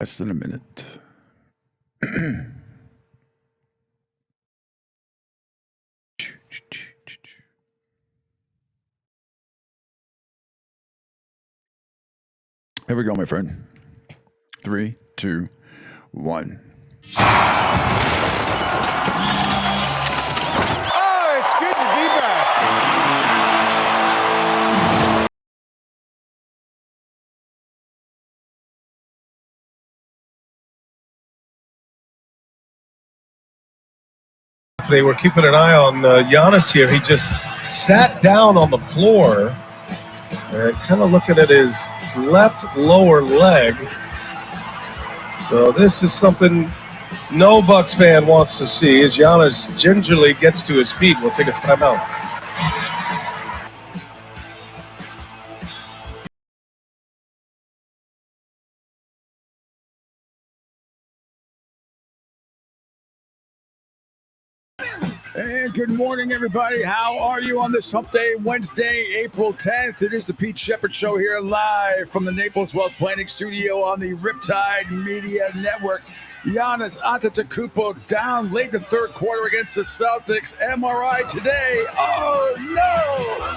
Less than a minute. Here we go, my friend. 3, 2, 1. Oh, it's good to be back. They were keeping an eye on Giannis here. He just sat down on the floor and kind of looking at his left lower leg. So this is something no Bucks fan wants to see as Giannis gingerly gets to his feet. We'll take a timeout. And good morning, everybody. How are you on this Hump Day, Wednesday, April 10th? It is the Pete Sheppard Show here live from the Naples Wealth Planning Studio on the Riptide Media Network. Giannis Antetokounmpo down late in the third quarter against the Celtics. MRI today. Oh, no!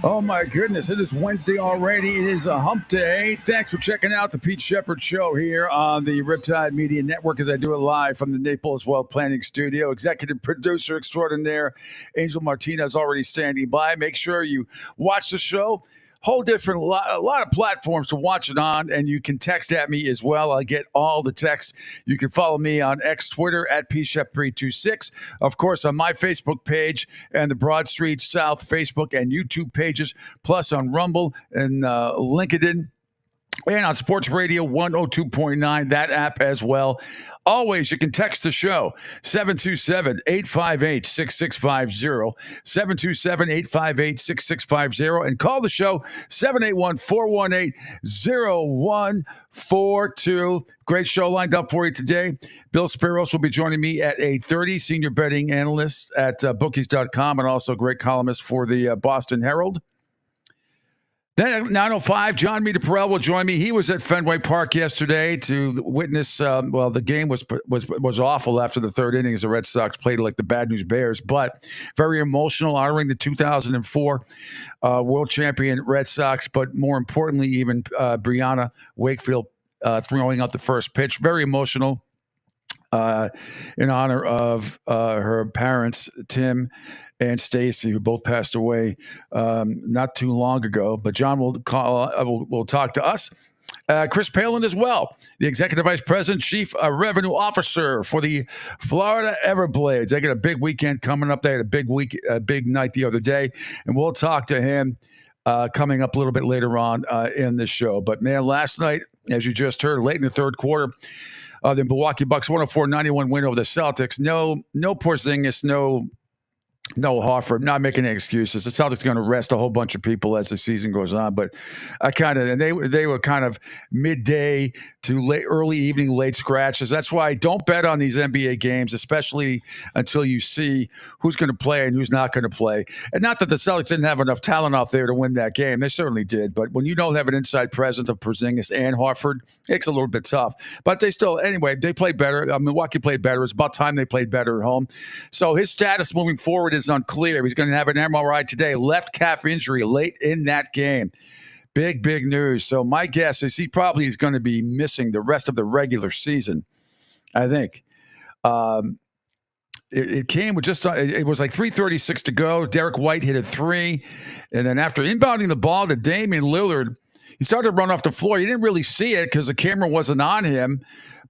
Oh, my goodness. It is Wednesday already. It is a hump day. Thanks for checking out the Pete Sheppard Show here on the Riptide Media Network as I do it live from the Naples Wealth Planning Studio. Executive producer extraordinaire Angel Martinez already standing by. Make sure you watch the show. Whole different, a lot of platforms to watch it on, and you can text at me as well. I get all the texts. You can follow me on X, Twitter at pshep326. Of course, on my Facebook page and the Broad Street South Facebook and YouTube pages, plus on Rumble and LinkedIn. And on Sports Radio 102.9, that app as well. Always, you can text the show, 727-858-6650, 727-858-6650, and call the show, 781-418-0142. Great show lined up for you today. Bill Spiros will be joining me at 8:30, senior betting analyst at bookies.com and also great columnist for the Boston Herald. Then at 9:05, John Meter-Perrell will join me. He was at Fenway Park yesterday to witness, the game was awful after the third inning as the Red Sox played like the Bad News Bears, but very emotional, honoring the 2004 world champion Red Sox, but more importantly, even Brianna Wakefield throwing out the first pitch. Very emotional. In honor of her parents, Tim and Stacy, who both passed away not too long ago. But John will talk to us. Chris Palin as well, the Executive Vice President, Chief Revenue Officer for the Florida Everblades. They got a big weekend coming up. They had a big night the other day, and we'll talk to him coming up a little bit later on in the show. But man, last night, as you just heard, late in the third quarter, the Milwaukee Bucks 104-91 win over the Celtics. No Porzingis, no Horford. Not making any excuses. The Celtics are going to rest a whole bunch of people as the season goes on. But they were kind of midday to early evening, late scratches. That's why I don't bet on these NBA games, especially until you see who's going to play and who's not going to play. And not that the Celtics didn't have enough talent out there to win that game. They certainly did. But when you don't have an inside presence of Porzingis and Horford, it's a little bit tough. But they still, anyway, they played better. Milwaukee played better. It's about time they played better at home. So his status moving forward is unclear. He's going to have an MRI today. Left calf injury late in that game. Big news. So my guess is he probably is going to be missing the rest of the regular season, I think. It came with it was like 3:36 to go. Derek White hit a three. And then after inbounding the ball to Damian Lillard, he started to run off the floor. You didn't really see it because the camera wasn't on him.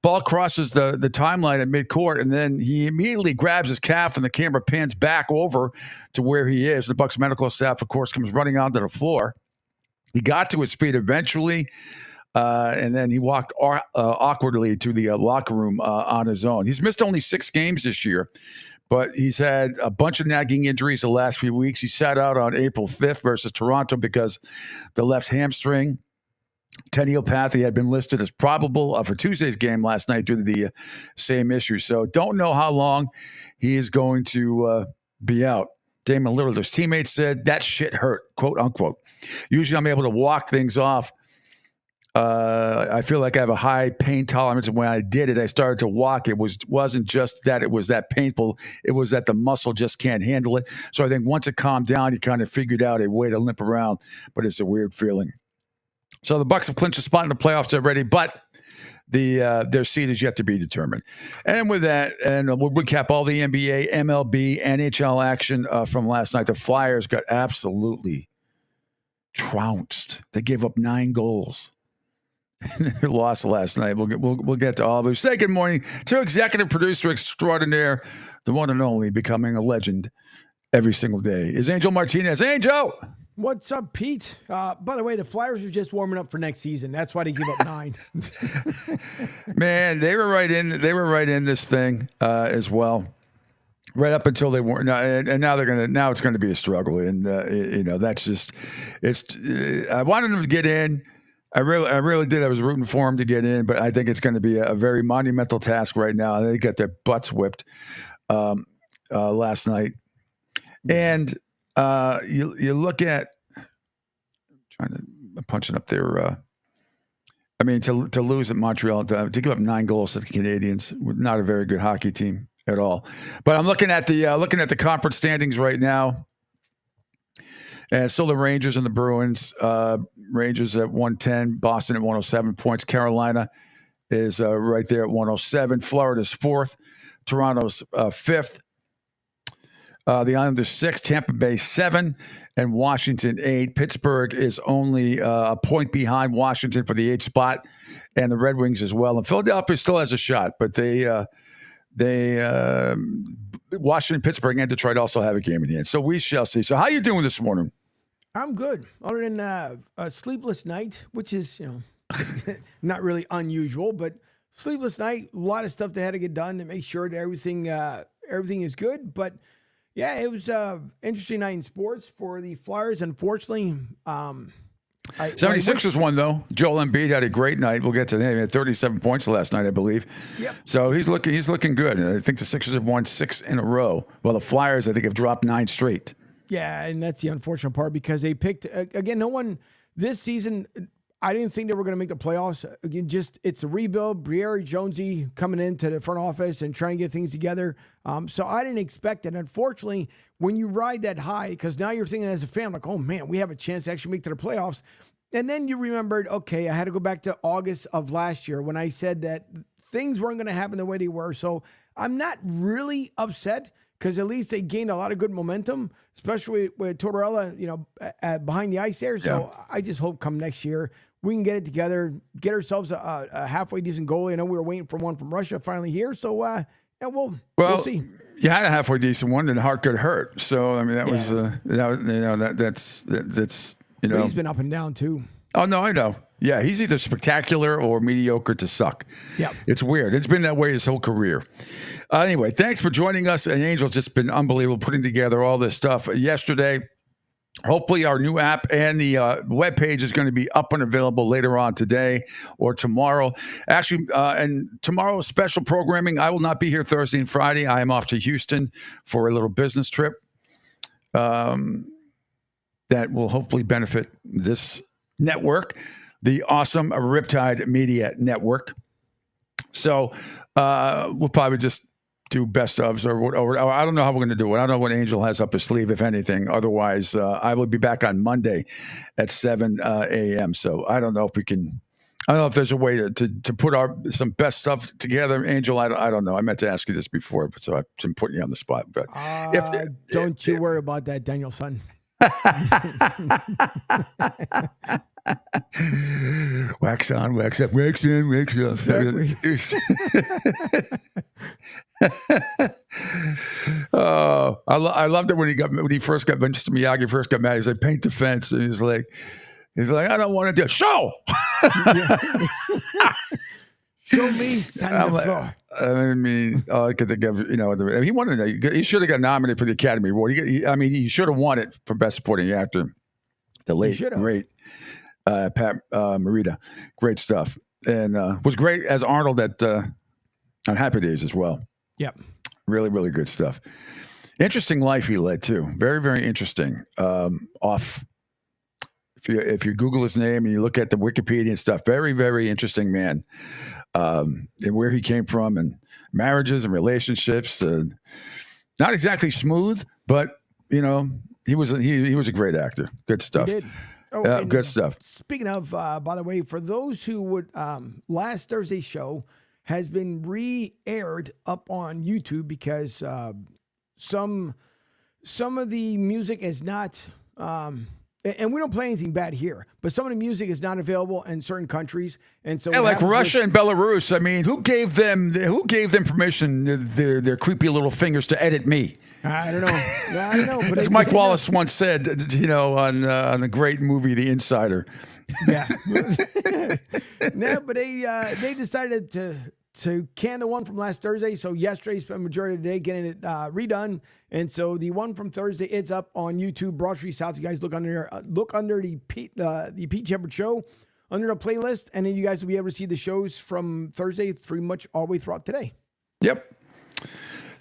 Ball crosses the timeline at midcourt, and then he immediately grabs his calf, and the camera pans back over to where he is. The Bucks medical staff, of course, comes running onto the floor. He got to his feet eventually, and then he walked awkwardly to the locker room on his own. He's missed only 6 games this year, but he's had a bunch of nagging injuries the last few weeks. He sat out on April 5th versus Toronto because the left hamstring tendinopathy had been listed as probable for Tuesday's game last night due to the same issue. So don't know how long he is going to be out. Damian Lillard's teammates said that shit hurt, quote unquote. Usually I'm able to walk things off. I feel like I have a high pain tolerance. And when I did it, I started to walk. It wasn't just that it was that painful. It was that the muscle just can't handle it. So I think once it calmed down, he kind of figured out a way to limp around, but it's a weird feeling. So the Bucks have clinched a spot in the playoffs already, but their seed is yet to be determined. And with that, and we'll recap all the NBA, MLB, NHL action from last night. The Flyers got absolutely trounced. They gave up 9 goals. They lost last night. We'll get to all of it. Say good morning to executive producer extraordinaire, the one and only, becoming a legend every single day, is Angel Martinez. Angel! What's up, Pete? By the way, the Flyers are just warming up for next season. That's why they give up 9. Man, they were right in. They were right in this thing as well, right up until they weren't. And now they're gonna. Now it's going to be a struggle, and that's just. It's. I wanted them to get in. I really did. I was rooting for them to get in, but I think it's going to be a very monumental task right now. They got their butts whipped last night, and. You look at punching up there. To lose at Montreal, to give up 9 goals to the Canadiens, not a very good hockey team at all. But I'm looking at the conference standings right now, and still the Rangers and the Bruins. Rangers at 110, Boston at 107 points. Carolina is right there at 107. Florida's 4th, Toronto's 5th. The Islanders 6, Tampa Bay 7, and Washington 8. Pittsburgh is only a point behind Washington for the 8th spot, and the Red Wings as well. And Philadelphia still has a shot, but Washington, Pittsburgh, and Detroit also have a game in the end. So we shall see. So how you doing this morning? I'm good. Other than a sleepless night, which is not really unusual, but sleepless night. A lot of stuff they had to get done to make sure that everything is good, but. Yeah, it was an interesting night in sports for the Flyers. Unfortunately, 76ers won, though. Joel Embiid had a great night. We'll get to that. He had 37 points last night, I believe. Yep. So he's looking good. And I think the Sixers have won 6 in a row. Well, the Flyers, I think, have dropped 9 straight. Yeah, and that's the unfortunate part because they picked, again, no one this season, I didn't think they were going to make the playoffs. Again, it's a rebuild. Briere, Jonesy coming into the front office and trying to get things together. So I didn't expect it. Unfortunately, when you ride that high, because now you're thinking as a fan, like, oh man, we have a chance to actually make to the playoffs. And then you remembered, okay, I had to go back to August of last year when I said that things weren't going to happen the way they were. So I'm not really upset because at least they gained a lot of good momentum, especially with Tortorella, behind the ice there. So I just hope come next year, we can get it together, get ourselves a halfway decent goalie. I know we were waiting for one from Russia finally here, so we'll see. You had a halfway decent one, and Hart got hurt. So I mean, that's But he's been up and down too. Oh no, I know. Yeah, he's either spectacular or mediocre to suck. Yeah, it's weird. It's been that way his whole career. Anyway, thanks for joining us. And Angel's just been unbelievable putting together all this stuff yesterday. Hopefully, our new app and the webpage is going to be up and available later on today or tomorrow. Actually, and tomorrow's special programming, I will not be here Thursday and Friday. I am off to Houston for a little business trip that will hopefully benefit this network, the awesome Riptide Media Network. So we'll probably just do best ofs or I don't know how we're going to do it. I don't know what Angel has up his sleeve, if anything. Otherwise, I will be back on Monday at 7 a.m. So I don't know if we can. I don't know if there's a way to put some best stuff together, Angel. I don't know. I meant to ask you this before, but so I'm putting you on the spot. But don't you worry about that, Daniel, son. Wax on, wax up, wax in, wax off. Exactly. I loved it when Mr. Miyagi first got mad. He's like, paint the fence, and he's like, I don't want to do it. Show. Show me, sand the floor. I mean, all I could think of, he wanted. He should have got nominated for the Academy Award. He should have won it for Best Supporting Actor. The late great Pat Morita, great stuff, and was great as Arnold on Happy Days as well. Yep, really, really good stuff. Interesting life he led too. Very, very interesting. If you Google his name and you look at the Wikipedia and stuff, very, very interesting man. And where he came from, and marriages and relationships. Not exactly smooth, but he was a great actor. Good stuff. He did. Oh, good stuff. Speaking of, by the way, for those who would, last Thursday's show has been re-aired up on YouTube because some of the music is not. And we don't play anything bad here, but some of the music is not available in certain countries, and so like Russia and Belarus. I mean, who gave them permission? Their creepy little fingers to edit me. I don't know. But as Mike Wallace once said, on the great movie The Insider. Yeah. No, but they decided to can the one from last Thursday. So yesterday spent the majority of the day getting it redone. And so the one from Thursday, it's up on YouTube, Broad Street South. You guys look under the Pete Sheppard Show under the playlist, and then you guys will be able to see the shows from Thursday pretty much all the way throughout today. Yep.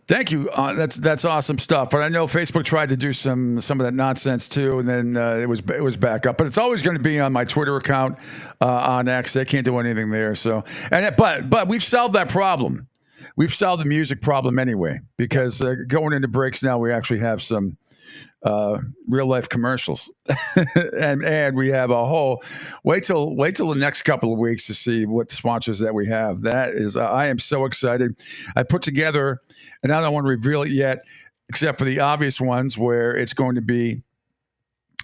Thank you. That's awesome stuff. But I know Facebook tried to do some of that nonsense too, and then it was back up. But it's always going to be on my Twitter account on X. They can't do anything there. So, but we've solved that problem. We've solved the music problem anyway, because going into breaks now, we actually have some real life commercials, and we have a whole. Wait till the next couple of weeks to see what sponsors that we have. That is, I am so excited. I put together, and I don't want to reveal it yet, except for the obvious ones where it's going to be,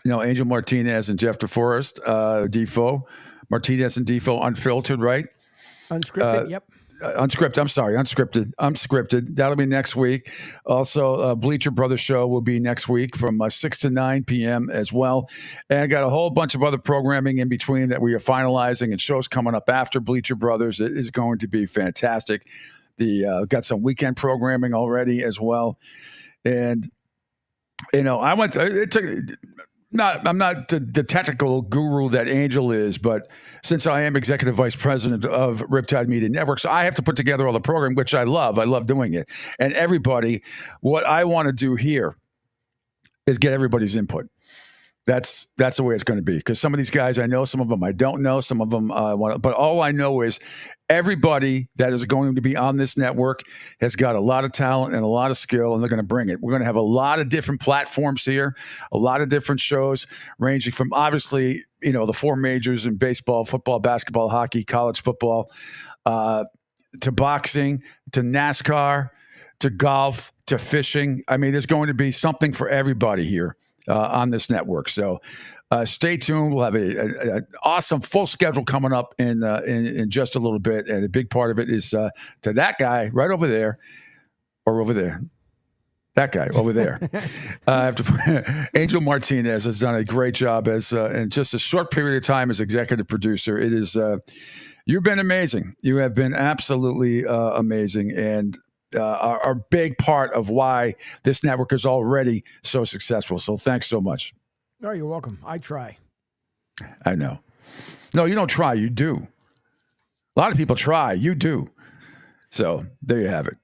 Angel Martinez and Jeff DeForest, Defoe, Martinez and Defoe, unfiltered, right? Unscripted. Yep. Unscripted. That'll be next week. Also, Bleacher Brothers show will be next week from 6 to 9 p.m. as well. And I got a whole bunch of other programming in between that we are finalizing, and shows coming up after Bleacher Brothers. It is going to be fantastic. Got some weekend programming already as well. And, I went to, I'm not the technical guru that Angel is, but since I am executive vice president of Riptide Media Network, so I have to put together all the program, which I love. I love doing it. And everybody, what I want to do here is get everybody's input. That's the way it's going to be, because some of these guys I know, some of them I don't know, some of them but all I know is everybody that is going to be on this network has got a lot of talent and a lot of skill, and they're going to bring it. We're going to have a lot of different platforms here, a lot of different shows, ranging from obviously, the four majors in baseball, football, basketball, hockey, college football, to boxing, to NASCAR, to golf, to fishing. I mean, there's going to be something for everybody here on this network. So stay tuned. We'll have an awesome full schedule coming up in just a little bit. And a big part of it is to that guy right over there, or over there. That guy over there. Angel Martinez has done a great job as in just a short period of time as executive producer. It is you've been amazing. You have been absolutely amazing, and are a big part of why this network is already so successful. So thanks so much. Oh, you're welcome. I try. I know. No, you don't try. You do. A lot of people try. You do. So there you have it.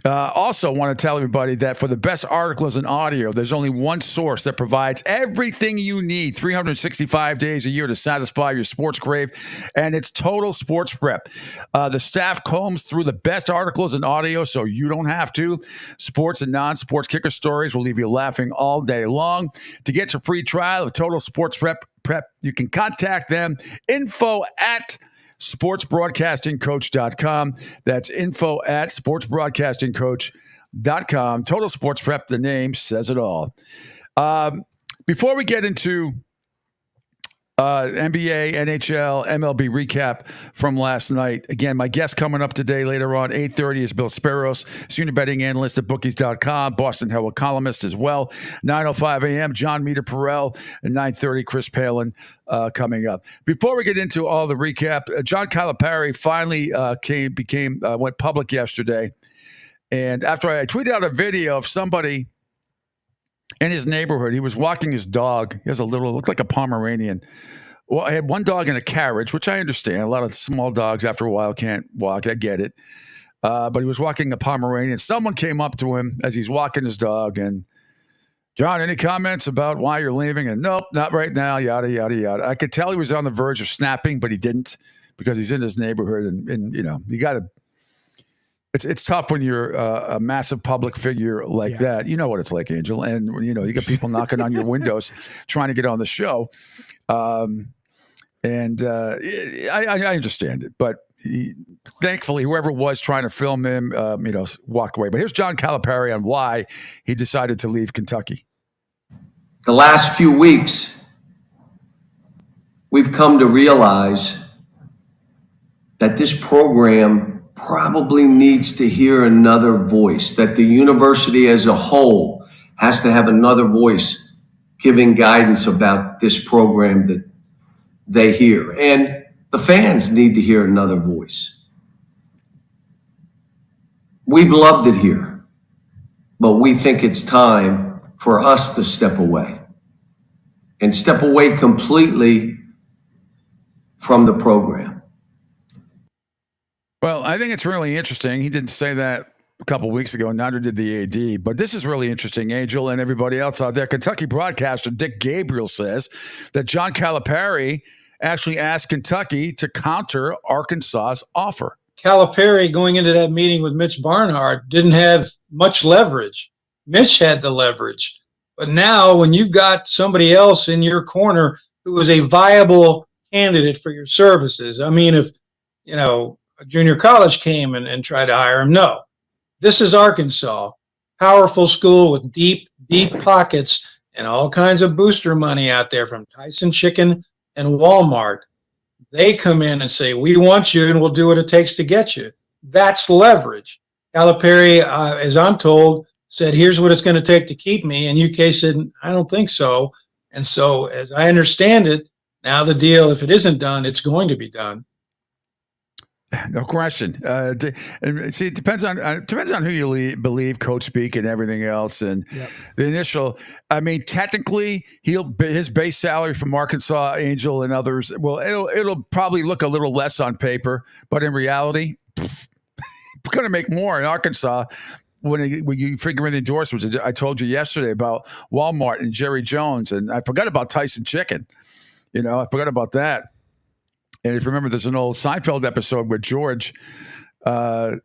Also, want to tell everybody that for the best articles in audio, there's only one source that provides everything you need 365 days a year to satisfy your sports crave, and it's Total Sports Prep. The staff combs through the best articles in audio so you don't have to. Sports and non-sports kicker stories will leave you laughing all day long. To get your free trial of Total Sports Prep, you can contact them. info@sportsbroadcastingcoach.com. That's info@sportsbroadcastingcoach.com. Total Sports Prep, the name says it all. Before we get into NBA, NHL, MLB recap from last night. Again, my guest coming up today later on, 8:30 is Bill Sparrows, senior betting analyst at bookies.com, Boston Herald columnist as well. 9:05 a.m., John Meter-Perrell, and 9:30, Chris Palin coming up. Before we get into all the recap, John Calipari finally went public yesterday. And after I tweeted out a video of somebody in his neighborhood, he was walking his dog. He has looked like a Pomeranian. Well, I had one dog in a carriage, which I understand. A lot of small dogs after a while can't walk. I get it. But he was walking a Pomeranian. Someone came up to him as he's walking his dog and, John, any comments about why you're leaving? And nope, not right now, yada, yada, yada. I could tell he was on the verge of snapping, but he didn't because he's in his neighborhood. And you know, you got to – it's tough when you're a massive public figure like that. You know what it's like, Angel. And, you know, you got people knocking on your windows trying to get on the show. I understand it. But thankfully, whoever was trying to film him, walked away. But here's John Calipari on why he decided to leave Kentucky. The last few weeks, we've come to realize that this program probably needs to hear another voice, that the university as a whole has to have another voice giving guidance about this program that they hear. And the fans need to hear another voice. We've loved it here, but we think it's time for us to step away and step away completely from the program. Well, I think it's really interesting. He didn't say that a couple of weeks ago, neither did the AD. But this is really interesting, Angel, and everybody else out there. Kentucky broadcaster Dick Gabriel says that John Calipari actually asked Kentucky to counter Arkansas's offer. Calipari, going into that meeting with Mitch Barnhart, didn't have much leverage. Mitch had the leverage. But now when you've got somebody else in your corner who is a viable candidate for your services, I mean, if, you know, a junior college came and tried to hire him. No, this is Arkansas, powerful school with deep pockets and all kinds of booster money out there from Tyson Chicken and Walmart. They come in and say, we want you and we'll do what it takes to get you. That's leverage. Calipari, as I'm told, said, here's what it's going to take to keep me. And UK said, I don't think so. And so as I understand it, now the deal, if it isn't done, it's going to be done. No question. See, it depends on who you believe, coach speak, and everything else. And the initial, I mean, technically, his base salary from Arkansas, Angel, and others. Well, it'll probably look a little less on paper, but in reality, going to make more in Arkansas when you figure in the endorsements. I told you yesterday about Walmart and Jerry Jones, and I forgot about Tyson Chicken. You know, I forgot about that. And if you remember, there's an old Seinfeld episode where George, pretends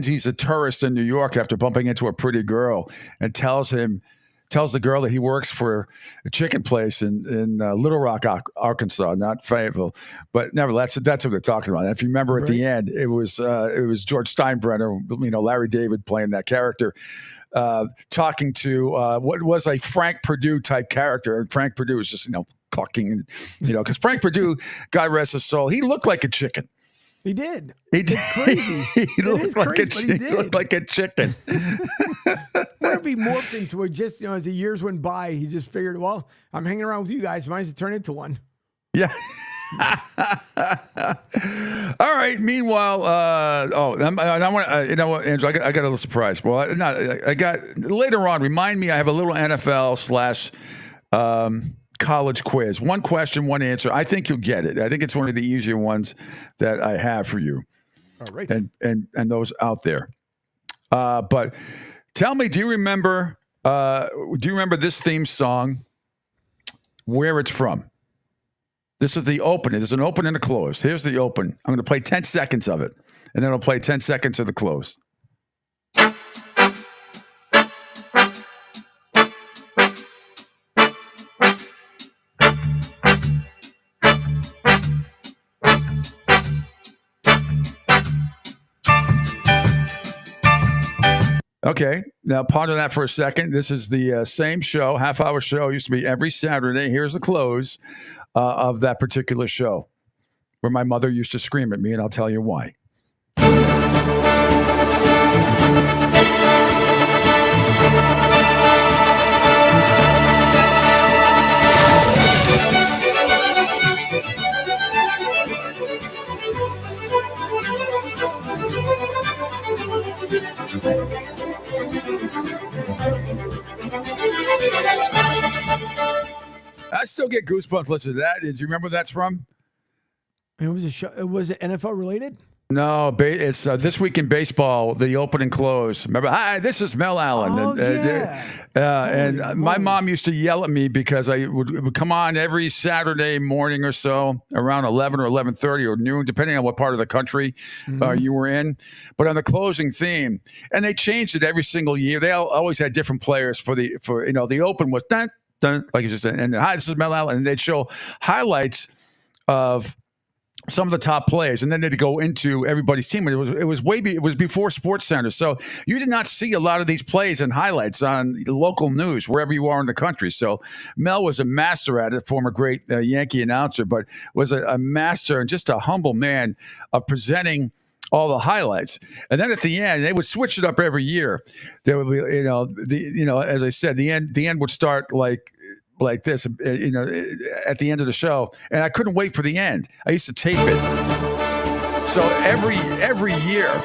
he's a tourist in New York after bumping into a pretty girl and tells the girl that he works for a chicken place in Little Rock, Arkansas, not Fayetteville. But nevertheless, that's what they're talking about. And if you remember at the end, it was George Steinbrenner, Larry David playing that character, talking to what was a Frank Purdue type character. And Frank Purdue was just, clucking, because Frank Purdue, God rest his soul, he looked like a chicken. He did. It's crazy. He looked like a chicken. What if he morphed into it just, as the years went by, he just figured, well, I'm hanging around with you guys. Might as well turn into one. Yeah. All right. Meanwhile, I want you know what, Andrew? I got a little surprise. Well, I got later on. Remind me. I have a little NFL / college quiz. One question, one answer. I think you'll get it. I think it's one of the easier ones that I have for you. All right. And those out there. But tell me, do you remember this theme song? Where it's from? This is the open. There's an open and a close. Here's the open. I'm going to play 10 seconds of it, and then I'll play 10 seconds of the close. Okay, now ponder that for a second. This is the same show, half-hour show. It used to be every Saturday. Here's the close of that particular show, where my mother used to scream at me, and I'll tell you why. I still get goosebumps listening to that. Did you remember where that's from? It was a show. Was it NFL related? No, it's This Week in Baseball, the open and close. Remember, hi, this is Mel Allen. Oh, And my mom used to yell at me because it would come on every Saturday morning or so around 11 or 11:30 or noon, depending on what part of the country you were in. But on the closing theme, and they changed it every single year. They always had different players for the open was dun, dun, like you just said. And hi, this is Mel Allen. And they'd show highlights of some of the top plays, and then they'd go into everybody's team. It was before Sports Center, so you did not see a lot of these plays and highlights on local news wherever you are in the country. So Mel was a master at it, former great Yankee announcer, but was a master and just a humble man of presenting all the highlights. And then at the end, they would switch it up every year. There would be, as I said, the end would start like this, at the end of the show, and I couldn't wait for the end. I used to tape it. So every year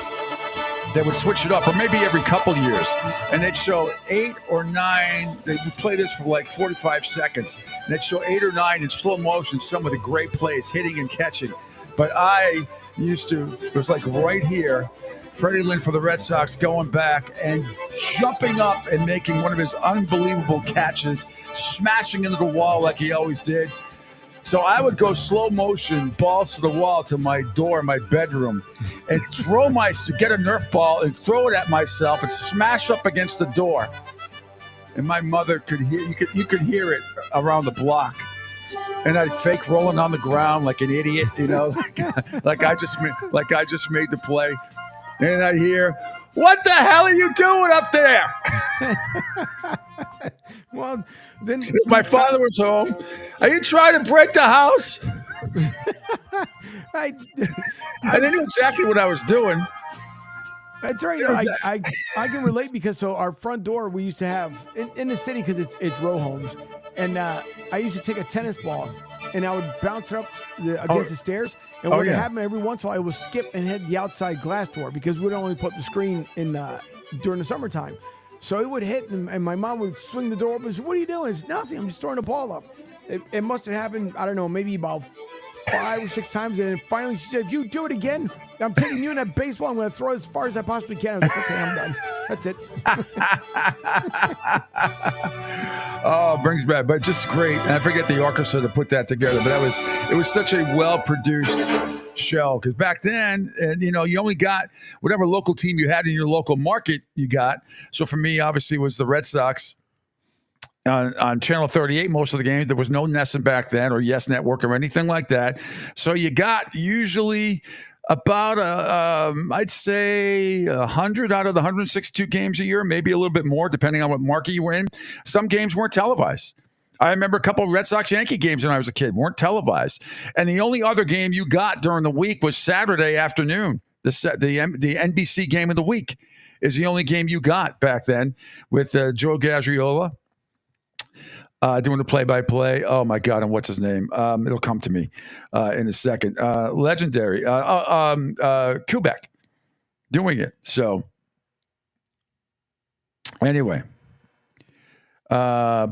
they would switch it up, or maybe every couple years, and they'd show 8 or 9. They would play this for like 45 seconds, and they'd show 8 or 9 in slow motion, some of the great plays, hitting and catching. But it was like right here, Freddie Lynn for the Red Sox going back and jumping up and making one of his unbelievable catches, smashing into the wall like he always did. So I would go slow motion, balls to the wall to my door, my bedroom, and get a Nerf ball and throw it at myself and smash up against the door. And my mother could hear, you could hear it around the block. And I'd fake rolling on the ground like an idiot, like I just made the play. And I'd hear, "What the hell are you doing up there?" Well, then my father was home. "Are you trying to break the house?" I they knew exactly what I was doing. That's right. I can relate because our front door we used to have in the city because it's row homes, and I used to take a tennis ball and I would bounce it up against the stairs. And what would happen every once in a while, it would skip and hit the outside glass door because we'd only put the screen in during the summertime. So it would hit, and my mom would swing the door open and say, "What are you doing?" It's nothing. I'm just throwing a ball up. It must have happened, I don't know, maybe about 5 or 6 times. And finally she said, "If you do it again, I'm taking you in that baseball. I'm going to throw it as far as I possibly can." I was like, "Okay, I'm done. That's it." Oh, brings back, but just great. And I forget the orchestra that put that together, but it was such a well-produced show. Because back then, you only got whatever local team you had in your local market you got. So for me, obviously, it was the Red Sox on Channel 38 most of the games. There was no Nesson back then or Yes Network or anything like that. So you got usually about, I'd say 100 out of the 162 games a year, maybe a little bit more, depending on what market you were in. Some games weren't televised. I remember a couple of Red Sox-Yankee games when I was a kid weren't televised. And the only other game you got during the week was Saturday afternoon. The NBC game of the week is the only game you got back then with Joe Gagliola. doing the play-by-play. Oh my God! And what's his name? It'll come to me in a second. Legendary Quebec doing it. So anyway, yeah,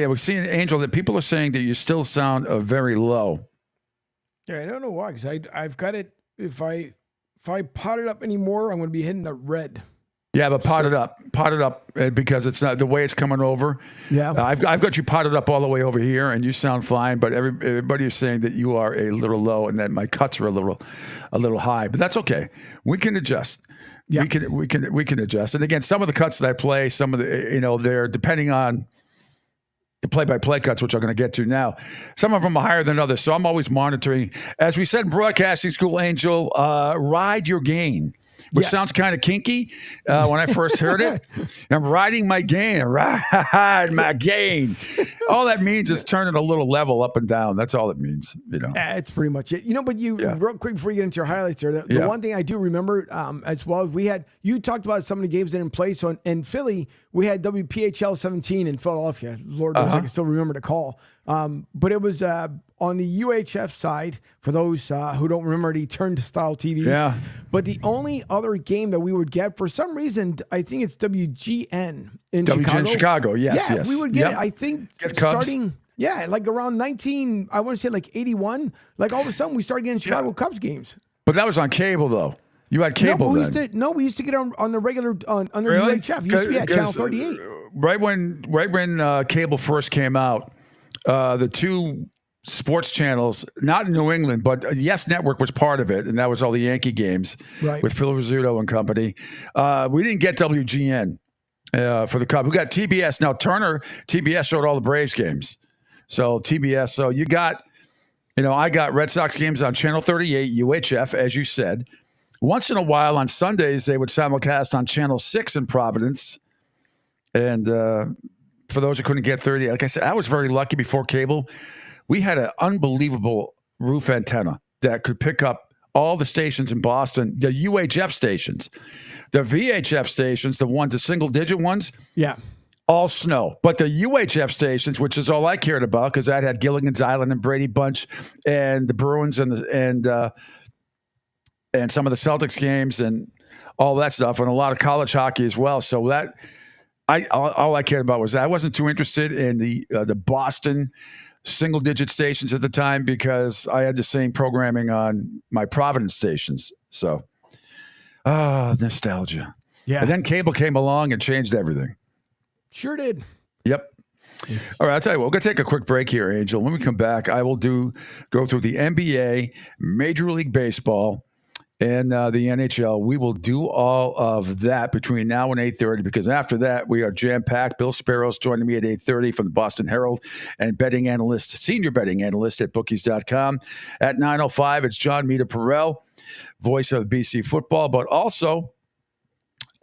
we're seeing Angel that people are saying that you still sound very low. Yeah, I don't know why. Because I've got it. If I pot it up anymore, I'm going to be hitting the red. Yeah, but pot it up because it's not the way it's coming over. Yeah, I've got you potted up all the way over here, and you sound fine. But everybody is saying that you are a little low, and that my cuts are a little high. But that's okay. We can adjust. Yeah. We can adjust. And again, some of the cuts that I play, some of the they're depending on the play-by-play cuts, which I'm going to get to now. Some of them are higher than others, so I'm always monitoring. As we said in broadcasting school, Angel, ride your gain, which sounds kind of kinky when I first heard it. I'm riding my gain, ride my gain. All that means is turning a little level up and down. That's all it means, It's pretty much it. But real quick before you get into your highlights there, the one thing I do remember as well, you talked about some of the games that in play. So in Philly, we had WPHL 17 in Philadelphia. Lord knows I can still remember the call. But it was on the UHF side, for those who don't remember the turnstile TVs. Yeah. But the only other game that we would get, for some reason, I think it's WGN in Chicago. WGN Chicago, yes. We would get it, I think, starting... Yeah, like around 81. Like all of a sudden, we started getting Chicago Cubs games. But that was on cable, though. You had cable we then. We used to get on the regular under really? UHF. Used to be at Channel 38. Right when cable first came out, the two sports channels, not in New England, but Yes Network was part of it, and that was all the Yankee games with Phil Rizzuto and company. We didn't get WGN for the Cubs. We got TBS. Now, TBS showed all the Braves games. So TBS, so you got, I got Red Sox games on Channel 38, UHF, as you said. Once in a while on Sundays, they would simulcast on Channel 6 in Providence. And for those who couldn't get 30, like I said, I was very lucky before cable. We had an unbelievable roof antenna that could pick up all the stations in Boston, the UHF stations, the VHF stations, the single-digit ones. Yeah. All snow. But the UHF stations, which is all I cared about, because that had Gilligan's Island and Brady Bunch and the Bruins and some of the Celtics games and all that stuff, and a lot of college hockey as well. So that all I cared about was that. I wasn't too interested in the Boston single-digit stations at the time because I had the same programming on my Providence stations. So, nostalgia. Yeah. And then cable came along and changed everything. Sure did. Yep. All right, I'll tell you what, we're going to take a quick break here, Angel. When we come back, I will go through the NBA, Major League Baseball, and the NHL. We will do all of that between now and 8:30 because after that, we are jam-packed. Bill Sparrow's joining me at 8:30 from the Boston Herald and senior betting analyst at bookies.com. At 9:05, it's John Mita-Perrell, voice of BC football, but also...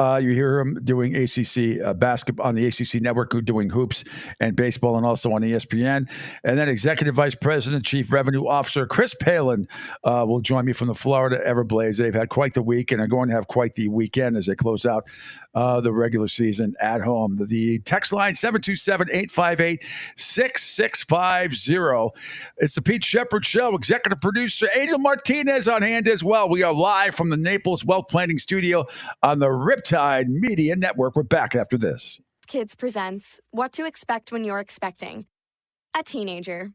you hear him doing ACC basketball on the ACC network, doing hoops and baseball, and also on ESPN. And then Executive Vice President, Chief Revenue Officer Chris Palin will join me from the Florida Everblades. They've had quite the week and are going to have quite the weekend as they close out the regular season at home. The text line, 727-858-6650. It's the Pete Sheppard Show. Executive producer Angel Martinez on hand as well. We are live from the Naples Wealth Planning Studio on the Riptide Media Network. We're back after this. Kids presents What to Expect When You're Expecting. A teenager.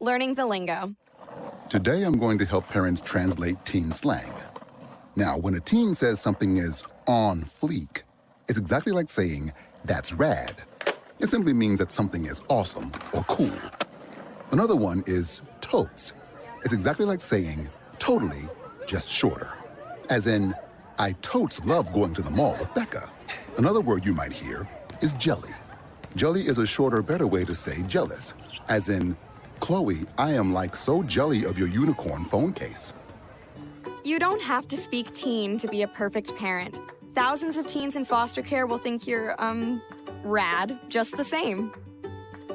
Learning the lingo. Today I'm going to help parents translate teen slang. Now, when a teen says something is on fleek, it's exactly like saying, that's rad. It simply means that something is awesome or cool. Another one is totes. It's exactly like saying, totally, just shorter. As in, I totes love going to the mall with Becca. Another word you might hear is jelly. Jelly is a shorter, better way to say jealous. As in, Chloe, I am like so jelly of your unicorn phone case. You don't have to speak teen to be a perfect parent. Thousands of teens in foster care will think you're, rad, just the same.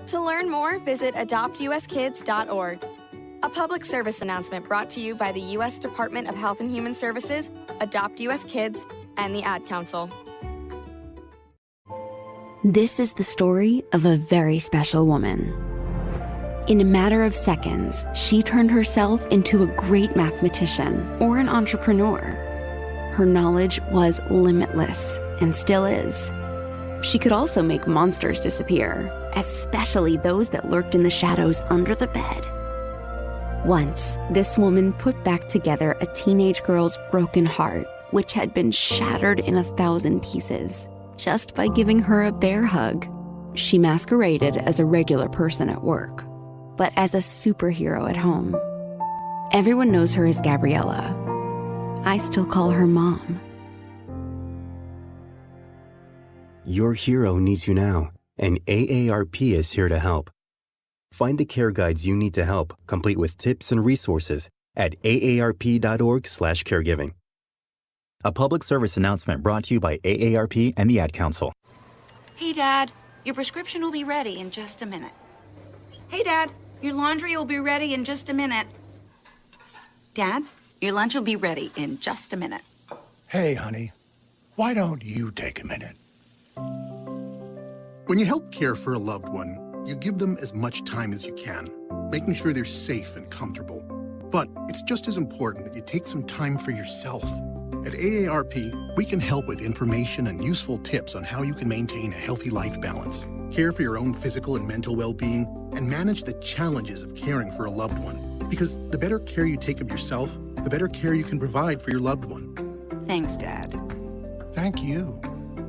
To learn more, visit adoptuskids.org. A public service announcement brought to you by the U.S. Department of Health and Human Services, Adopt U.S. Kids, and the Ad Council. This is the story of a very special woman. In a matter of seconds, she turned herself into a great mathematician or an entrepreneur. Her knowledge was limitless and still is. She could also make monsters disappear, especially those that lurked in the shadows under the bed. Once, this woman put back together a teenage girl's broken heart, which had been shattered in 1,000 pieces, just by giving her a bear hug. She masqueraded as a regular person at work, but as a superhero at home. Everyone knows her as Gabriella. I still call her Mom. Your hero needs you now, and AARP is here to help. Find the care guides you need to help, complete with tips and resources at aarp.org/caregiving. A public service announcement brought to you by AARP and the Ad Council. Hey, Dad, your prescription will be ready in just a minute. Hey, Dad, your laundry will be ready in just a minute. Dad, your lunch will be ready in just a minute. Hey, honey, why don't you take a minute? When you help care for a loved one, you give them as much time as you can, making sure they're safe and comfortable. But it's just as important that you take some time for yourself. At AARP, we can help with information and useful tips on how you can maintain a healthy life balance, care for your own physical and mental well-being, and manage the challenges of caring for a loved one. Because the better care you take of yourself, the better care you can provide for your loved one. Thanks, Dad. Thank you.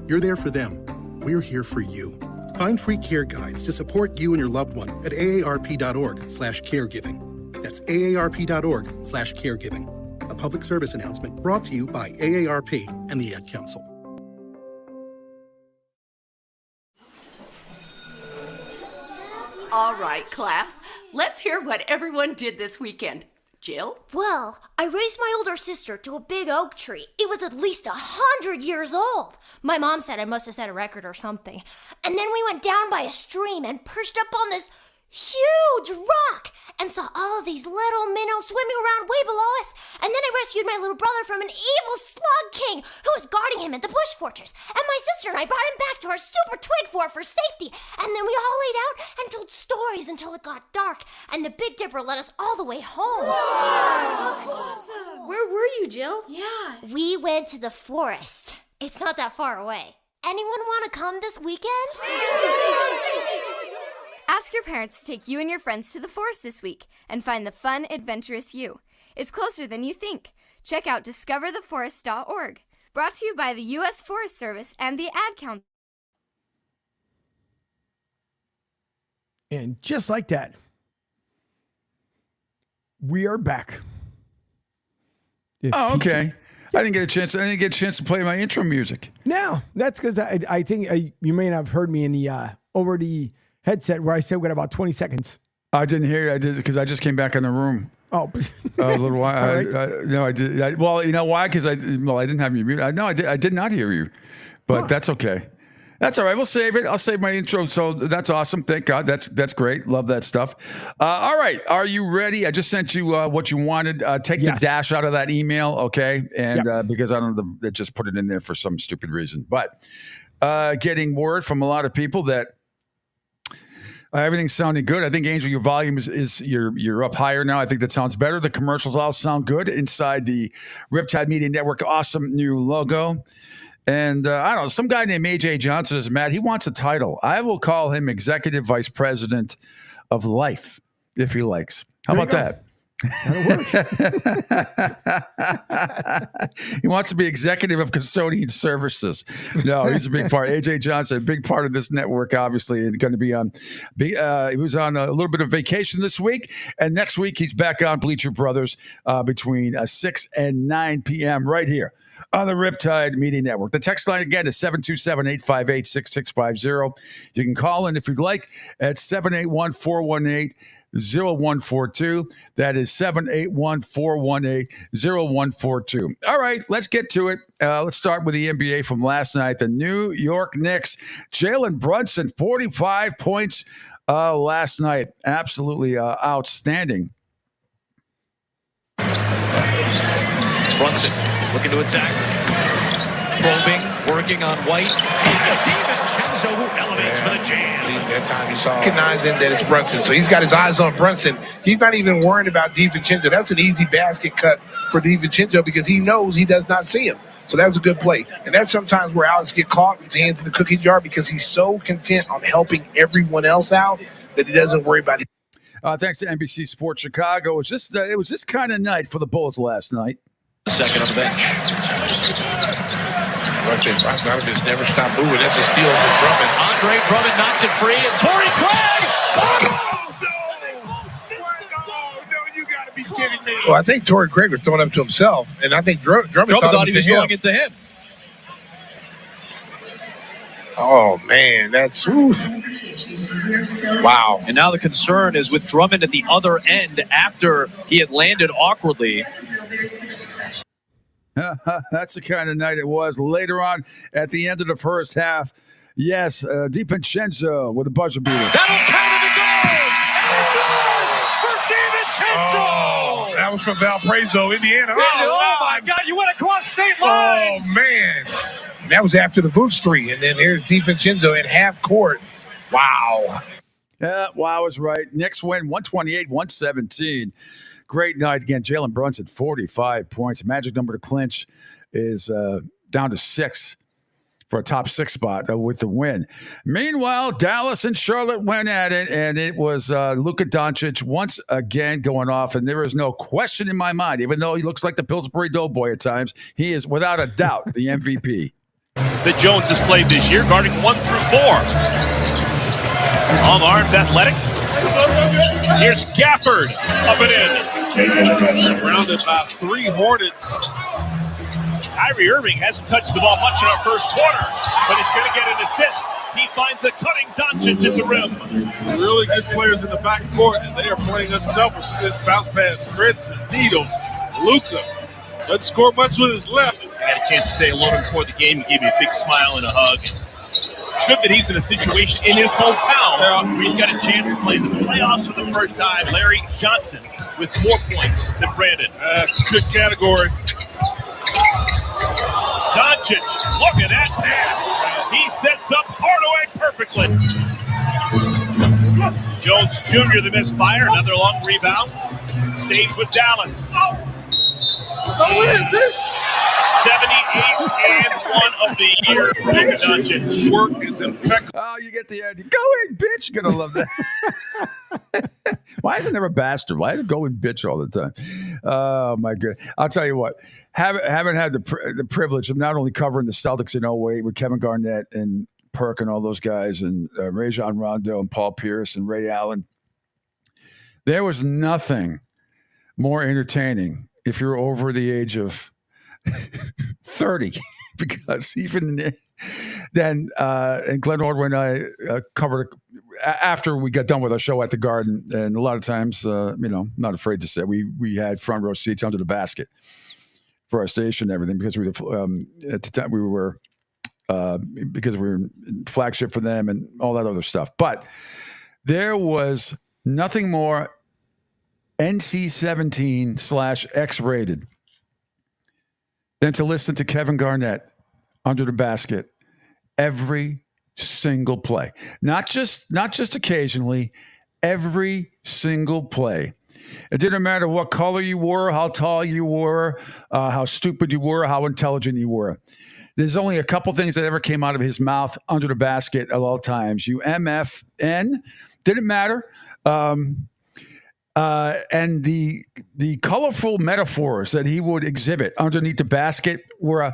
You're there for them. We're here for you. Find free care guides to support you and your loved one at aarp.org/caregiving. That's aarp.org/caregiving. A public service announcement brought to you by AARP and the Ad Council. All right, class. Let's hear what everyone did this weekend. Jill? Well, I raised my older sister to a big oak tree. It was at least 100 years old. My mom said I must have set a record or something. And then we went down by a stream and perched up on this huge rock and saw all of these little minnows swimming around way below us. And then I rescued my little brother from an evil slug king who was guarding him at the bush fortress. And my sister and I brought him back to our super twig fort for safety. And then we all laid out and told stories until it got dark. And the Big Dipper led us all the way home. Awesome. Where were you, Jill? Yeah. We went to the forest. It's not that far away. Anyone want to come this weekend? Ask your parents to take you and your friends to the forest this week and find the fun, adventurous you. It's closer than you think. Check out discovertheforest.org. Brought to you by the U.S. Forest Service and the Ad Council. And just like that, we are back. Oh, okay. I didn't get a chance to play my intro music. No, that's because I think you may not have heard me in the over the headset where I said we got about 20 seconds. I didn't hear you. I did because I just came back in the room. Oh, a little while. Right. No, I did. Well, you know why? Because I didn't have you muted. No, I did not hear you, but that's okay. That's all right. We'll save it. I'll save my intro. So that's awesome. Thank God. That's great. Love that stuff. All right. Are you ready? I just sent you what you wanted. Take the dash out of that email, okay? And because I don't know, they just put it in there for some stupid reason. But getting word from a lot of people that everything's sounding good. I think, Angel, your volume is you're up higher now. I think that sounds better. The commercials all sound good inside the Riptide Media Network. Awesome new logo. And I don't know, some guy named A.J. Johnson is mad. He wants a title. I will call him Executive Vice President of Life if he likes. How about that? He wants to be executive of custodian services. No, he's a big part. AJ Johnson, a big part of this network, obviously, and going to be on. He was on a little bit of vacation this week, and next week he's back on Bleacher Brothers between 6 and 9 p.m. right here on the Riptide Media Network. The text line again is 727-858-6650. You can call in if you'd like at 781-418-0142. That is 781-418-0142. All right, let's get to it. Let's start with the NBA from last night. The New York Knicks, Jalen Brunson, 45 points last night. Absolutely outstanding. Brunson looking to attack. Probing, working on White. DiVincenzo Vincenzo, who elevates for the jam. That time he saw recognizing that it's Brunson. So he's got his eyes on Brunson. He's not even worrying about DiVincenzo. That's an easy basket cut for DiVincenzo because he knows he does not see him. So that was a good play. And that's sometimes where Alex get caught with his hands in the cookie jar because he's so content on helping everyone else out that he doesn't worry about it. Thanks to NBC Sports Chicago. It was this kind of night for the Bulls last night. Second on the bench. Bogdanovich never stopped moving. That's a steal for Drummond. Andre Drummond knocked it free, and Torrey Craig! You got to be kidding me. Well, I think Torrey Craig was throwing up to himself, and I think Drummond thought he was throwing it to him. Oh, man, that's wow. And now the concern is with Drummond at the other end after he had landed awkwardly. That's the kind of night it was. Later on, at the end of the first half, yes, DiVincenzo with a buzzer beater. That'll count and it goes! And it goes for DiVincenzo! Oh, that was from Valparaiso, Indiana. Oh my God, you went across state lines! Oh, man. That was after the Vooch three, and then here's DiVincenzo at half court. Wow. Yeah, wow is right. Knicks win 128-117. Great night again. Jalen Brunson, 45 points. Magic number to clinch is down to 6 for a top 6 spot with the win. Meanwhile, Dallas and Charlotte went at it, and it was Luka Doncic once again going off, and there is no question in my mind, even though he looks like the Pillsbury Doughboy at times, he is without a doubt the MVP. That Jones has played this year, guarding 1 through 4. Long arms, athletic. Here's Gafford up and in. Surrounded by 3 Hornets. Kyrie Irving hasn't touched the ball much in our first quarter, but he's going to get an assist. He finds a cutting Doncic at the rim. Really good players in the backcourt, and they are playing unselfish. This bounce pass, Fritz and Needle. Luka doesn't score much with his left. I got a chance to say hello to him before the game. He gave me a big smile and a hug. It's good that he's in a situation in his hometown where he's got a chance to play the playoffs for the first time. Larry Johnson with more points than Brandon. That's a good category. Doncic, look at that pass. He sets up Hardaway perfectly. Jones Jr., the misfire, another long rebound. Stays with Dallas. 78 and 1 of the year for Luka Doncic. Work is impeccable. Oh, you get the idea. Go in, bitch. Gonna love that. Why is it never bastard? Why is it go in, bitch, all the time? Oh, my God. I'll tell you what. Haven't had the privilege of not only covering the Celtics in 08 with Kevin Garnett and Perk and all those guys and Rajon Rondo and Paul Pierce and Ray Allen. There was nothing more entertaining if you're over the age of 30, because even then, and Glenn Ordway and I covered after we got done with our show at the Garden, and a lot of times, not afraid to say we had front row seats under the basket for our station and everything, because we at the time we were because we were in flagship for them and all that other stuff. But there was nothing more NC-17/X-rated than to listen to Kevin Garnett under the basket every single play. Not just occasionally, every single play. It didn't matter what color you were, how tall you were, how stupid you were, how intelligent you were. There's only a couple things that ever came out of his mouth under the basket at all times. You MFN, didn't matter. And the colorful metaphors that he would exhibit underneath the basket were,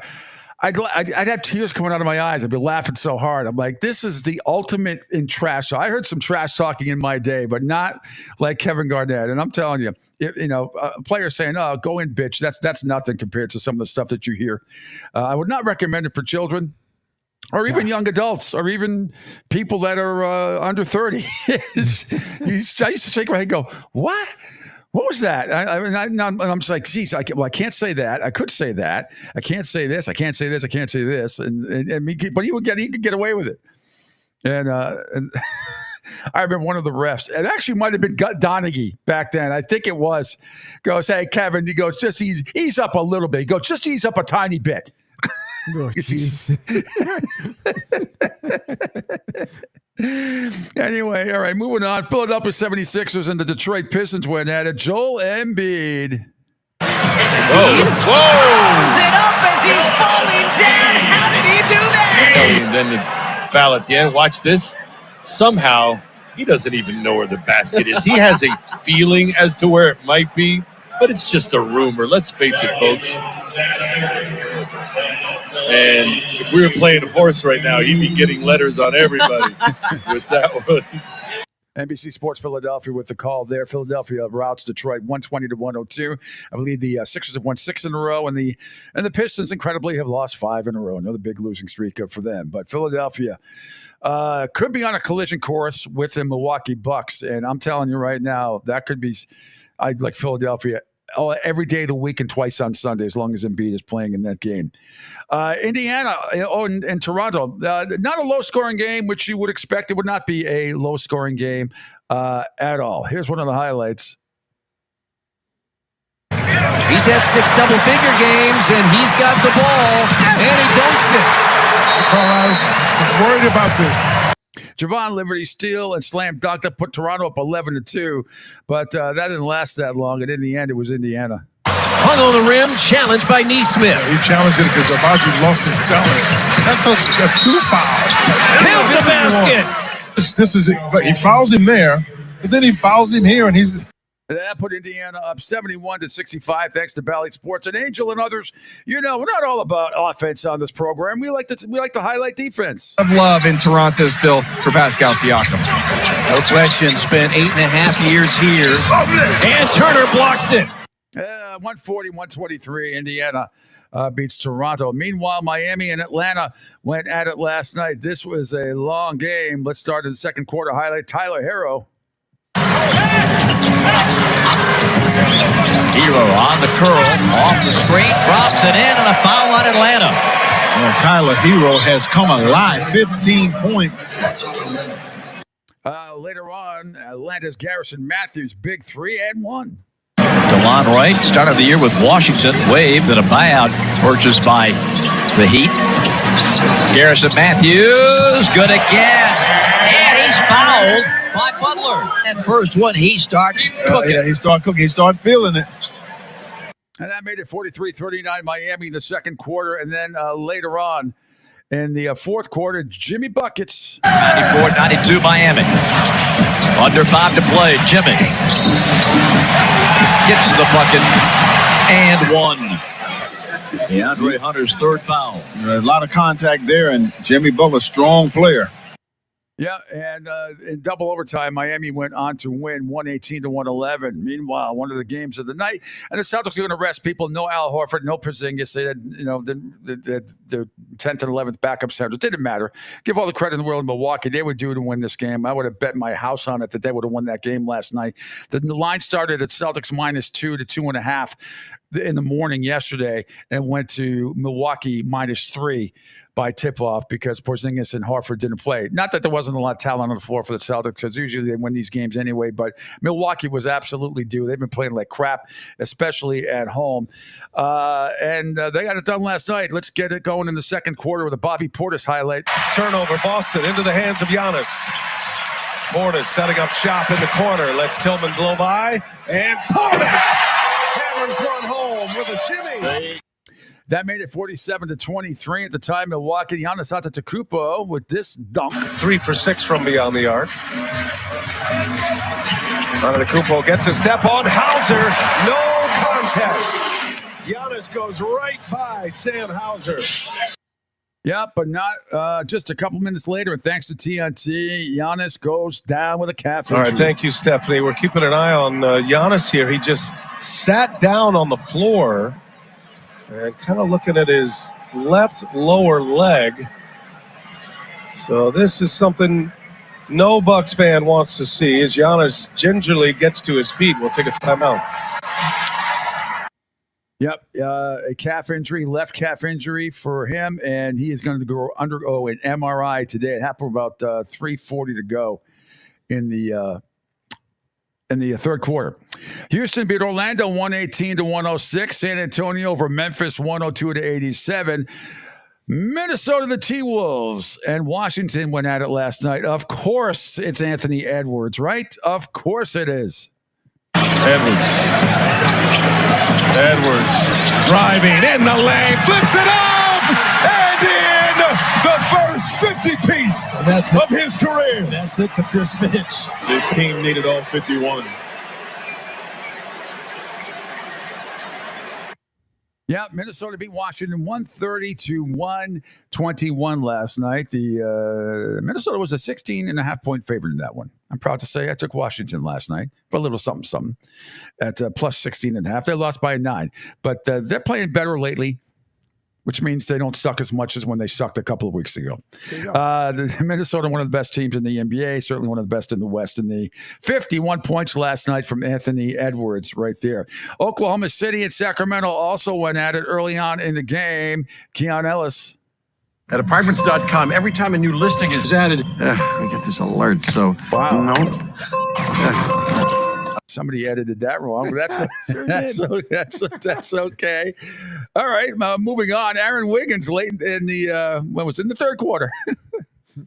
I'd have tears coming out of my eyes. I'd be laughing so hard. I'm like, this is the ultimate in trash. I heard some trash talking in my day, but not like Kevin Garnett. And I'm telling you, a player saying, "Oh, go in, bitch," that's nothing compared to some of the stuff that you hear. I would not recommend it for children, or even young adults, or even people that are under 30. I used to shake my head and go, what? What was that? I'm just like, geez, I can't say that. I could say that. I can't say this. I can't say this. I can't say this. But he could get away with it. And I remember one of the refs, it actually might have been Donaghy back then. I think it was. Goes, "Hey, Kevin," he goes, "just ease up a little bit." He goes, "Just ease up a tiny bit." Oh, Anyway, all right, moving on. Philadelphia 76ers and the Detroit Pistons went at it. Joel Embiid. Whoa! It up as he's falling down. How did he do that? And then the foul at the end. Watch this. Somehow, he doesn't even know where the basket is. He has a feeling as to where it might be, but it's just a rumor. Let's face it, folks. And if we were playing horse right now, he'd be getting letters on everybody with that one. NBC Sports Philadelphia with the call there. Philadelphia routs Detroit 120-102. I believe the Sixers have won 6 in a row, and the Pistons incredibly have lost 5 in a row. Another big losing streak for them. But Philadelphia could be on a collision course with the Milwaukee Bucks, and I'm telling you right now, that could be. I'd like Philadelphia every day of the week and twice on Sunday, as long as Embiid is playing in that game. Indiana and Toronto, not a low-scoring game, which you would expect. It would not be a low-scoring game at all. Here's one of the highlights. He's had 6 double-figure games, and he's got the ball, and he dunks it. I'm worried about this. Javon Liberty steal and slam dunk that put Toronto up 11-2, but that didn't last that long, and in the end, it was Indiana. Hung on the rim, challenged by Neesmith. He challenged it because Abaji lost his balance. That's a 2 foul. Count the basket. This is it. He fouls him there, but then he fouls him here, and he's. That put Indiana up 71-65, thanks to Bally Sports and Angel and others. You know, we're not all about offense on this program. We like to highlight defense. Of love in Toronto still for Pascal Siakam. No question, spent 8.5 years here. And Turner blocks it. 140-123, Indiana beats Toronto. Meanwhile, Miami and Atlanta went at it last night. This was a long game. Let's start in the second quarter. Highlight Tyler Hero. Hero on the curl, off the screen, drops it in, and a foul on Atlanta. Well, Tyler Hero has come alive, 15 points. Later on, Atlanta's Garrison Matthews, big 3 and 1. DeLon Wright started the year with Washington, waived and a buyout purchased by the Heat. Garrison Matthews, good again, and he's fouled by Butler. And first one, he starts cooking. Yeah, he started cooking. He started feeling it. And that made it 43-39 Miami in the second quarter. And then later on in the fourth quarter, Jimmy Buckets. 94-92 Miami. Under 5 to play. Jimmy gets the bucket and 1. DeAndre Hunter's third foul. There's a lot of contact there, and Jimmy Butler, strong player. Yeah, and in double overtime, Miami went on to win 118-111. Meanwhile, one of the games of the night, and the Celtics are going to rest people. No Al Horford, no Porzingis. They had, the 10th and 11th backup center. It didn't matter. Give all the credit in the world to Milwaukee. They were due to win this game. I would have bet my house on it that they would have won that game last night. The line started at Celtics -2 to 2.5 in the morning yesterday, and went to Milwaukee -3 by tip-off because Porzingis and Horford didn't play. Not that there wasn't a lot of talent on the floor for the Celtics, because usually they win these games anyway, but Milwaukee was absolutely due. They've been playing like crap, especially at home. And they got it done last night. Let's get it going in the second quarter with a Bobby Portis highlight. Turnover, Boston into the hands of Giannis. Portis setting up shop in the corner. Lets Tillman blow by. And Portis hammers one home with a shimmy. That made it 47-23 at the time. Milwaukee, Giannis Antetokounmpo with this dunk. 3 for 6 from beyond the arc. Antetokounmpo gets a step on Hauser. No contest. Giannis goes right by Sam Hauser. Yeah, but not just a couple minutes later. And thanks to TNT, Giannis goes down with a calf injury. All right, thank you, Stephanie. We're keeping an eye on Giannis here. He just sat down on the floor and kind of looking at his left lower leg. So this is something no Bucks fan wants to see as Giannis gingerly gets to his feet. We'll take a timeout. Yep, a calf injury, left calf injury for him, and he is going to undergo an MRI today. It happened about 3:40 to go in the third quarter. Houston beat Orlando 118-106. San Antonio over Memphis 102-87. Minnesota, the T-Wolves, and Washington went at it last night. Of course, it's Anthony Edwards, right? Of course it is. Edwards driving in the lane, flips it up, and in the first 50-piece of his career. That's it for Chris Mitch. This team needed all 51. Yeah, Minnesota beat Washington 130-121 last night. The Minnesota was a 16.5-point favorite in that one. I'm proud to say I took Washington last night for a little something at plus 16.5. They lost by 9, but they're playing better lately, which means they don't suck as much as when they sucked a couple of weeks ago. The Minnesota, one of the best teams in the NBA, certainly one of the best in the West. And the 51 points last night from Anthony Edwards right there. Oklahoma City and Sacramento also went at it early on in the game. Keon Ellis. At apartments.com, every time a new listing is added, we get this alert. So, wow. Somebody edited that wrong, but that's okay. All right, moving on. Aaron Wiggins late in the in the third quarter.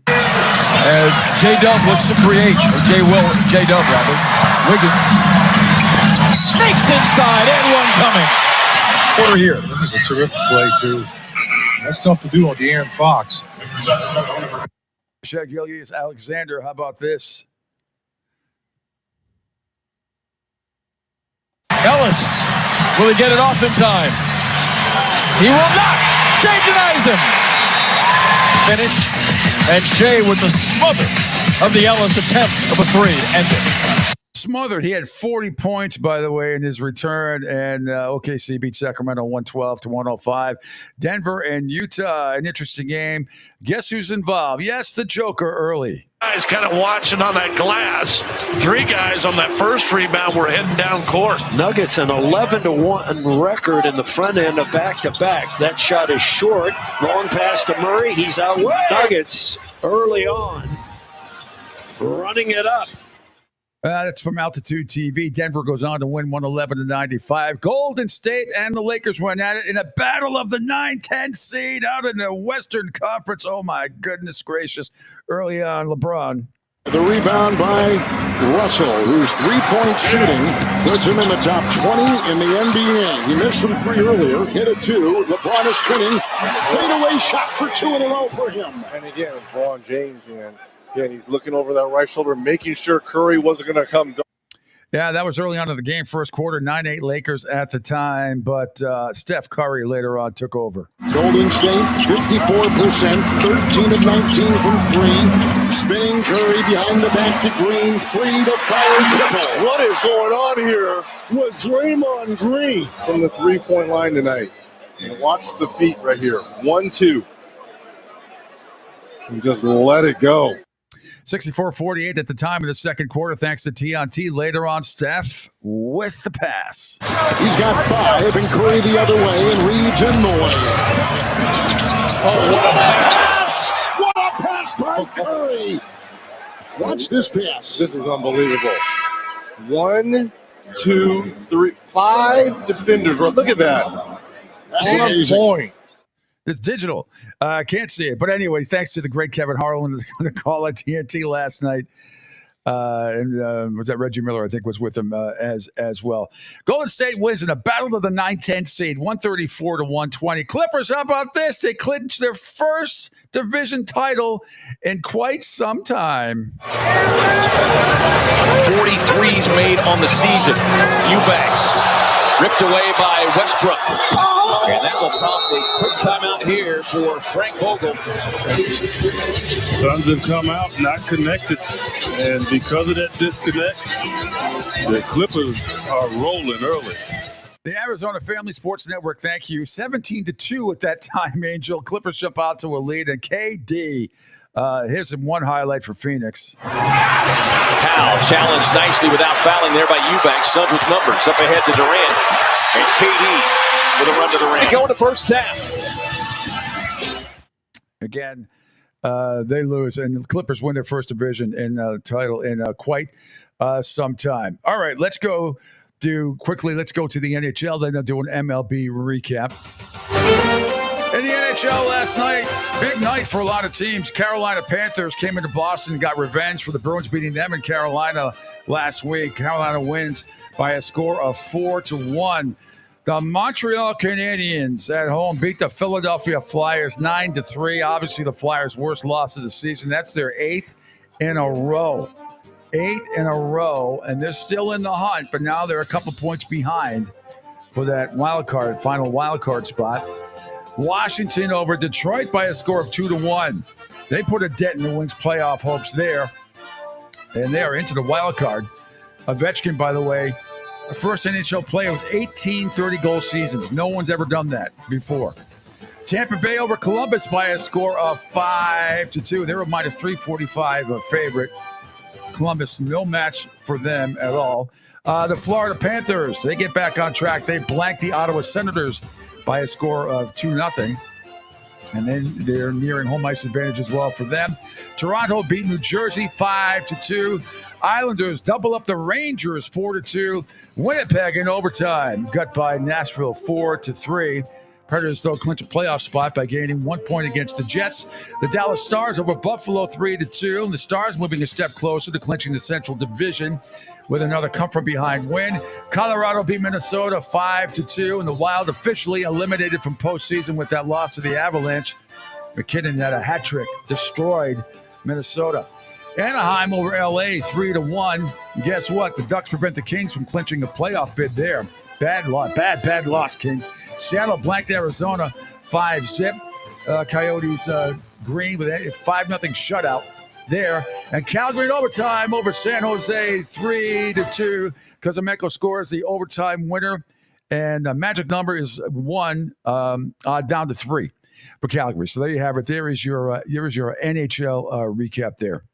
As J-Dub looks to create, J-Dub, rather. Wiggins sneaks inside and one coming. Quarter here. This is a terrific play, too. That's tough to do on De'Aaron Fox. Shaq Alexander, how about this? Ellis, will he get it off in time? He will not. Shea denies him. Finish, and Shea with the smother of the Ellis attempt of a three. Ended. Smothered. He had 40 points, by the way, in his return, and OKC beat Sacramento 112-105. Denver and Utah, an interesting game. Guess who's involved? Yes, the Joker early. Guys kind of watching on that glass. 3 guys on that first rebound were heading down court. Nuggets an 11-1 record in the front end of back-to-backs. That shot is short. Long pass to Murray. He's out. Nuggets early on running it up. That's from Altitude TV. Denver goes on to win 111-95. Golden State and the Lakers went at it in a battle of the 9-10 seed out in the Western Conference. Oh, my goodness gracious. Early on, LeBron. The rebound by Russell, whose three-point shooting puts him in the top 20 in the NBA. He missed from 3 earlier, hit a 2. LeBron is spinning. Fadeaway shot for 2 in a row for him. And again, LeBron James, and again, he's looking over that right shoulder, making sure Curry wasn't going to come. Yeah, that was early on in the game. First quarter, 9-8 Lakers at the time, but Steph Curry later on took over. Golden State, 54%, 13 of 19 from 3. Spinning Curry behind the back to Green, free to fire triple. What is going on here with Draymond Green from the three-point line tonight? And watch the feet right here. 1-2. And just let it go. 64-48 at the time of the second quarter, thanks to T. Later on, Steph with the pass. He's got 5, and Curry the other way, and Reeves and Moy. Oh, what a pass! What a pass by Curry! Watch this pass. This is unbelievable. 1, 2, 3, 5 defenders. Look at that. That's on amazing. Point. It's digital. I can't see it. But anyway, thanks to the great Kevin Harlan, the call at TNT last night. And was that Reggie Miller, I think, was with him as well. Golden State wins in a battle of the 9-10 seed, 134-120. Clippers, how about this? They clinched their first division title in quite some time. 43s made on the season. Eubanks ripped away by Westbrook. And that will prompt a quick timeout here for Frank Vogel. Suns have come out not connected, and because of that disconnect, the Clippers are rolling early. The Arizona Family Sports Network, thank you. 17-2 at that time, Angel. Clippers jump out to a lead, and KD. Here's one highlight for Phoenix. Powell challenged nicely without fouling there by Eubanks. Suns with numbers up ahead to Durant. And KD with a run to the ring. They go in the first half. Again, they lose, and the Clippers win their first division title in quite some time. All right, let's go to the NHL, then I'll do an MLB recap. In the NHL, NHL last night. Big night for a lot of teams. Carolina Panthers came into Boston and got revenge for the Bruins beating them in Carolina last week. Carolina wins by a score of 4-1. The Montreal Canadiens at home beat the Philadelphia Flyers 9-3. Obviously, the Flyers' worst loss of the season. That's their 8th in a row. 8 in a row, and they're still in the hunt, but now they're a couple points behind for that final wild card spot. Washington over Detroit by a score of 2-1. They put a dent in the Wings' playoff hopes there, and they are into the wild card. Ovechkin, by the way, the first NHL player with 18 30-goal seasons. No one's ever done that before. Tampa Bay over Columbus by a score of 5-2. They were minus 345, a favorite. Columbus, no match for them at all. The Florida Panthers, they get back on track. They blanked the Ottawa Senators by a score of 2-0. And then they're nearing home ice advantage as well for them. Toronto beat New Jersey 5-2. Islanders double up the Rangers 4-2. Winnipeg in overtime got by Nashville 4-3. Predators, though, clinch a playoff spot by gaining 1 point against the Jets. The Dallas Stars over Buffalo 3-2. And the Stars moving a step closer to clinching the Central Division with another come-from-behind win. Colorado beat Minnesota 5-2. And the Wild officially eliminated from postseason with that loss to the Avalanche. McKinnon had a hat trick, destroyed Minnesota. Anaheim over LA 3-1. And guess what? The Ducks prevent the Kings from clinching a playoff bid there. Bad loss, Kings. Seattle blanked Arizona 5-0. Coyotes green with a 5-0 shutout there. And Calgary in overtime over San Jose 3-2. Kuzmenko scores the overtime winner. And the magic number is 1 down to 3 for Calgary. So there you have it. There is your NHL recap there.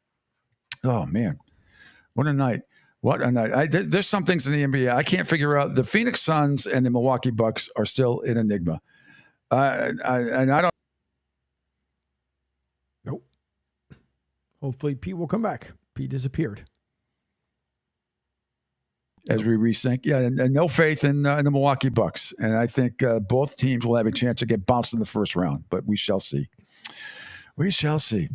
Oh, man. What a night. What a night. There's some things in the NBA I can't figure out. The Phoenix Suns and the Milwaukee Bucks are still an enigma. And I don't. Nope. Hopefully Pete will come back. Pete disappeared. As we resync. Yeah, and no faith in the Milwaukee Bucks. And I think both teams will have a chance to get bounced in the first round. But we shall see. We shall see.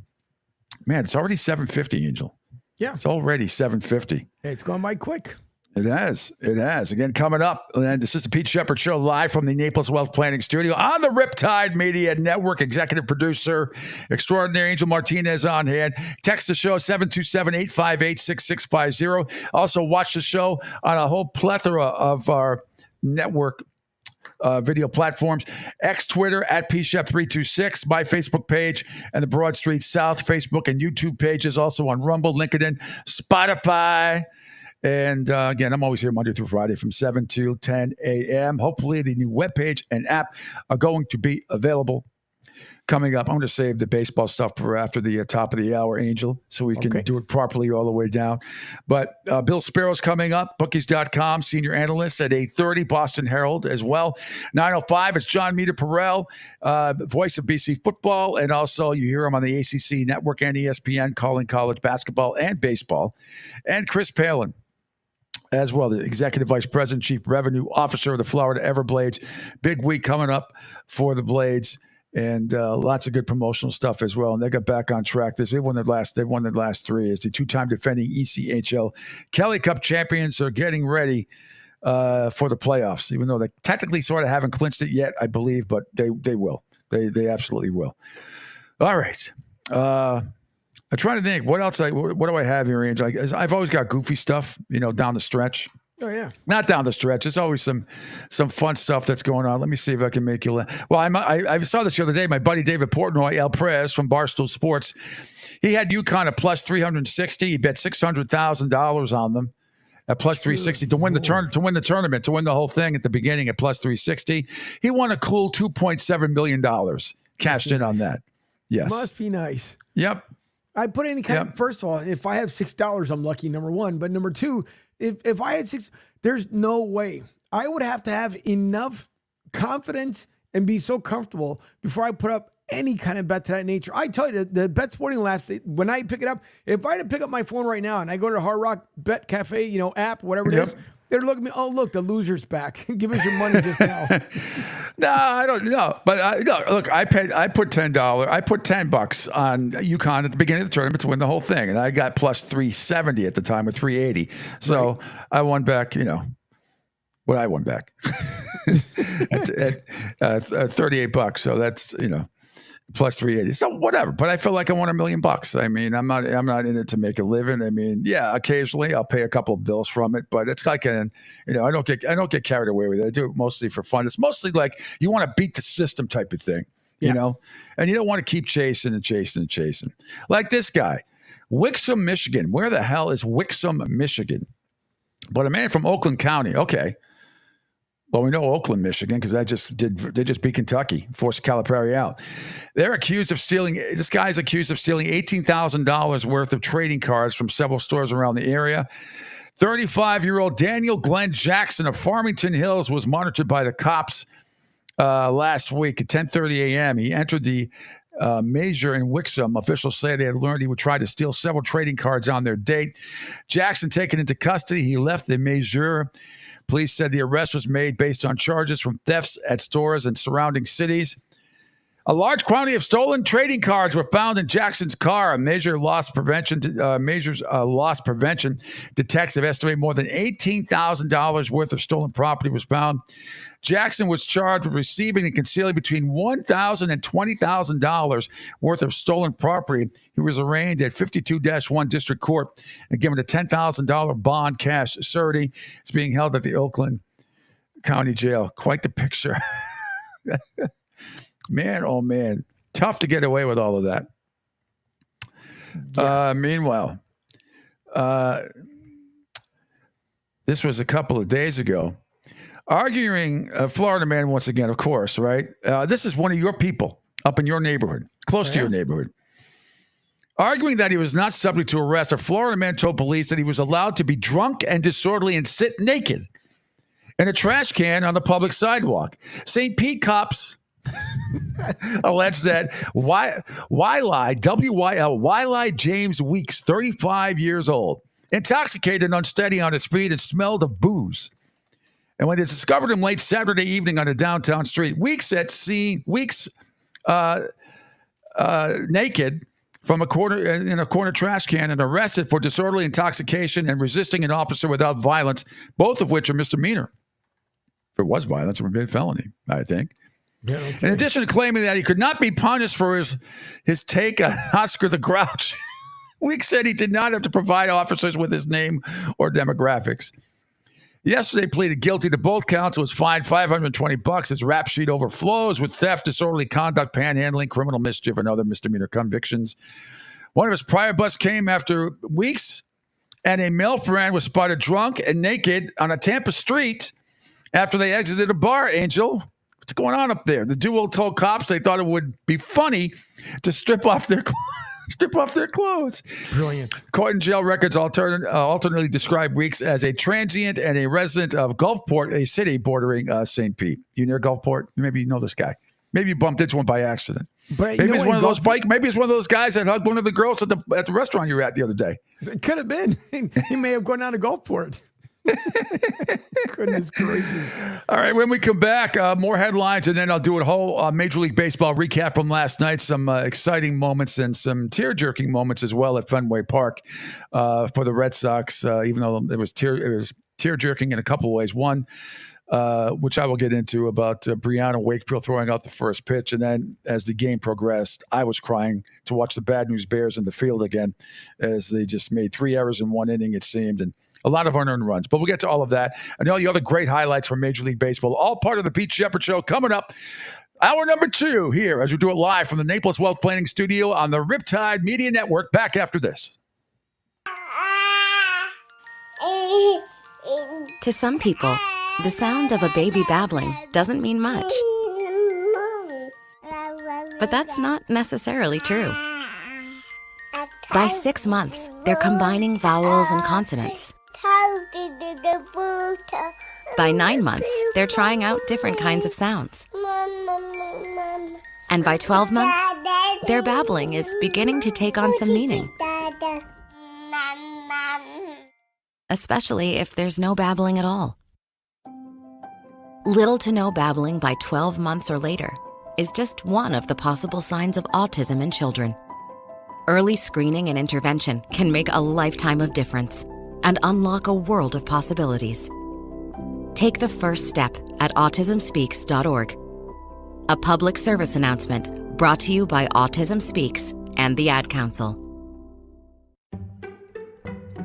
Man, it's already 7:50, Angel. Yeah. It's already 7:50. It's gone by quick. It has. It has. Again, coming up, and this is the Pete Sheppard Show live from the Naples Wealth Planning Studio on the Riptide Media Network. Executive producer extraordinary Angel Martinez on hand. Text the show 727-858-6650. Also watch the show on a whole plethora of our network video platforms. X Twitter at PShep326, my Facebook page, and the Broad Street South Facebook and YouTube pages. Also on Rumble, LinkedIn, Spotify. And again, I'm always here Monday through Friday from 7 to 10 a.m. Hopefully the new webpage and app are going to be available coming up. I'm going to save the baseball stuff for after the top of the hour, Angel, so we can do it properly all the way down. But Bill Sparrow's coming up, bookies.com, senior analyst at 8:30, Boston Herald as well. 9:05, it's John Meter-Perrell, voice of BC football, and also you hear him on the ACC network and ESPN calling college basketball and baseball. And Chris Palin as well, the Executive Vice President, Chief Revenue Officer of the Florida Everblades. Big week coming up for the Blades. And lots of good promotional stuff as well. And they got back on track. They've won their last 3 as the two-time defending ECHL Kelly Cup champions are getting ready for the playoffs, even though they technically sort of haven't clinched it yet, I believe, but they will. They absolutely will. All right. I'm trying to think what else. What do I have here, Angel? I've always got goofy stuff, down the stretch. Oh, yeah. Not down the stretch. There's always some fun stuff that's going on. Let me see if I can make you laugh. Well, I saw this the other day. My buddy David Portnoy, El Prez from Barstool Sports, he had UConn at plus 360. He bet $600,000 on them at plus 360 to win the tournament, to win the whole thing at the beginning at plus 360. He won a cool $2.7 million. Cashed in on that. Yes. Must be nice. Yep. I put any kind of, first of all, if I have $6, I'm lucky, number one. But number two, if I had $6, there's no way. I would have to have enough confidence and be so comfortable before I put up any kind of bet to that nature. I tell you, the Bet Sporting Labs, when I pick it up, if I had to pick up my phone right now and I go to the Hard Rock Bet Cafe, app, whatever it is, They're looking at me. Oh, look, the loser's back. Give us your money just now. No, I don't know. But no, look, I put $10. I put $10 on UConn at the beginning of the tournament to win the whole thing, and I got plus 370 at the time with 380. So I won back. What I won back at $38. So that's plus 380. So whatever. But I feel like I won $1 million. I mean, I'm not in it to make a living. I mean, yeah, occasionally I'll pay a couple of bills from it, but it's like I don't get carried away with it. I do it mostly for fun. It's mostly like you want to beat the system type of thing, you know, and you don't want to keep chasing and chasing and chasing. Like this guy, Wixom, Michigan. Where the hell is Wixom, Michigan? But a man from Oakland County. Okay. Well, we know Oakland, Michigan, because they just beat Kentucky, forced Calipari out. This guy's accused of stealing $18,000 worth of trading cards from several stores around the area. 35-year-old Daniel Glenn Jackson of Farmington Hills was monitored by the cops last week at 10:30 a.m. He entered the Major in Wixom. Officials say they had learned he would try to steal several trading cards on their date. Jackson taken into custody. He left the Major. Police said the arrest was made based on charges from thefts at stores in surrounding cities. A large quantity of stolen trading cards were found in Jackson's car. Major's loss prevention detective estimated more than $18,000 worth of stolen property was found. Jackson was charged with receiving and concealing between $1,000 and $20,000 worth of stolen property. He was arraigned at 52-1 District Court and given a $10,000 bond cash surety. It's being held at the Oakland County Jail. Quite the picture. Man, oh man. Tough to get away with all of that. Yeah. Meanwhile, this was a couple of days ago. Arguing, Florida man once again, of course, right? This is one of your people up in your neighborhood, close to your neighborhood. Arguing that he was not subject to arrest, a Florida man told police that he was allowed to be drunk and disorderly and sit naked in a trash can on the public sidewalk. St. Pete cops alleged that Wylie James Weeks, 35 years old, intoxicated and unsteady on his feet and smelled of booze. And when they discovered him late Saturday evening on a downtown street, Weeks naked from a corner trash can and arrested for disorderly intoxication and resisting an officer without violence, both of which are misdemeanor. If it was violence, it would be a felony, I think. Yeah, okay. In addition to claiming that he could not be punished for his take on Oscar the Grouch, Weeks said he did not have to provide officers with his name or demographics. Yesterday pleaded guilty to both counts and was fined $520. His rap sheet overflows with theft, disorderly conduct, panhandling, criminal mischief, and other misdemeanor convictions. One of his prior busts came after Weeks and a male friend was spotted drunk and naked on a Tampa street after they exited a bar. Angel, what's going on up there? The duo told cops they thought it would be funny to strip off their clothes. Brilliant. Court and jail records alternately describe Weeks as a transient and a resident of Gulfport, a city bordering St. Pete. You near Gulfport? Maybe you know this guy. Maybe you bumped into him by accident. But maybe it's one of those Maybe it's one of those guys that hugged one of the girls at the restaurant you were at the other day. It could have been. He may have gone down to Gulfport. Goodness gracious. All right, when we come back, more headlines, and then I'll do a whole Major League Baseball recap from last night, some exciting moments and some tear-jerking moments as well at Fenway Park for the Red Sox, even though it was tear-jerking in a couple of ways. One, which I will get into, about Brianna Wakefield throwing out the first pitch. And then as the game progressed, I was crying to watch the Bad News Bears in the field again as they just made 3 errors in one inning, it seemed, and a lot of unearned runs. But we'll get to all of that and all the other great highlights from Major League Baseball, all part of the Pete Sheppard Show coming up. Hour number 2 here as we do it live from the Naples Wealth Planning Studio on the Riptide Media Network. Back after this. To some people, the sound of a baby babbling doesn't mean much. But that's not necessarily true. By 6 months, they're combining vowels and consonants. By 9 months, they're trying out different kinds of sounds. And by 12 months, their babbling is beginning to take on some meaning. especially if there's no babbling at all. Little to no babbling by 12 months or later is just one of the possible signs of autism in children. Early screening and intervention can make a lifetime of difference and unlock a world of possibilities. Take the first step at autismspeaks.org. A public service announcement brought to you by Autism Speaks and the Ad Council.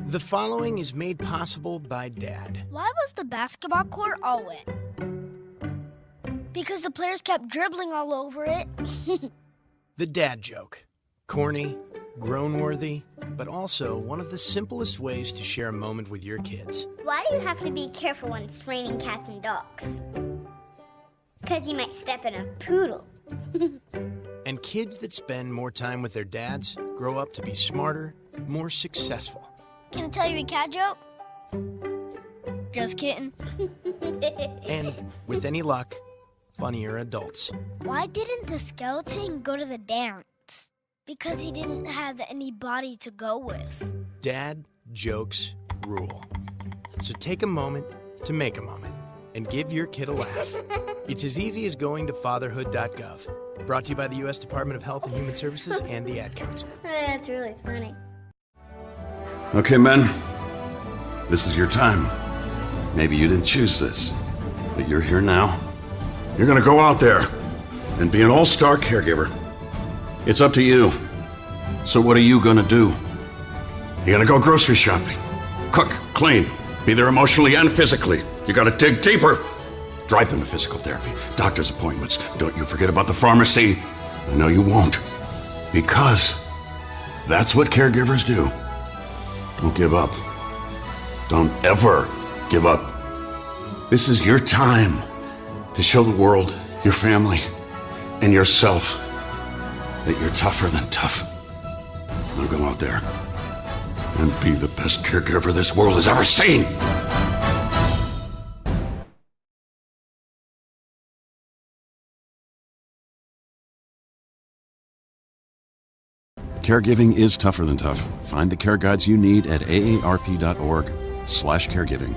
The following is made possible by Dad. Why was the basketball court all wet? Because the players kept dribbling all over it. The dad joke. Corny, grown-worthy, but also one of the simplest ways to share a moment with your kids. Why do you have to be careful when it's raining cats and dogs? Because you might step in a poodle. And kids that spend more time with their dads grow up to be smarter, more successful. Can I tell you a cat joke? Just kidding. And, with any luck, funnier adults. Why didn't the skeleton go to the dance? Because he didn't have anybody to go with. Dad jokes rule. So take a moment to make a moment and give your kid a laugh. It's as easy as going to fatherhood.gov. Brought to you by the U.S. Department of Health and Human Services and the Ad Council. That's really funny. Okay, men, this is your time. Maybe you didn't choose this, but you're here now. You're gonna go out there and be an all-star caregiver. It's up to you. So what are you gonna do? You're gonna go grocery shopping, cook, clean, be there emotionally and physically. You gotta dig deeper. Drive them to physical therapy, doctor's appointments. Don't you forget about the pharmacy. I know you won't, because that's what caregivers do. Don't give up. Don't ever give up. This is your time to show the world, your family, and yourself that you're tougher than tough. Now go out there and be the best caregiver this world has ever seen. Caregiving is tougher than tough. Find the care guides you need at aarp.org/caregiving.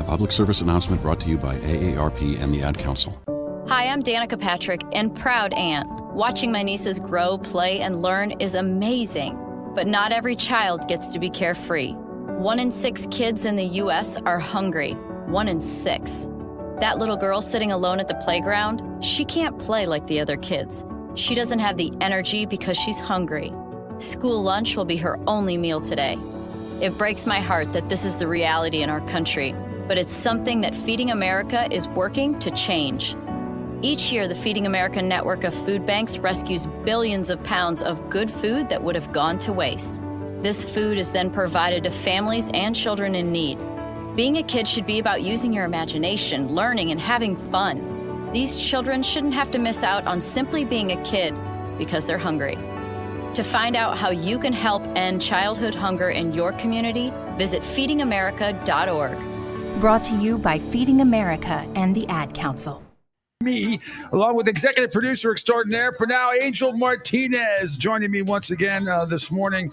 A public service announcement brought to you by AARP and the Ad Council. Hi, I'm Danica Patrick and proud aunt. Watching my nieces grow, play, and learn is amazing. But not every child gets to be carefree. 1 in 6 kids in the U.S. are hungry. 1 in 6. That little girl sitting alone at the playground, she can't play like the other kids. She doesn't have the energy because she's hungry. School lunch will be her only meal today. It breaks my heart that this is the reality in our country, but it's something that Feeding America is working to change. Each year, the Feeding America network of food banks rescues billions of pounds of good food that would have gone to waste. This food is then provided to families and children in need. Being a kid should be about using your imagination, learning, and having fun. These children shouldn't have to miss out on simply being a kid because they're hungry. To find out how you can help end childhood hunger in your community, visit feedingamerica.org. Brought to you by Feeding America and the Ad Council. Me, along with executive producer extraordinaire, for now, Angel Martinez, joining me once again this morning.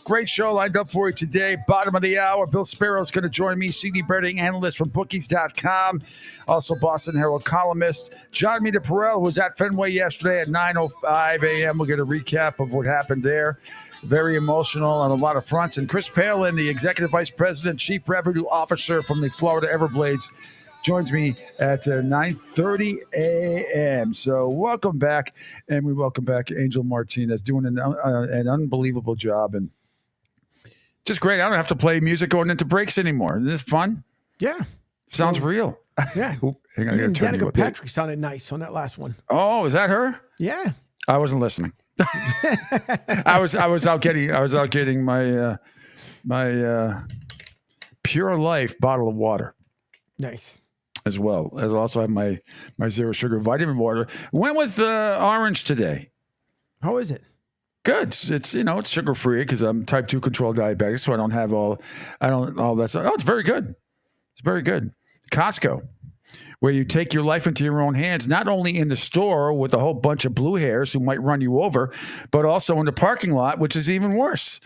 Great show lined up for you today. Bottom of the hour, Bill Sparrow is going to join me, senior betting analyst from bookies.com, also Boston Herald columnist. John Mita Perrell was at Fenway yesterday at 9:05 a.m. We'll get a recap of what happened there. Very emotional on a lot of fronts. And Chris Palin, the executive vice president, chief revenue officer from the Florida Everblades, joins me at 9:30 a.m. So welcome back, and we welcome back Angel Martinez, doing an unbelievable job and just great. I don't have to play music going into breaks anymore. Isn't this fun? Yeah. Sounds real. Yeah. Oop, hang on, I gotta turn you Danica up. Patrick sounded nice on that last one. Oh, is that her? Yeah. I wasn't listening. I was out getting my Pure Life bottle of water. Nice. As well as also have my zero sugar vitamin water. Went with orange today. How is it? Good. It's it's sugar free because I'm type 2 controlled diabetic, so I don't all that stuff. Oh, it's very good. It's very good. Costco, where you take your life into your own hands, not only in the store with a whole bunch of blue hairs who might run you over, but also in the parking lot, which is even worse.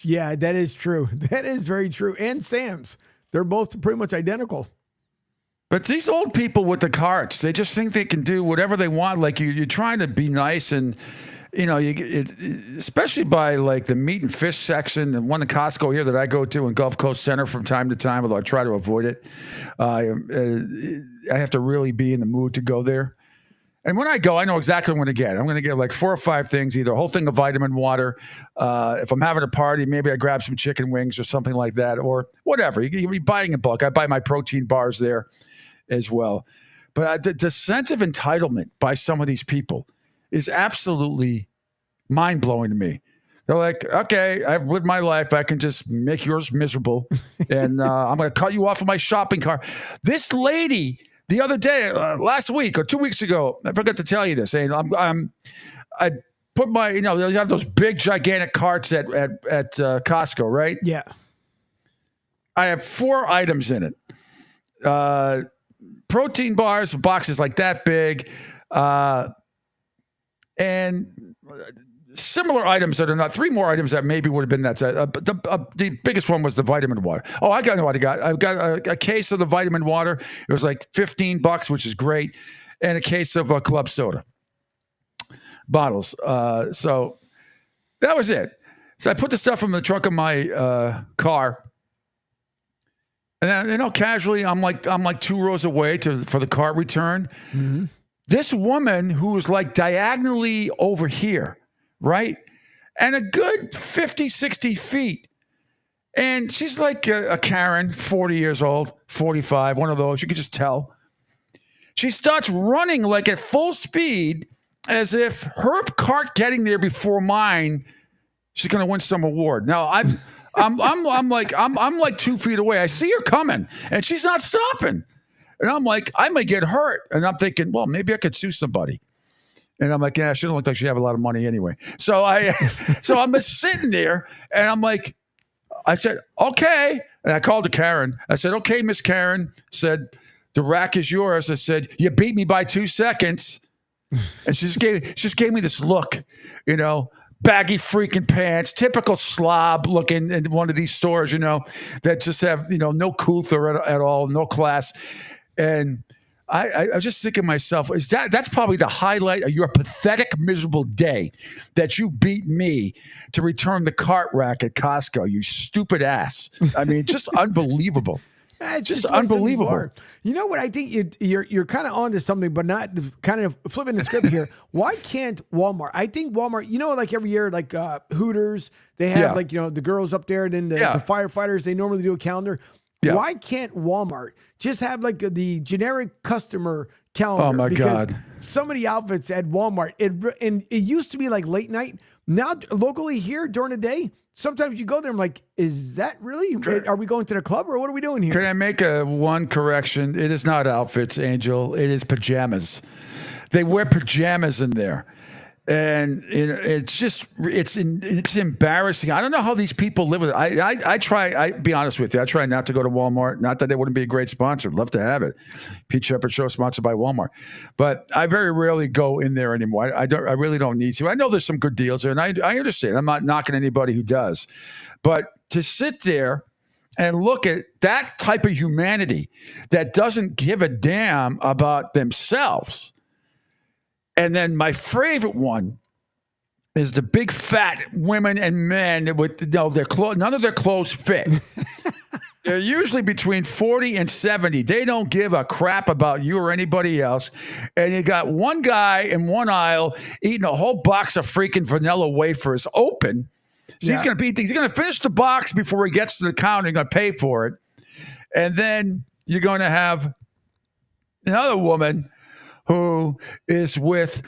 Yeah, that is true. That is very true. And Sam's. They're both pretty much identical. But these old people with the carts, they just think they can do whatever they want. Like you're trying to be nice, and especially by like the meat and fish section, and one in Costco here that I go to in Gulf Coast Center from time to time, although I try to avoid it. I have to really be in the mood to go there. And when I go, I know exactly what I'm going to get. I'm going to get like 4 or 5 things, either a whole thing of vitamin water. If I'm having a party, maybe I grab some chicken wings or something like that, or whatever. You'll be buying in bulk. I buy my protein bars there as well. But the sense of entitlement by some of these people is absolutely mind-blowing to me. They're like, okay, I've lived my life. I can just make yours miserable. And I'm going to cut you off of my shopping cart. This lady... The other day, last week or 2 weeks ago, I forgot to tell you this. I put my, they have those big, gigantic carts at Costco, right? Yeah. I have 4 items in it. Protein bars, boxes like that big, and similar items that are not 3 more items that maybe would have been that size. But the biggest one was the vitamin water. Oh, I got what I got. I got a case of the vitamin water. It was like $15, which is great, and a case of club soda bottles. So that was it. So I put the stuff in the trunk of my car, and then casually I'm like 2 rows away for the cart return. Mm-hmm. This woman who was like diagonally over here. Right? And a good 50, 60 feet. And she's like a Karen, 40 years old, 45, one of those. You could just tell. She starts running like at full speed as if her cart getting there before mine, she's going to win some award. Now, I'm like 2 feet away. I see her coming, and she's not stopping. And I'm like, I might get hurt. And I'm thinking, well, maybe I could sue somebody. And I'm like, yeah, she don't look like she have a lot of money anyway. So I'm just sitting there, and I'm like, I said, okay. And I called to Karen. I said, okay, Miss Karen. Said, the rack is yours. I said, you beat me by 2 seconds. And she just gave me this look, baggy freaking pants, typical slob looking in one of these stores, that just have, no couth at all, no class. And I was just thinking to myself, that's probably the highlight of your pathetic, miserable day, that you beat me to return the cart rack at Costco, you stupid ass. I mean, just unbelievable. It's just unbelievable. You know what? I think you're kind of onto something, but not kind of flipping the script here. Why can't Walmart? I think Walmart, like every year, like Hooters, they have the girls up there, and then the firefighters, they normally do a calendar. Yeah. Why can't Walmart just have like the generic customer calendar? Oh my because God. So many outfits at Walmart. It used to be like late night. Now locally here during the day, sometimes you go there, I'm like, is that really? Are we going to the club or what are we doing here? Can I make one correction? It is not outfits, Angel. It is pajamas. They wear pajamas in there. And it's embarrassing. I don't know how these people live with it. I be honest with you. I try not to go to Walmart. Not that they wouldn't be a great sponsor. I'd love to have it. Pete Sheppard Show sponsored by Walmart. But I very rarely go in there anymore. I really don't need to. I know there's some good deals there, and I understand. I'm not knocking anybody who does. But to sit there and look at that type of humanity that doesn't give a damn about themselves. And then my favorite one is the big fat women and men with their clothes. None of their clothes fit. They're usually between 40 and 70. They don't give a crap about you or anybody else. And you got one guy in one aisle eating a whole box of freaking vanilla wafers open. So he's going to finish the box before he gets to the counter. He's going to pay for it. And then you're going to have another woman who is with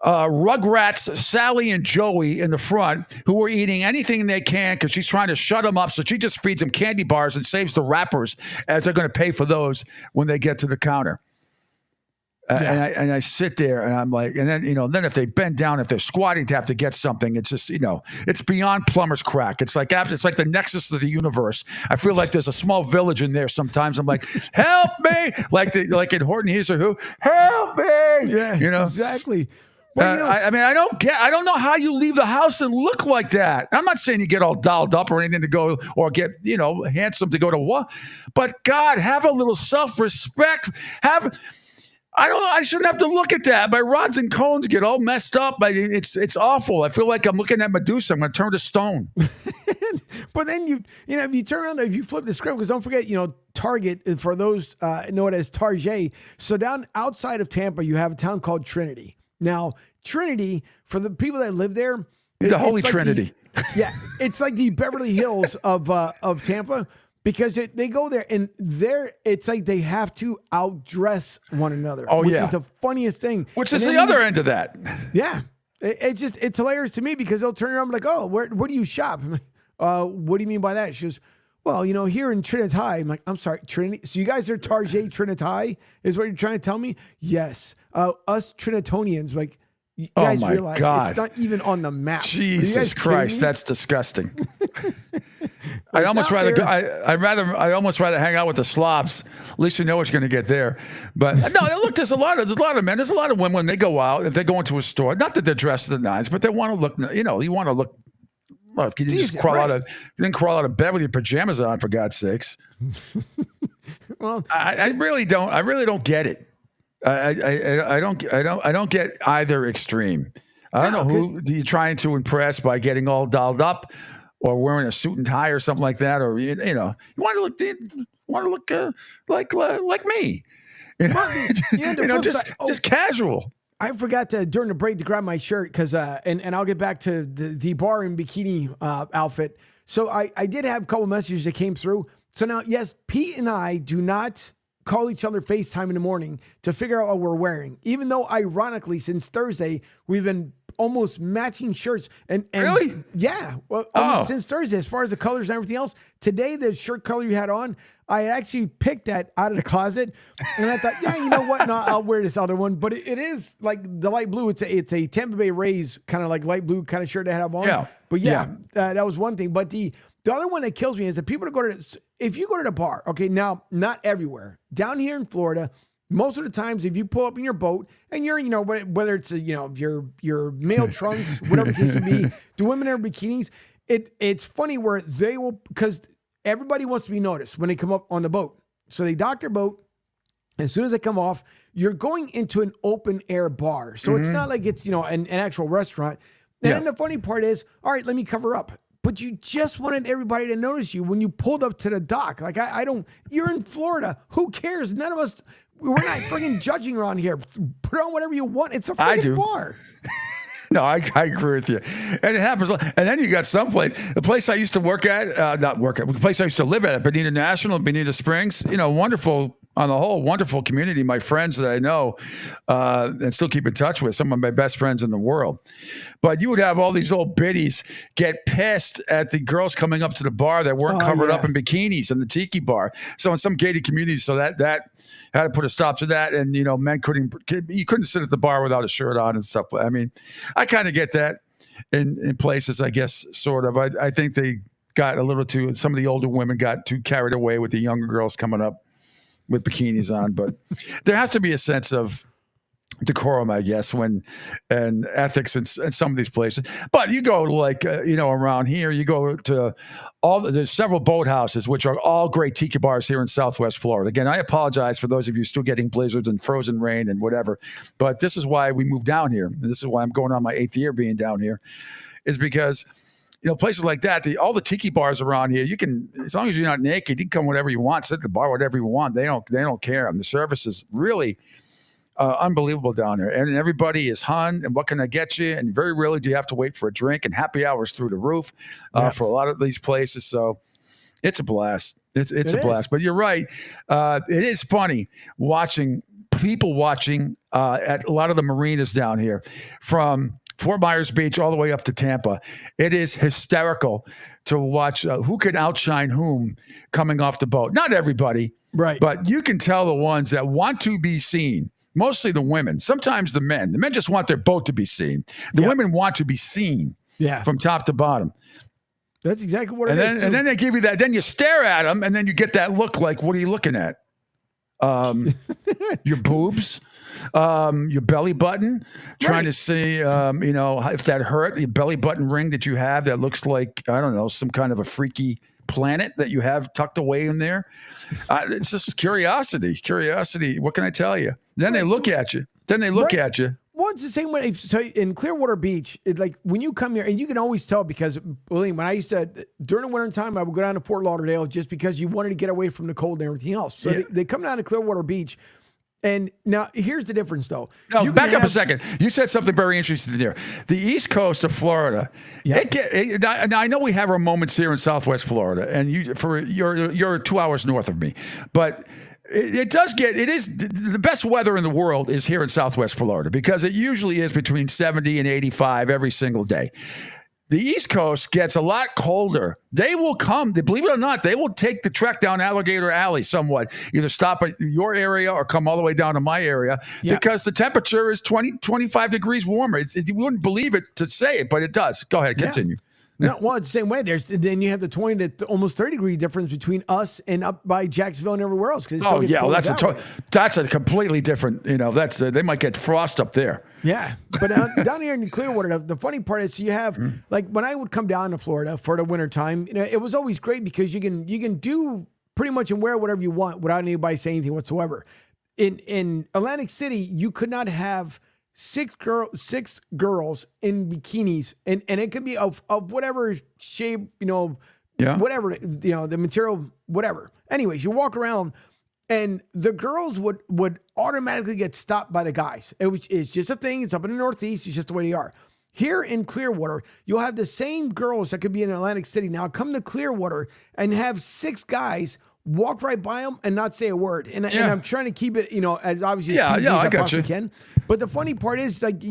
Rugrats, Sally and Joey in the front, who are eating anything they can because she's trying to shut them up. So she just feeds them candy bars and saves the wrappers as they're going to pay for those when they get to the counter. And I sit there and I'm like, and then, then if they bend down, if they're squatting to have to get something, it's just, it's beyond plumber's crack. It's like the nexus of the universe. I feel like there's a small village in there sometimes. I'm like, help me. Like in Horton Hears or Who, help me. Yeah, exactly. Well, I mean, I don't know how you leave the house and look like that. I'm not saying you get all dolled up or anything to go or get, handsome to go to what, but God, have a little self-respect. I shouldn't have to look at that. My rods and cones get all messed up. It's awful. I feel like I'm looking at Medusa. I'm going to turn to stone. But then if you turn around, if you flip the script, because don't forget, Target, for those know it as Target. So down outside of Tampa, you have a town called Trinity. Now, Trinity, for the people that live there, the Holy Trinity. It's like the Beverly Hills of Tampa. Because they go there and it's like they have to outdress one another. Which is the funniest thing. Which is the other end of that. Yeah. It's hilarious to me because they'll turn around and be like, oh, where do you shop? I'm like, what do you mean by that? She goes, well, here in Trinity. I'm like, I'm sorry, Trinity. So you guys are Target Trinity is what you're trying to tell me? Yes. Us Trinitonians, like, you guys realize it's not even on the map. Jesus Christ, that's disgusting. I'd almost rather hang out with the slobs. At least you know what you're going to get there. But no, look, there's a lot of men, there's a lot of women when they go out, if they go into a store, not that they're dressed to the nines, but they want to look, you want to look. Look, you just crawl out of bed with your pajamas on, for God's sakes. Well, I really don't get it. I don't get either extreme. I don't know who you're trying to impress by getting all dolled up or wearing a suit and tie or something like that, or you want to look like me. Just casual. I forgot during the break to grab my shirt because and I'll get back to the bar and bikini outfit. So I did have a couple messages that came through. So now, yes, Pete and I do not call each other FaceTime in the morning to figure out what we're wearing. Even though, ironically, since Thursday, we've been almost matching shirts. And really? Yeah. Well, almost since Thursday, as far as the colors and everything else. Today, the shirt color you had on, I actually picked that out of the closet. And I thought, yeah, you know what? No, I'll wear this other one. But it is like the light blue. It's a Tampa Bay Rays kind of like light blue kind of shirt I have on. Yeah. But that was one thing. But the other one that kills me is that people that if you go to the bar, okay, now, not everywhere. Down here in Florida, most of the times, if you pull up in your boat and you're, whether it's, your male trunks, whatever the case may be, the women in bikinis, it's funny where they will, because everybody wants to be noticed when they come up on the boat. So they dock their boat. As soon as they come off, you're going into an open air bar. So it's not like it's, an actual restaurant. And then the funny part is, all right, let me cover up. But you just wanted everybody to notice you when you pulled up to the dock. Like, you're in Florida. Who cares? None of us, we're not friggin' judging around here. Put on whatever you want. It's a friggin' bar. No, I agree with you. And it happens. And then you got the place I used to work at, the place I used to live at Bonita National, Bonita Springs, wonderful, on the whole, wonderful community. My friends that I know and still keep in touch with, some of my best friends in the world. But you would have all these old biddies get pissed at the girls coming up to the bar that weren't covered up in bikinis in the tiki bar. So in some gated communities, so that had to put a stop to that. And, men you couldn't sit at the bar without a shirt on and stuff. I mean, I kind of get that in places, I guess, sort of. I think they got some of the older women got too carried away with the younger girls coming up with bikinis on, but there has to be a sense of decorum, I guess, and ethics in some of these places. But you go around here, you go to there's several boathouses, which are all great tiki bars here in Southwest Florida. Again, I apologize for those of you still getting blizzards and frozen rain and whatever, but this is why we moved down here. And this is why I'm going on my 8th year being down here, is because places like that, all the tiki bars around here, you can, as long as you're not naked, you can come whatever you want, sit at the bar, whatever you want. They don't care. And the service is really unbelievable down there. And everybody is and what can I get you? And very rarely do you have to wait for a drink, and happy hours through the roof for a lot of these places. So it's a blast. It's a blast. But you're right. It is funny watching at a lot of the marinas down here from Fort Myers Beach all the way up to Tampa. It is hysterical to watch who can outshine whom coming off the boat. Not everybody, right? But you can tell the ones that want to be seen. Mostly the women. Sometimes the men. The men just want their boat to be seen. The women want to be seen from top to bottom. That's exactly what it is. And then they give you that. Then you stare at them, and then you get that look like, what are you looking at? your boobs, your belly button, trying to see, if that hurt, the belly button ring that you have that looks like, I don't know, some kind of a freaky planet that you have tucked away in there. It's just curiosity. What can I tell you? Then they look at you. Well, it's the same way. So in Clearwater Beach, like when you come here, and you can always tell because when I used to, during the winter time, I would go down to Fort Lauderdale just because you wanted to get away from the cold and everything else. So they come down to Clearwater Beach. And now here's the difference, though. No, back up a second. You said something very interesting there. The East Coast of Florida. Now I know we have our moments here in Southwest Florida, and you're 2 hours north of me, but it is the best weather in the world is here in Southwest Florida because it usually is between 70 and 85 every single day. The East Coast gets a lot colder. They will come, believe it or not, they will take the trek down Alligator Alley somewhat, either stop at your area or come all the way down to my area because the temperature is 20, 25 degrees warmer. You wouldn't believe it to say it, but it does. Go ahead, continue. No, well, it's the same way. Then you have the 20 to almost 30-degree difference between us and up by Jacksonville and everywhere else. That's a completely different. That's they might get frost up there. Yeah, but down here in Clearwater, the funny part is you have like when I would come down to Florida for the winter time, it was always great because you can do pretty much and wear whatever you want without anybody saying anything whatsoever. In Atlantic City, you could not have six girls in bikinis, and it could be of whatever shape, whatever, the material, whatever. Anyways, you walk around and the girls would automatically get stopped by the guys. It's just a thing. It's up in the Northeast. It's just the way they are. Here in Clearwater, you'll have the same girls that could be in Atlantic City now come to Clearwater and have six guys walk right by them and not say a word. And I'm trying to keep it, as obviously as I I got possibly you. can. But the funny part is, like,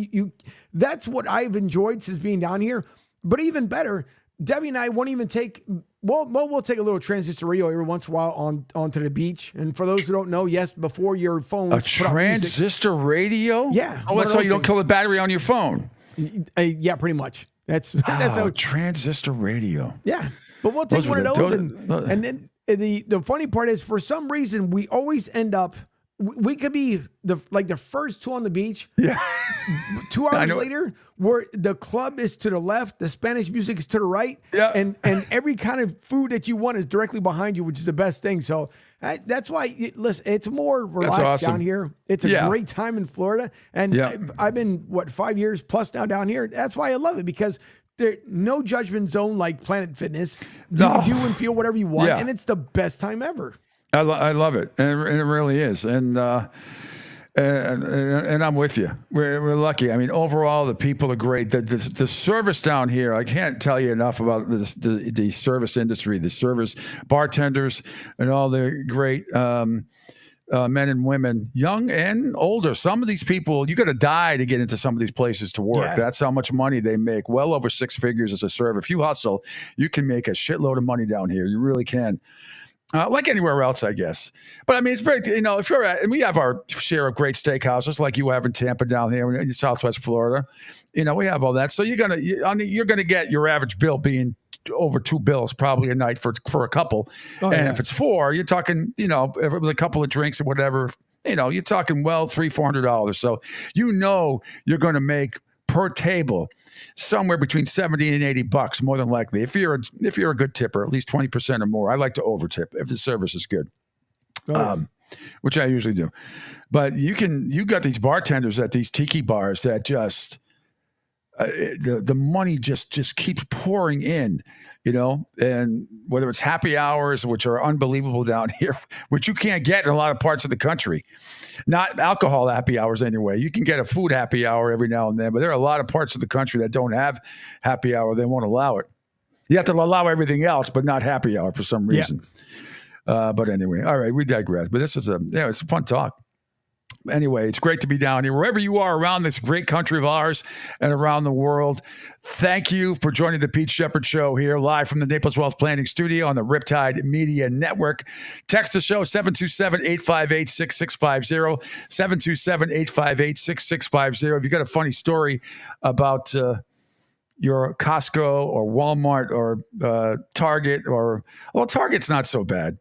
that's what I've enjoyed since being down here. But even better, Debbie and I won't even take, we'll take a little transistor radio every once in a while onto the beach. And for those who don't know, yes, before your phone. A transistor radio? Yeah. Oh, that's so you don't kill the battery on your phone. Yeah, pretty much. That's how transistor radio. Yeah. But we'll take one of those. And then the funny part is, for some reason, we always end up, we could be the first two on the beach. Yeah. 2 hours later, where the club is to the left, the Spanish music is to the right, and every kind of food that you want is directly behind you, which is the best thing. So that's why, listen, it's more relaxed down here. It's a great time in Florida. And I've been, 5 years plus now down here. That's why I love it, because there's no judgment zone like Planet Fitness. You can do and feel whatever you want, and it's the best time ever. I love it, and it really is, and I'm with you. We're lucky. I mean, overall, the people are great. The service down here, I can't tell you enough about the service industry, the service bartenders, and all the great men and women, young and older. Some of these people, you got to die to get into some of these places to work. Yeah. That's how much money they make. Well over six figures as a server. If you hustle, you can make a shitload of money down here. You really can. Like anywhere else, I guess. But I mean, it's very, if you're and we have our share of great steakhouses like you have in Tampa down here in Southwest Florida. We have all that. So you're gonna get your average bill being over $2 probably a night for a couple. If it's four, you're talking, with a couple of drinks or whatever, you're talking $300-$400. So you're going to make per table somewhere between $70 and $80 more than likely. If you're a good tipper, at least 20% or more. I like to over tip if the service is good, which I usually do. But you got these bartenders at these tiki bars that just the money just keeps pouring in, and whether it's happy hours, which are unbelievable down here, which you can't get in a lot of parts of the country. Not alcohol happy hours anyway. You can get a food happy hour every now and then, but there are a lot of parts of the country that don't have happy hour. They won't allow it. You have to allow everything else, but not happy hour for some reason. But anyway, all right, we digress. But this is it's a fun talk. Anyway, it's great to be down here. Wherever you are around this great country of ours and around the world, thank you for joining the Pete Sheppard Show here live from the Naples Wealth Planning Studio on the Riptide Media Network. Text the show 727-858-6650, 727-858-6650. If you got a funny story about your Costco or Walmart or Target Target's not so bad.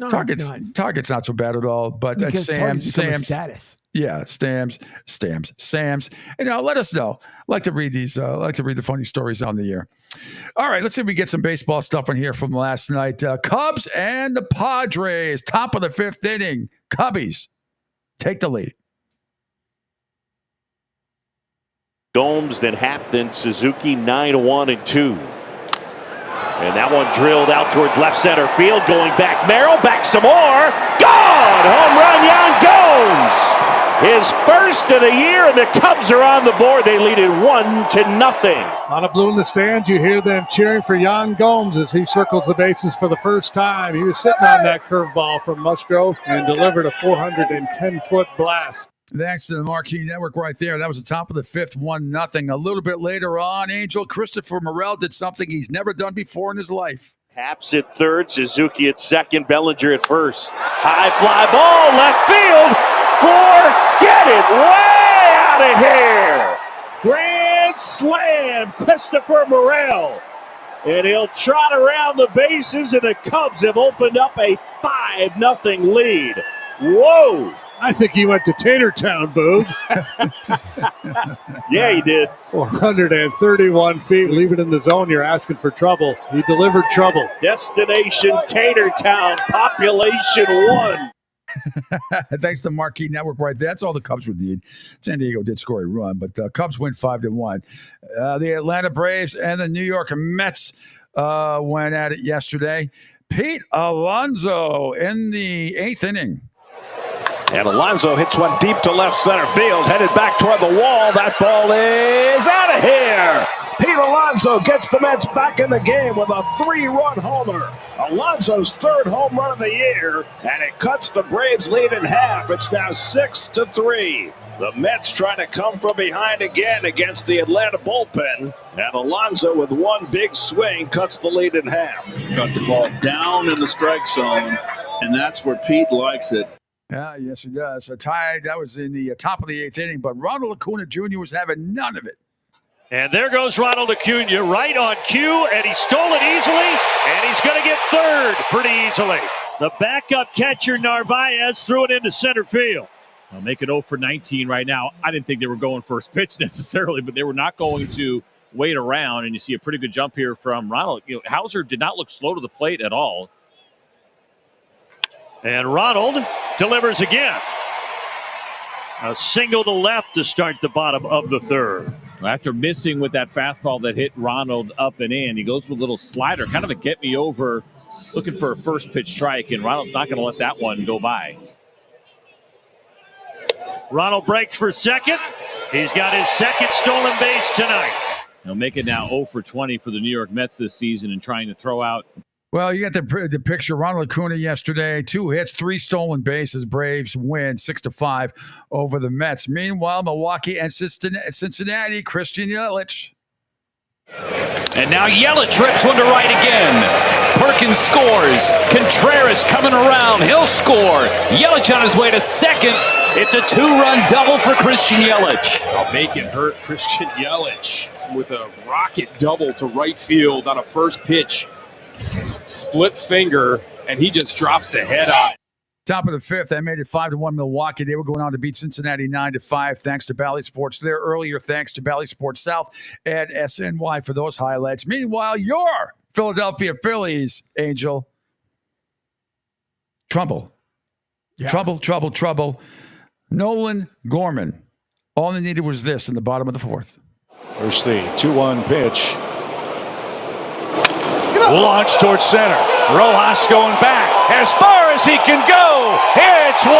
No, Target's it's not. Target's not so bad at all, but Because Target's become a Sam's status. Yeah, Sam's. And let us know. I like to read these. I like to read the funny stories on the air. All right, let's see if we get some baseball stuff in here from last night. Cubs and the Padres, top of the 5th inning. Cubbies take the lead. Gomes, then Happ, then Suzuki, 9-1 and 2. And that one drilled out towards left center field, going back. Merrill, back some more. Gone! Home run, Yan Gomes! His first of the year, and the Cubs are on the board. They lead it 1-0. On a blue in the stands, you hear them cheering for Yan Gomes as he circles the bases for the first time. He was sitting on that curveball from Musgrove and delivered a 410-foot blast. Thanks to the Marquee Network right there. That was the top of the 5th, 1-0. A little bit later on, Angel Christopher Morel did something he's never done before in his life. Haps at third, Suzuki at second, Bellinger at first. High fly ball, left field. Forget it, way out of here. Grand slam, Christopher Morel. And he'll trot around the bases, and the Cubs have opened up a 5-0 lead. Whoa. I think he went to Tatertown, Boog. Yeah, he did. 431 feet. Leave it in the zone. You're asking for trouble. He delivered trouble. Destination Tatertown, population 1. Thanks to Marquee Network right there. That's all the Cubs would need. San Diego did score a run, but Cubs win 5-1. The Atlanta Braves and the New York Mets went at it yesterday. Pete Alonso in the 8th inning. And Alonso hits one deep to left center field, headed back toward the wall. That ball is out of here. Pete Alonso gets the Mets back in the game with a 3-run homer. Alonso's 3rd home run of the year, and it cuts the Braves' lead in half. It's now 6-3. The Mets trying to come from behind again against the Atlanta bullpen, and Alonso with one big swing cuts the lead in half. Got the ball down in the strike zone, and that's where Pete likes it. Yeah, yes, he does. A tie that was in the top of the 8th inning, but Ronald Acuna Jr. was having none of it. And there goes Ronald Acuna right on cue, and he stole it easily, and he's going to get third pretty easily. The backup catcher, Narvaez, threw it into center field. I'll make it 0 for 19 right now. I didn't think they were going first pitch necessarily, but they were not going to wait around, and you see a pretty good jump here from Ronald. Hauser did not look slow to the plate at all. And Ronald delivers again. A single to left to start the bottom of the 3rd. After missing with that fastball that hit Ronald up and in, he goes with a little slider, kind of a get-me-over, looking for a first pitch strike, and Ronald's not going to let that one go by. Ronald breaks for second. He's got his 2nd stolen base tonight. He'll make it now 0 for 20 for the New York Mets this season and trying to throw out. Well, you got the picture. Ronald Acuna yesterday, 2 hits, 3 stolen bases. Braves win 6-5 over the Mets. Meanwhile, Milwaukee and Cincinnati, Christian Yelich. And now Yelich rips one to right again. Perkins scores. Contreras coming around. He'll score. Yelich on his way to second. It's a 2-run double for Christian Yelich. I'll make it hurt Christian Yelich with a rocket double to right field on a first pitch. Split finger, and he just drops the head on it. Top of the 5th, they made it 5-1 Milwaukee. They were going on to beat Cincinnati 9-5 thanks to Bally Sports there earlier. Thanks to Bally Sports South and SNY for those highlights. Meanwhile, your Philadelphia Phillies, Angel. Trouble. Trouble. Nolan Gorman. All they needed was this in the bottom of the 4th. Here's the 2-1 pitch. Launch towards center. Rojas going back as far as he can go. It's 1-0.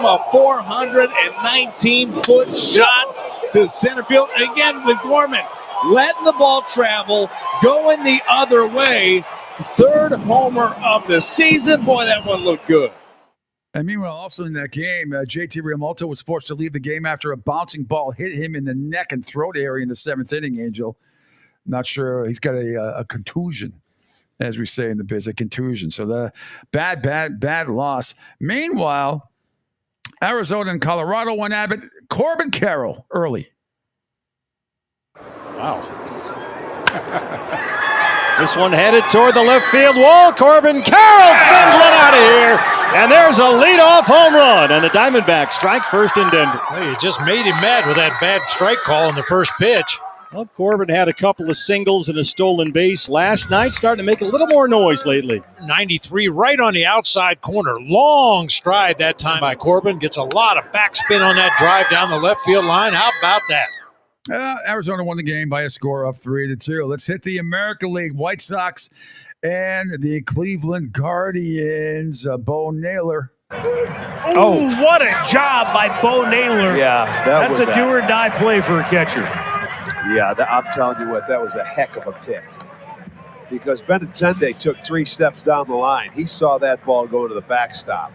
A 419-foot shot to center field. Again with Gorman letting the ball travel, going the other way. 3rd homer of the season. Boy, that one looked good. And meanwhile, also in that game, JT Realmuto was forced to leave the game after a bouncing ball hit him in the neck and throat area in the 7th inning, Angel. Not sure. He's got a contusion, as we say in the biz, a contusion. So the bad loss. Meanwhile, Arizona and Colorado went at it. Corbin Carroll early. Wow. This one headed toward the left field wall. Corbin Carroll sends one out of here. And there's a leadoff home run. And the Diamondbacks strike first in Denver. Well, you just made him mad with that bad strike call in the first pitch. Well, Corbin had a couple of singles and a stolen base last night. Starting to make a little more noise lately. 93 right on the outside corner. Long stride that time by Corbin. Gets a lot of backspin on that drive down the left field line. How about that? Arizona won the game by a score of 3-2. Let's hit the American League. White Sox and the Cleveland Guardians. Bo Naylor. Oh, what a job by Bo Naylor. Yeah, that's a do-or-die play for a catcher. Yeah, I'm telling you what, that was a heck of a pick. Because Benintendi took 3 steps down the line. He saw that ball go to the backstop.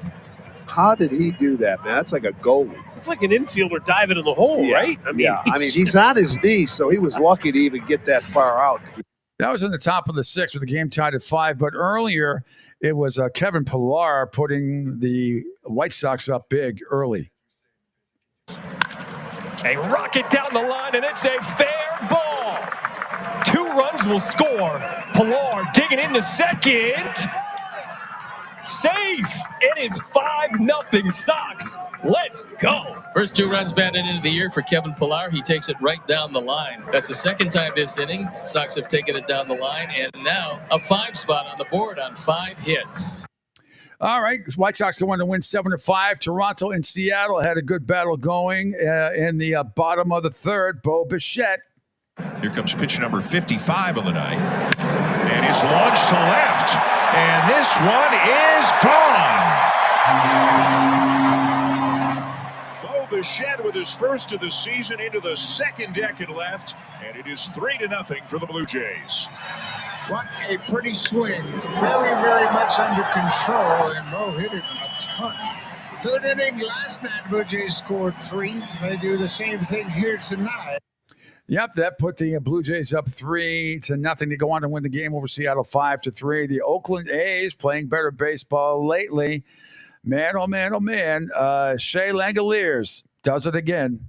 How did he do that, man? That's like a goalie. It's like an infielder diving in the hole, right? I mean, he's on his knees, so he was lucky to even get that far out. That was in the top of the 6th with the game tied at 5. But earlier, it was Kevin Pillar putting the White Sox up big early. A rocket down the line, and it's a fair ball. 2 runs will score. Pillar digging into second. Safe. It is 5-0 Sox. Let's go. First 2 runs batted into the year for Kevin Pillar. He takes it right down the line. That's the second time this inning. Sox have taken it down the line, and now a 5 spot on the board on 5 hits. All right, White Sox go on to win 7-5. Toronto and Seattle had a good battle going in the bottom of the 3rd. Bo Bichette. Here comes pitch number 55 of the night. And he's launched to left. And this one is gone. Bo Bichette with his first of the season into the 2nd deck at left. And it is 3-0 for the Blue Jays. What a pretty swing. Very, very much under control. And Bo hit it a ton. 3rd inning last night, Blue Jays scored 3. They do the same thing here tonight. Yep, that put the Blue Jays up 3-0 to go on to win the game over Seattle 5-3. The Oakland A's playing better baseball lately. Man, oh man, oh man. Shea Langoliers does it again.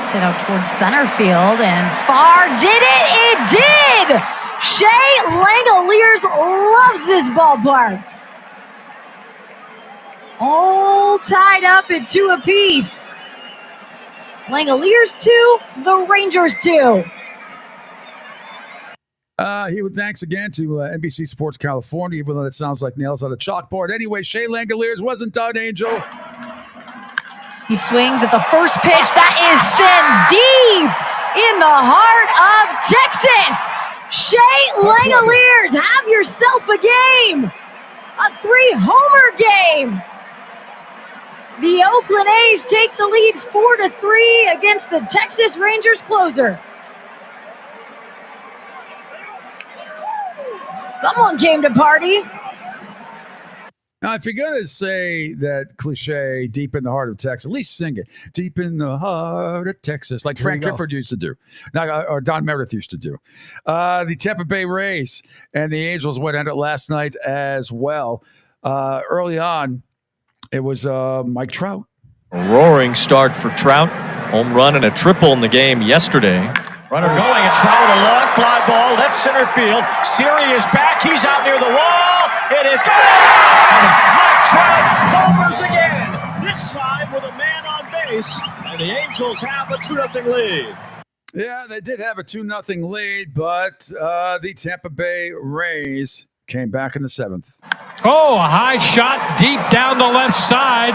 It's hit out towards center field and far. Did it? It did! Shea Langoliers loves this ballpark. All tied up at 2 apiece. Langoliers 2, the Rangers 2. Thanks again to NBC Sports California, even though that sounds like nails on a chalkboard. Anyway, Shea Langoliers wasn't done, Angel. He swings at the first pitch. That is sent deep in the heart of Texas. Shea Langoliers, have yourself a game. A 3-homer game. The Oakland A's take the lead 4-3 against the Texas Rangers closer. Someone came to party. Now, if you're going to say that cliche, deep in the heart of Texas, at least sing it. Deep in the heart of Texas, like Frank Gifford used to do, or Don Meredith used to do. The Tampa Bay Rays and the Angels went at it last night as well. Early on, it was Mike Trout. A roaring start for Trout. Home run and a triple in the game yesterday. Runner going, and Trout with a long fly ball, left center field. Siri is back, he's out near the wall. It is gone! Mike Trout homers again, this time with a man on base, and the Angels have a 2-0 lead. Yeah, they did have a 2-0 lead, but the Tampa Bay Rays came back in the 7th. Oh, a high shot deep down the left side,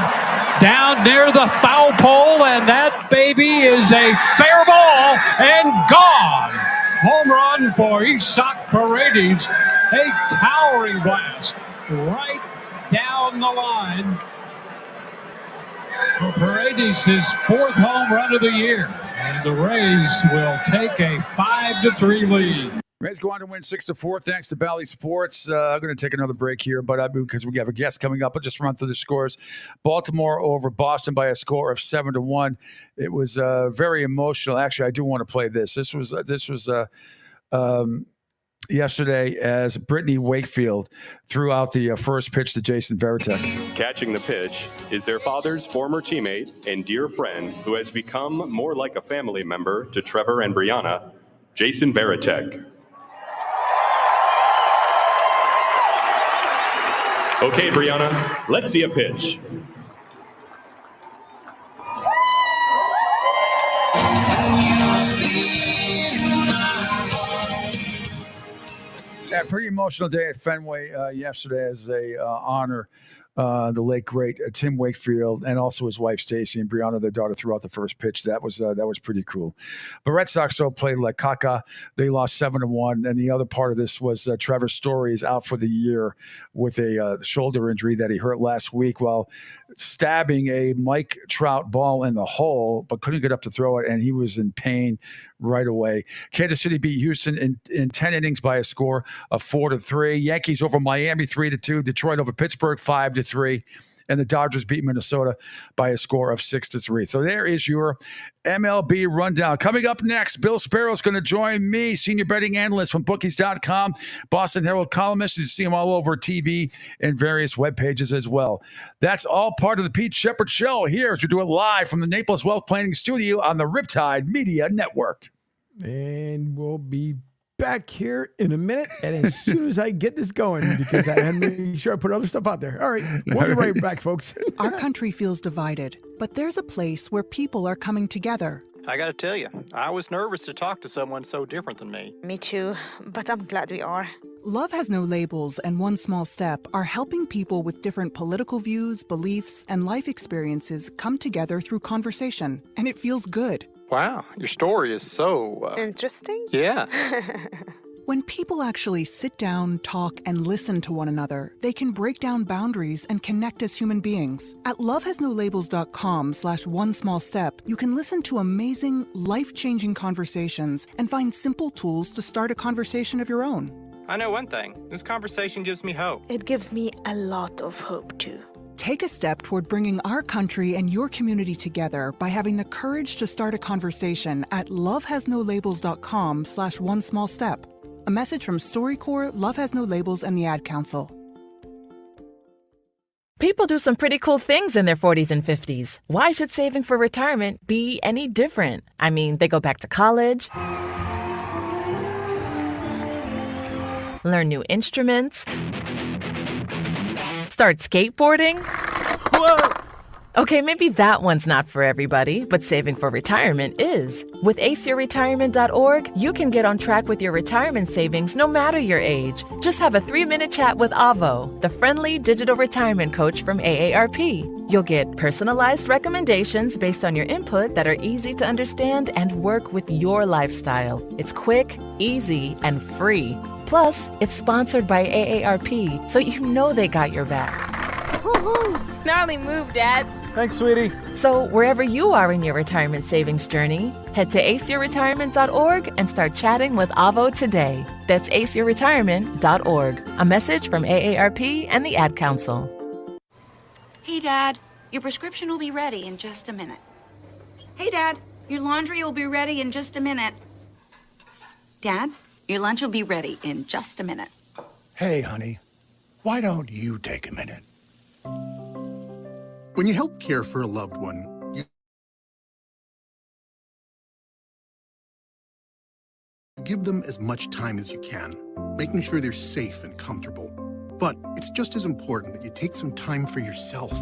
down near the foul pole, and that baby is a fair ball and gone. Home run for Isaac Paredes, a towering blast right down the line. For Paredes, his 4th home run of the year, and the Rays will take a 5-3 lead. Rays go on to win 6-4 thanks to Bally Sports. I'm going to take another break here, but because we have a guest coming up, I'll just run through the scores. Baltimore over Boston by a score of 7-1. It was very emotional. Actually, I do want to play this. This was yesterday as Brittany Wakefield threw out the first pitch to Jason Varitek. Catching the pitch is their father's former teammate and dear friend who has become more like a family member to Trevor and Brianna, Jason Varitek. Okay, Brianna, let's see a pitch. Yeah, pretty emotional day at Fenway yesterday as they honor the late great Tim Wakefield and also his wife Stacy and Brianna, their daughter, threw out the first pitch. That was pretty cool. But Red Sox though played like caca. They lost 7-1, and the other part of this was Trevor Story is out for the year with a shoulder injury that he hurt last week while stabbing a Mike Trout ball in the hole, but couldn't get up to throw it, and he was in pain right away. Kansas City beat Houston in 10 innings by a score of 4-3. Yankees over Miami 3-2. Detroit over Pittsburgh 5-3. And the Dodgers beat Minnesota by a score of 6-3. So there is your MLB rundown. Coming up next, Bill Sparrow is going to join me, senior betting analyst from bookies.com, Boston Herald columnist. You see him all over TV and various web pages as well. That's all part of the Pete Sheppard Show here as we do it live from the Naples Wealth Planning Studio on the Riptide Media Network. And we'll be back here in a minute, and as soon as I get this going, because I had to make sure I put other stuff out there. All right, we'll be right back, folks. Our country feels divided, but there's a place where people are coming together. I gotta tell you, I was nervous to talk to someone so different than me. Me too, but I'm glad we are. Love Has No Labels and One Small Step are helping people with different political views, beliefs, and life experiences come together through conversation, and it feels good. Wow, your story is so... interesting? Yeah. When people actually sit down, talk, and listen to one another, they can break down boundaries and connect as human beings. At lovehasnolabels.com/onesmallstep, you can listen to amazing, life-changing conversations and find simple tools to start a conversation of your own. I know one thing. This conversation gives me hope. It gives me a lot of hope, too. Take a step toward bringing our country and your community together by having the courage to start a conversation at lovehasnolabels.com/onesmallstep. A message from StoryCorps, Love Has No Labels, and the Ad Council. People do some pretty cool things in their 40s and 50s. Why should saving for retirement be any different? I mean, they go back to college, learn new instruments, start skateboarding. Whoa! Okay, maybe that one's not for everybody, but saving for retirement is. With aceyourretirement.org, you can get on track with your retirement savings no matter your age. Just have a 3-minute chat with Avo, the friendly digital retirement coach from AARP. You'll get personalized recommendations based on your input that are easy to understand and work with your lifestyle. It's quick, easy, and free. Plus, it's sponsored by AARP, so you know they got your back. Woohoo! Gnarly move, Dad. Thanks, sweetie. So wherever you are in your retirement savings journey, head to aceyourretirement.org and start chatting with Avo today. That's aceyourretirement.org. A message from AARP and the Ad Council. Hey, Dad, your prescription will be ready in just a minute. Hey, Dad, your laundry will be ready in just a minute. Dad, your lunch will be ready in just a minute. Hey, honey, why don't you take a minute? When you help care for a loved one, you give them as much time as you can, making sure they're safe and comfortable. But it's just as important that you take some time for yourself.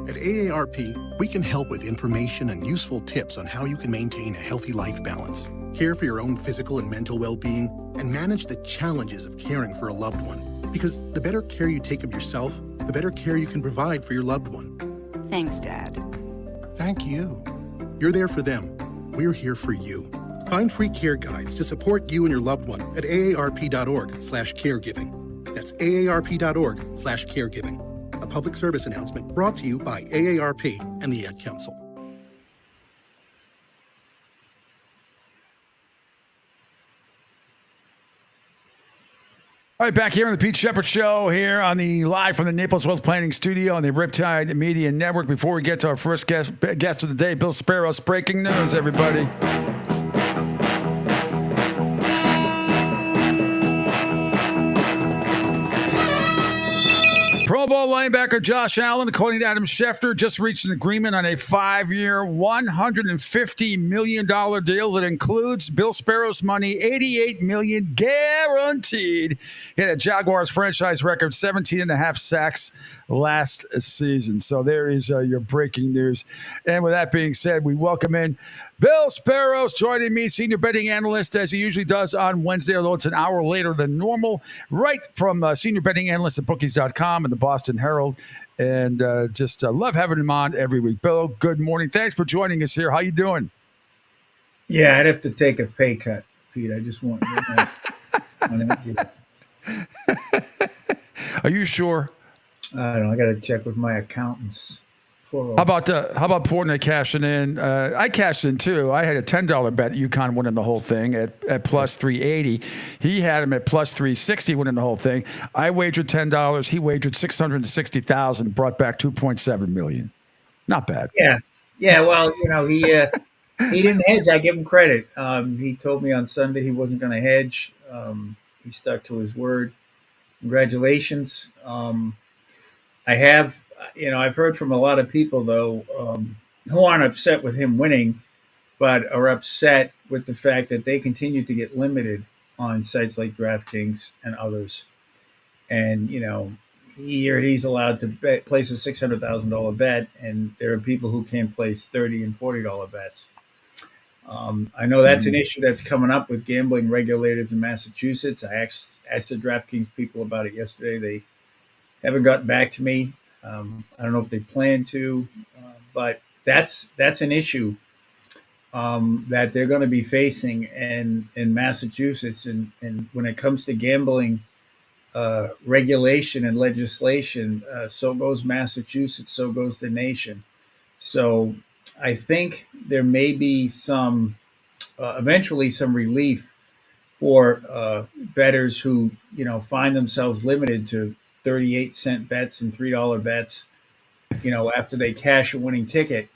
At AARP, we can help with information and useful tips on how you can maintain a healthy life balance, care for your own physical and mental well-being, and manage the challenges of caring for a loved one. Because the better care you take of yourself, the better care you can provide for your loved one. Thanks, Dad. Thank you. You're there for them. We're here for you. Find free care guides to support you and your loved one at aarp.org/caregiving. That's aarp.org/caregiving. A public service announcement brought to you by AARP and the Ad Council. All right, back here on the Pete Sheppard Show here on the live from the Naples Wealth Planning Studio on the Riptide Media Network. Before we get to our first guest of the day, Bill Sparrow's breaking news, everybody. Pro Ball linebacker Josh Allen, according to Adam Schefter, just reached an agreement on a 5-year, $150 million deal that includes Bill Sparrow's money, $88 million guaranteed. He had a Jaguars franchise record, 17 and a half sacks last season. So there is your breaking news. And with that being said, we welcome in Bill Sparrows joining me, senior betting analyst, as he usually does on Wednesday, although it's an hour later than normal, right from senior betting analyst at bookies.com and the Boston Herald. And just love having him on every week. Bill, good morning. Thanks for joining us here. How you doing? Yeah, I'd have to take a pay cut, Pete. I just want Are you sure? I don't know. I got to check with my accountants. Plural. How about Portnoy cashing in? I cashed in too. I had a $10 bet UConn winning the whole thing at plus 380. He had him at plus 360 winning the whole thing. I wagered $10. He wagered $660,000. Brought back $2.7 million. Not bad. Yeah. Well, he didn't hedge. I give him credit. He told me on Sunday he wasn't going to hedge. He stuck to his word. Congratulations. I've heard from a lot of people, though, who aren't upset with him winning, but are upset with the fact that they continue to get limited on sites like DraftKings and others. And, he's allowed to place a $600,000 bet, and there are people who can't place $30 and $40 bets. I know that's an issue that's coming up with gambling regulators in Massachusetts. I asked the DraftKings people about it yesterday. They haven't gotten back to me. I don't know if they plan to, but that's an issue that they're going to be facing in Massachusetts. And when it comes to gambling regulation and legislation, so goes Massachusetts, so goes the nation. So I think there may be eventually some relief for bettors who, find themselves limited to 38-cent bets and $3 bets, after they cash a winning ticket.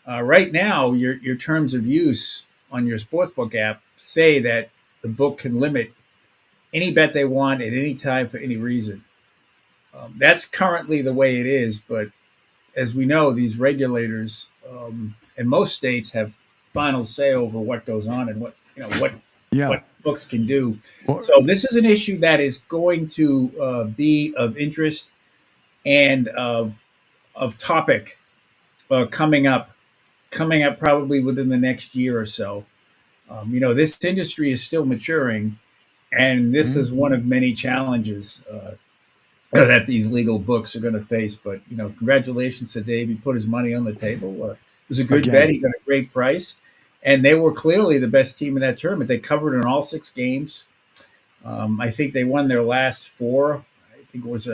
Right now, your terms of use on your sportsbook app say that the book can limit any bet they want at any time for any reason. That's currently the way it is, but as we know, these regulators in most states have final say over what goes on and what books can do. So this is an issue that is going to be of interest and of topic coming up probably within the next year or so. This industry is still maturing, and this is one of many challenges that these legal books are going to face. But congratulations to Dave. He put his money on the table. It was a good bet. He got a great price. And they were clearly the best team in that tournament. They covered in all 6 games. I think they won their last 4. I think it was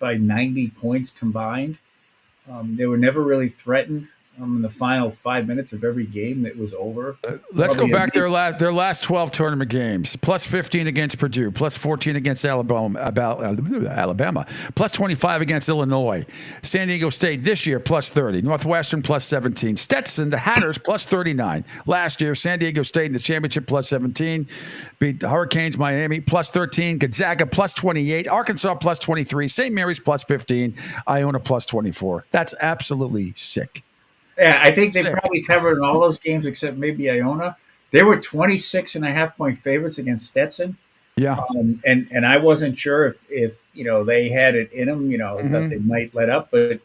by 90 points combined. They were never really threatened in the final 5 minutes of every game that was over. Let's go back their last 12 tournament games. Plus 15 against Purdue, plus 14 against Alabama, plus 25 against Illinois. San Diego State this year, plus 30. Northwestern, plus 17. Stetson, the Hatters, plus 39. Last year, San Diego State in the championship, plus 17. Beat the Hurricanes, Miami, plus 13. Gonzaga, plus 28. Arkansas, plus 23. St. Mary's, plus 15. Iona, plus 24. That's absolutely sick. Yeah, I think they probably covered in all those games except maybe Iona. They were 26.5-point favorites against Stetson. Yeah. And I wasn't sure if they had it in them, that they might let up, but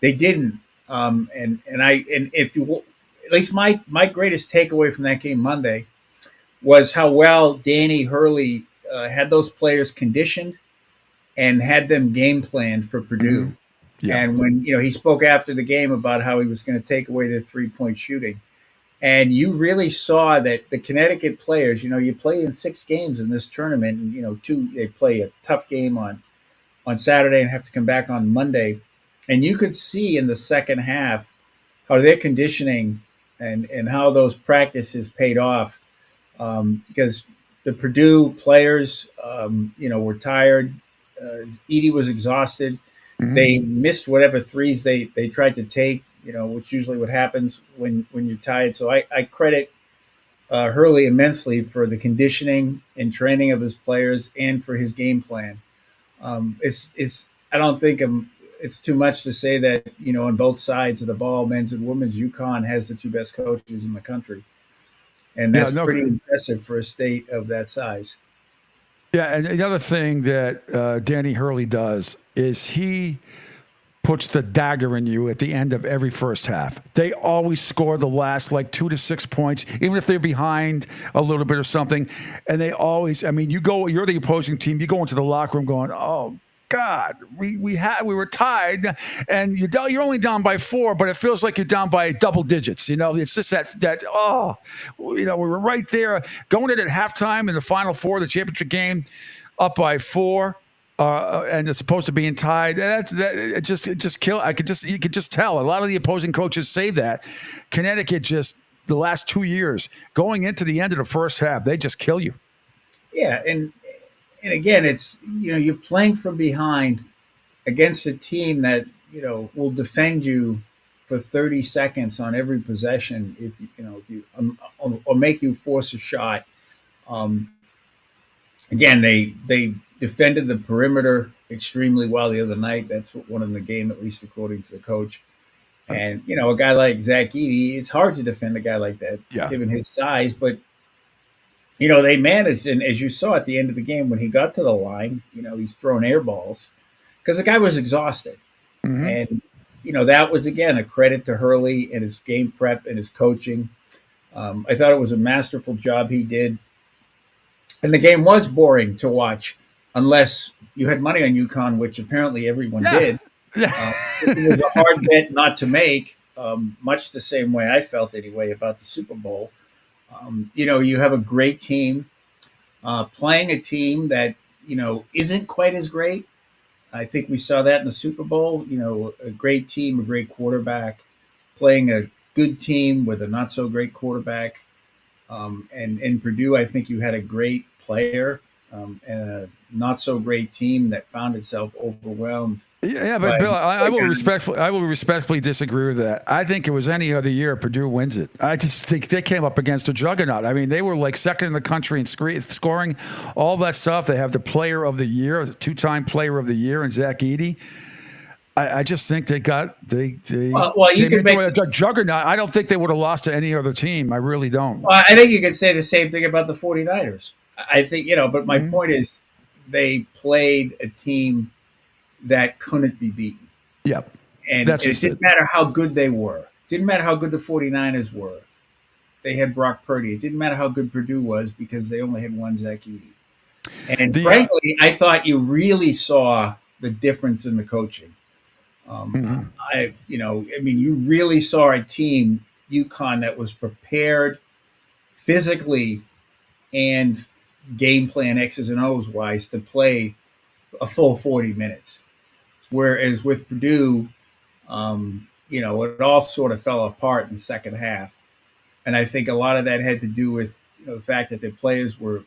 they didn't. And if you, at least my greatest takeaway from that game Monday was how well Danny Hurley had those players conditioned and had them game planned for Purdue. Yeah. And when he spoke after the game about how he was going to take away their 3-point shooting, and you really saw that the Connecticut players, you play in 6 games in this tournament, and 2 they play a tough game on Saturday and have to come back on Monday, and you could see in the second half how their conditioning and how those practices paid off, because the Purdue players, were tired. Edie was exhausted. They missed whatever threes they tried to take, which usually what happens when you're tired. So I credit Hurley immensely for the conditioning and training of his players and for his game plan. It's don't think it's too much to say that, on both sides of the ball, men's and women's, UConn has the two best coaches in the country. And that's pretty impressive for a state of that size. Yeah, and the other thing that Danny Hurley does is he puts the dagger in you at the end of every first half. They always score the last 2 to 6 points, even if they're behind a little bit or something. And they always, you're the opposing team, you go into the locker room going, oh, God, we were tied, and you're only down by 4, but it feels like you're down by double digits. It's just we were right there going in at halftime in the Final Four, the championship game, up by 4, and it's supposed to be tied. It just kill. You could just tell. A lot of the opposing coaches say that Connecticut just the last 2 years going into the end of the first half, they just kill you. Yeah, and again, it's, you're playing from behind against a team that, will defend you for 30 seconds on every possession if you or make you force a shot. Again, they defended the perimeter extremely well the other night. That's what won them the game, at least according to the coach. And, a guy like Zach Edey, it's hard to defend a guy like that, given his size, but they managed, and as you saw at the end of the game, when he got to the line, he's throwing air balls because the guy was exhausted. Mm-hmm. And, that was, again, a credit to Hurley and his game prep and his coaching. I thought it was a masterful job he did. And the game was boring to watch unless you had money on UConn, which apparently everyone did. It was a hard bet not to make, much the same way I felt anyway about the Super Bowl. You have a great team playing a team that, isn't quite as great. I think we saw that in the Super Bowl, a great team, a great quarterback playing a good team with a not so great quarterback. And in Purdue, I think you had a great player and a not so great team that found itself overwhelmed. Yeah, but Bill, I will respectfully disagree with that. I think it was any other year Purdue wins it. I just think they came up against a juggernaut. They were second in the country in scoring, all that stuff. They have the player of the year, the 2-time player of the year, and Zach Edey. I just think they came into a juggernaut. I don't think they would have lost to any other team. I really don't. Well, I think you could say the same thing about the 49ers. I think, but my point is they played a team that couldn't be beaten. Yep. And it didn't matter how good they were. It didn't matter how good the 49ers were. They had Brock Purdy. It didn't matter how good Purdue was because they only had one Zach Edey. And frankly, I thought you really saw the difference in the coaching. You really saw a team, UConn, that was prepared physically and game plan X's and O's wise to play a full 40 minutes. Whereas with Purdue, it all sort of fell apart in the second half. And I think a lot of that had to do with the fact that their players were,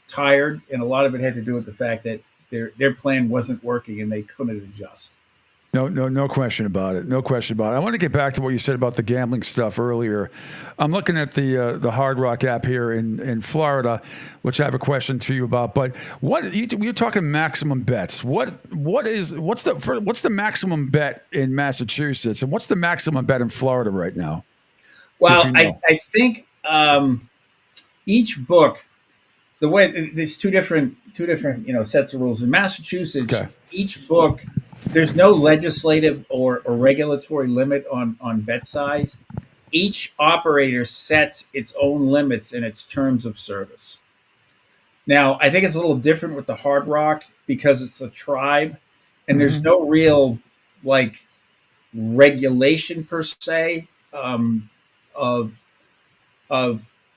tired. And a lot of it had to do with the fact that their plan wasn't working and they couldn't adjust. No question about it. No question about it. I want to get back to what you said about the gambling stuff earlier. I'm looking at the Hard Rock app here in Florida, which I have a question to you about. But you're talking maximum bets. What's the maximum bet in Massachusetts, and what's the maximum bet in Florida right now? Well, I think each book, the way there's two different sets of rules in Massachusetts. Okay. Each book. There's no legislative or regulatory limit on bet size. Each operator sets its own limits in its terms of service. Now, I think it's a little different with the Hard Rock because it's a tribe, and there's no real regulation per se of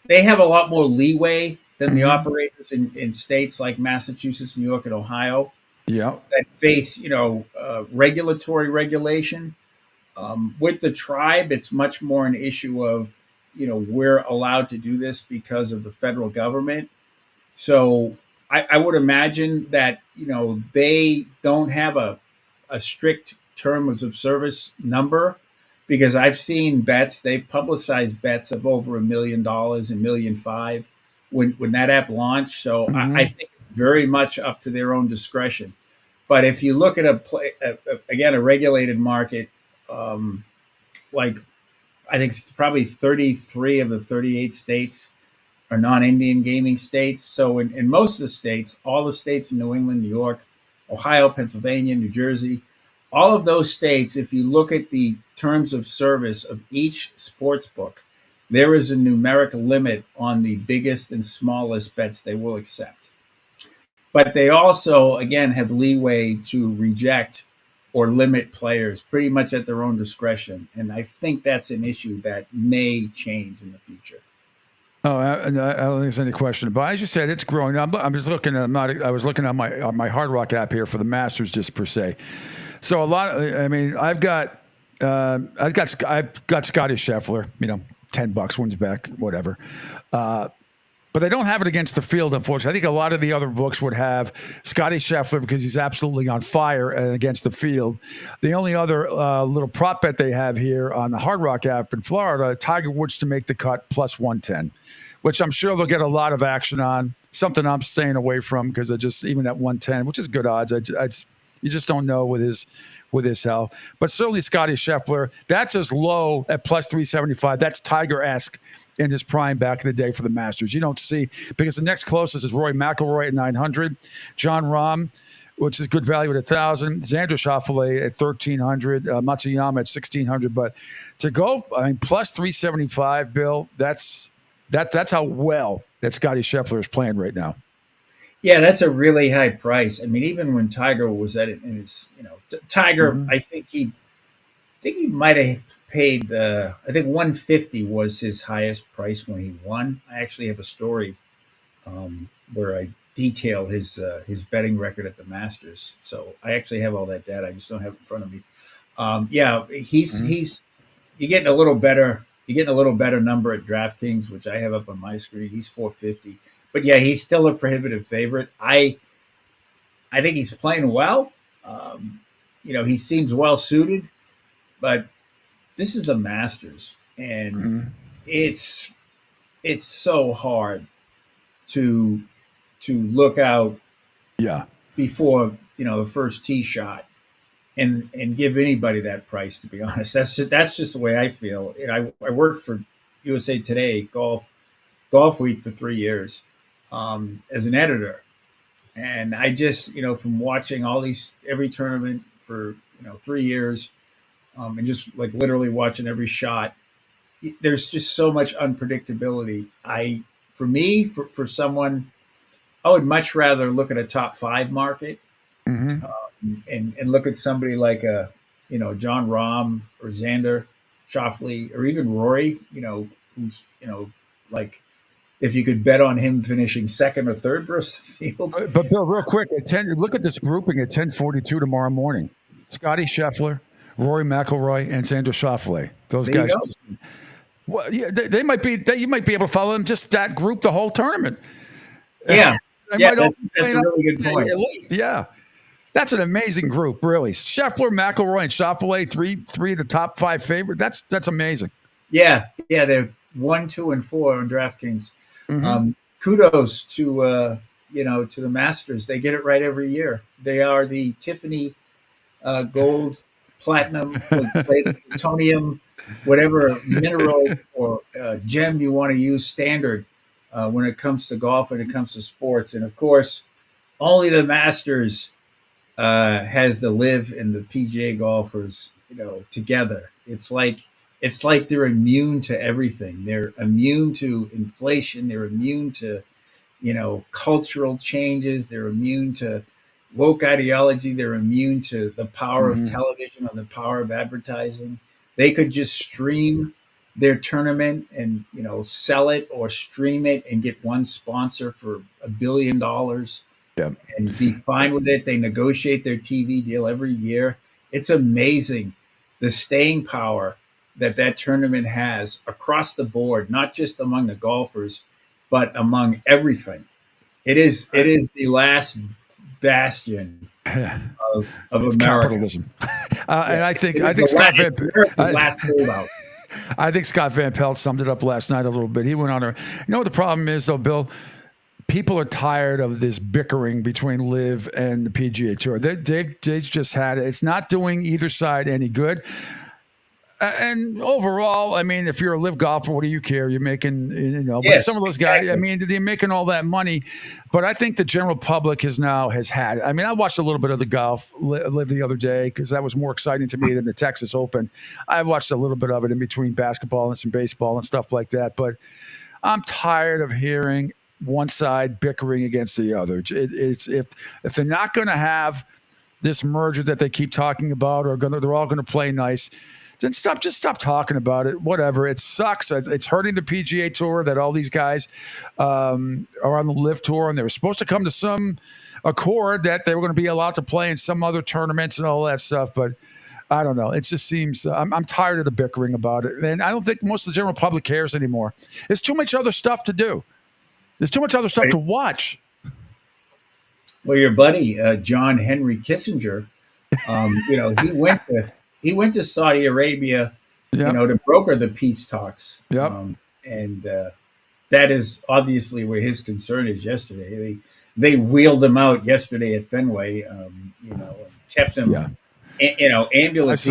they have a lot more leeway than the operators in states like Massachusetts, New York, and Ohio. Yeah, that face regulatory regulation. With the tribe, it's much more an issue of we're allowed to do this because of the federal government. So I would imagine that they don't have a strict terms of service number, because I've seen bets, they publicize bets of over $1 million, $1.5 million when that app launched. So I think it's very much up to their own discretion. But if you look at a regulated market, like I think probably 33 of the 38 states are non-Indian gaming states. So in most of the states, all the states in New England, New York, Ohio, Pennsylvania, New Jersey, all of those states, if you look at the terms of service of each sports book, there is a numeric limit on the biggest and smallest bets they will accept. But they also, again, have leeway to reject or limit players pretty much at their own discretion. And I think that's an issue that may change in the future. Oh, I don't think there's any question. But as you said, it's growing. I'm just looking at. I was looking at my Hard Rock app here for the Masters, just per se. So a lot. I've got Scotty Scheffler. $10 wins back, whatever. But they don't have it against the field, unfortunately. I think a lot of the other books would have Scotty Scheffler because he's absolutely on fire against the field. The only other little prop bet they have here on the Hard Rock app in Florida, Tiger Woods to make the cut plus 110, which I'm sure they'll get a lot of action on. Something I'm staying away from because even at 110, which is good odds. You just don't know with his health. But certainly Scotty Scheffler, that's as low at plus 375. That's Tiger-esque in his prime back in the day for the Masters. You don't see, because the next closest is Rory McIlroy at 900, John Rahm, which is good value at 1,000, Xander Schauffele at 1,300, Matsuyama at 1,600. But to go, plus 375, Bill, that's how well that Scotty Scheffler is playing right now. Yeah, that's a really high price. Even when Tiger was at it, and it's Tiger, mm-hmm. I think he might have paid. I think 150 was his highest price when he won. I actually have a story where I detail his betting record at the Masters. So I actually have all that data. I just don't have it in front of me. He's you're getting a little better. You're getting a little better number at DraftKings, which I have up on my screen. He's 450. But yeah, he's still a prohibitive favorite. I think he's playing well. He seems well suited, but this is the Masters, and mm-hmm. it's so hard to look out before the first tee shot and give anybody that price. To be honest, that's just the way I feel. I worked for USA Today Golf Week for 3 years. As an editor, and I just from watching every tournament for 3 years, and just like literally watching every shot, there's just so much unpredictability. For someone, I would much rather look at a top 5 market, mm-hmm. And look at somebody like John Rahm or Xander Schauffele or even Rory, who's like. If you could bet on him finishing second or third versus the field. But Bill, real quick, look at this grouping at 10:42 tomorrow morning. Scotty Scheffler, Rory McIlroy, and Xander Schauffele. Those guys. Well, yeah, they might be. You might be able to follow them just that group the whole tournament. Yeah, that's a really good point. Yeah, that's an amazing group, really. Scheffler, McIlroy, and Schauffele, three of the top 5 favorites. That's amazing. Yeah, they're 1, 2, and 4 on DraftKings. Mm-hmm. Kudos to the Masters. They get it right every year. They are the Tiffany gold, platinum, plutonium, whatever mineral or gem you want to use standard when it comes to golf and it comes to sports. And of course, only the Masters has the LIV and the PGA golfers, together. It's like they're immune to everything. They're immune to inflation. They're immune to, cultural changes. They're immune to woke ideology. They're immune to the power mm-hmm. of television and the power of advertising. They could just stream their tournament and, sell it or stream it and get one sponsor for $1 billion and be fine with it. They negotiate their TV deal every year. It's amazing the staying power that tournament has across the board, not just among the golfers, but among everything. It is the last bastion of America. Capitalism. And I think Scott Van last holdout. I think Scott Van Pelt summed it up last night a little bit. He went on there. You know what the problem is, though, Bill? people are tired of this bickering between Live and the PGA Tour. They've just had it. It's not doing either side any good. And overall, I mean, if you're a Live golfer, what do you care? You're making, but Yes, some of those guys, exactly. I mean, they're making all that money. But I think the general public has had it. I mean, I watched a little bit of the golf Live the other day because that was more exciting to me than the Texas Open. I watched a little bit of it in between basketball and some baseball and stuff like that. But I'm tired of hearing one side bickering against the other. It's if they're not going to have this merger that they keep talking about, or they're all going to play nice, then stop talking about it. Whatever. It sucks. It's hurting the PGA Tour that all these guys are on the Live Tour, and they were supposed to come to some accord that they were going to be allowed to play in some other tournaments and all that stuff. But I don't know. It just seems I'm tired of the bickering about it, and I don't think most of the general public cares anymore. There's too much other stuff to do. There's too much other stuff to watch. Well, your buddy John Henry Kissinger, he went to Saudi Arabia, to broker the peace talks. Yep. And that is obviously where his concern is. Yesterday, they wheeled him out yesterday at Fenway. Kept him. Yeah. Ambulance.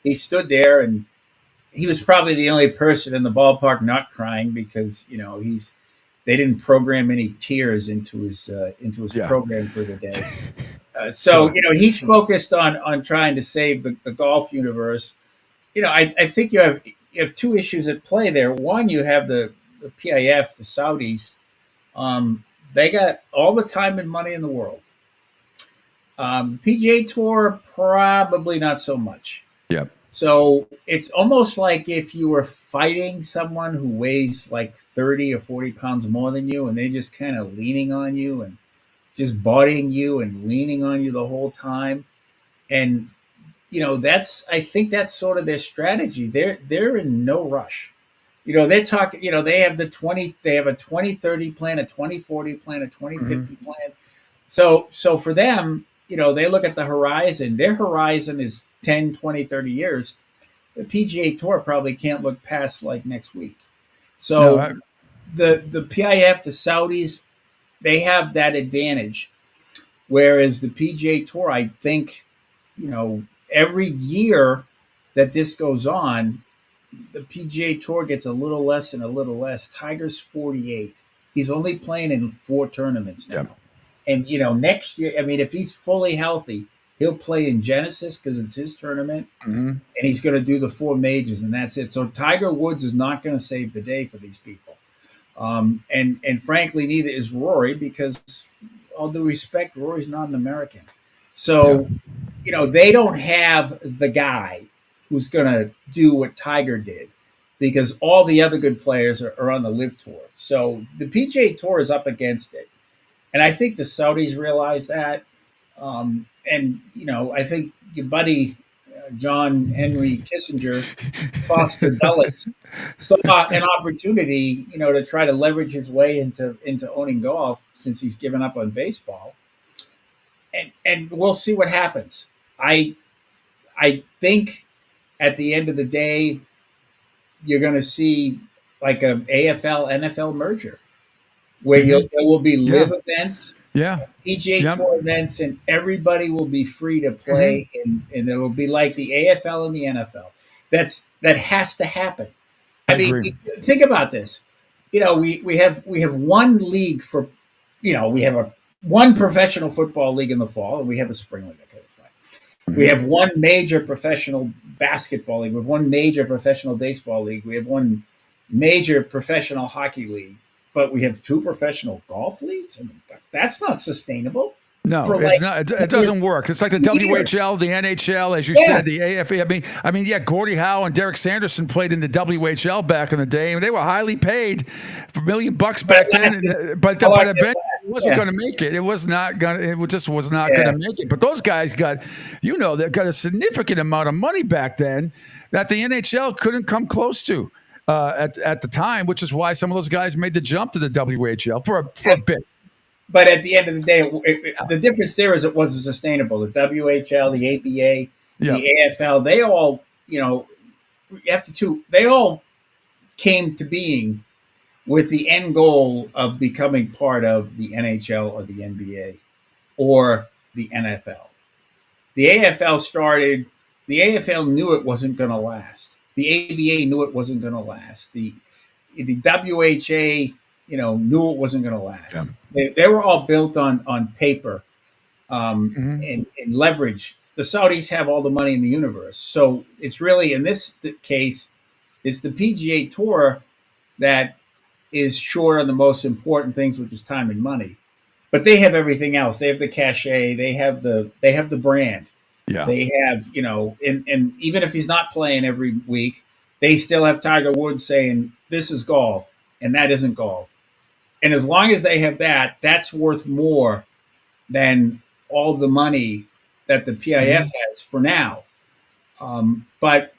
He stood there, and he was probably the only person in the ballpark not crying because they didn't program any tears into his program for the day. So he's focused on trying to save the golf universe. I think you have two issues at play there. One, you have the PIF, the Saudis. They got all the time and money in the world. PGA Tour, probably not so much. Yeah. So it's almost like if you were fighting someone who weighs like 30 or 40 pounds more than you, and they're just kind of leaning on you and just bodying you and leaning on you the whole time. And, I think that's sort of their strategy. They're in no rush. They're talking, they have a 2030 plan, a 2040 plan, a 2050 plan. So for them, they look at the horizon. Their horizon is 10, 20, 30 years. The PGA Tour probably can't look past like next week. So the PIF, the Saudis, they have that advantage. Whereas the PGA Tour, I think, every year that this goes on, the PGA Tour gets a little less and a little less. Tiger's 48. He's only playing in 4 tournaments now. Yep. And, next year, I mean, if he's fully healthy, he'll play in Genesis because it's his tournament, and he's going to do the 4 majors, and that's it. So Tiger Woods is not going to save the day for these people. And frankly, neither is Rory because, all due respect, Rory's not an American. So, they don't have the guy who's going to do what Tiger did because all the other good players are on the Live Tour. So the PGA Tour is up against it. And I think the Saudis realize that. I think your buddy John Henry Kissinger, Foster Dulles, saw an opportunity, to try to leverage his way into owning golf since he's given up on baseball. And we'll see what happens. I think at the end of the day, you're going to see like a AFL NFL merger where there will be live events. Yeah. PGA Tour events, and everybody will be free to play, and it'll be like the AFL and the NFL. That has to happen. I mean, think about this. We have one league for, we have one professional football league in the fall, and we have a spring league. Okay, that's fine. We have one major professional basketball league. We have one major professional baseball league. We have one major professional hockey league. But we have 2 professional golf leagues? I mean, that's not sustainable. No, it's not. It doesn't work. It's like the WHL, the NHL, as you said, the AFA. I mean, Gordie Howe and Derek Sanderson played in the WHL back in the day, and they were highly paid for $1 million back then. But eventually, it wasn't going to make it. It was not going. It just was not going to make it. But those guys got, they got a significant amount of money back then that the NHL couldn't come close to. At the time, which is why some of those guys made the jump to the WHL for a bit. But at the end of the day, the difference there is it wasn't sustainable. The WHL, the ABA, the AFL, they all, they all came to being with the end goal of becoming part of the NHL or the NBA or the NFL. The AFL started, the AFL knew it wasn't going to last. The ABA knew it wasn't going to last. The WHA, knew it wasn't going to last. Yeah. They were all built on paper and leverage. The Saudis have all the money in the universe. So it's really, in this case, it's the PGA Tour that is short on the most important things, which is time and money. But they have everything else. They have the cachet. They have the brand. Yeah. They have, and even if he's not playing every week, they still have Tiger Woods saying, this is golf and that isn't golf. And as long as they have that, that's worth more than all the money that the PIF has for now. But,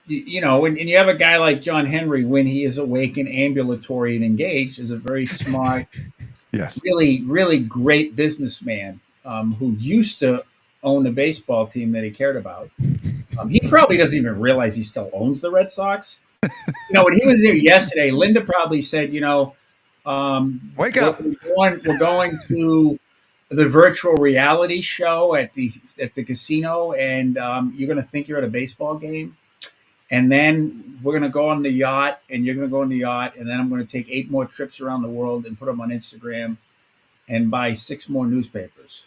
and you have a guy like John Henry, when he is awake and ambulatory and engaged, is a very smart, yes, really, really great businessman who used to own a baseball team that he cared about. He probably doesn't even realize he still owns the Red Sox. When he was there yesterday, Linda probably said, wake up. We're going to the virtual reality show at the casino, and you're going to think you're at a baseball game. And then we're going to go on the yacht, and you're going to go on the yacht, and then I'm going to take 8 more trips around the world and put them on Instagram and buy 6 more newspapers.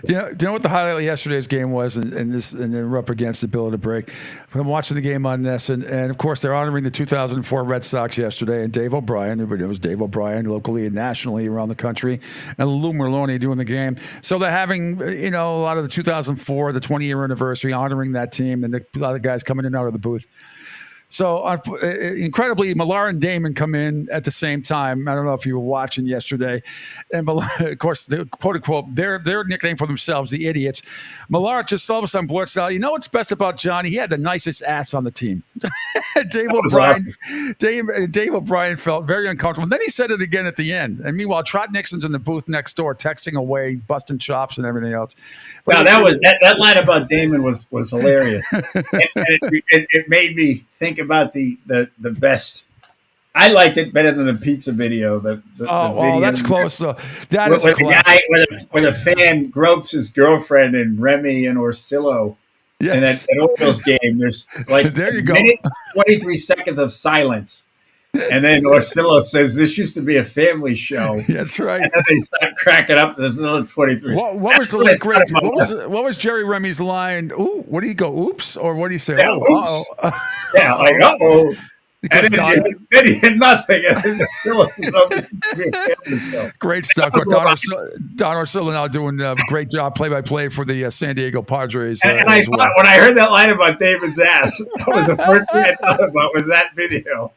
Do you know what the highlight of yesterday's game was? And then we're up against the bill of the break. I'm watching the game on this, and of course they're honoring the 2004 Red Sox yesterday, and Dave O'Brien. Everybody knows Dave O'Brien locally and nationally around the country, and Lou Merlone doing the game. So they're having a lot of the 2004, the 20-year anniversary, honoring that team, and a lot of guys coming in and out of the booth. So incredibly, Millar and Damon come in at the same time. I don't know if you were watching yesterday. And Millar, of course, quote unquote, their nickname for themselves, the idiots. Millar just all of a sudden blurts out, what's best about Johnny? He had the nicest ass on the team. Dave O'Brien felt very uncomfortable. And then he said it again at the end. And meanwhile, Trot Nixon's in the booth next door, texting away, busting chops and everything else. But that line about Damon was hilarious. and it made me think about the best. I liked it better than the pizza video. The video that's close though. That is a classic. Guy where the fan gropes his girlfriend and Remy and Orsillo. Yes. And at Orioles game, there's there you go. 23 seconds of silence. And then Orsillo says, this used to be a family show. That's right. And then they start cracking up. There's another 23. What was the great? What was Jerry Remy's line? Ooh, what do you go? Oops, or what do you say? Yeah, oh, yeah, like uh-oh. And then he did nothing. Great stuff. Don Orsillo now doing a great job play-by-play for the San Diego Padres. And I thought, when I heard that line about David's ass, that was the first thing I thought about was that video.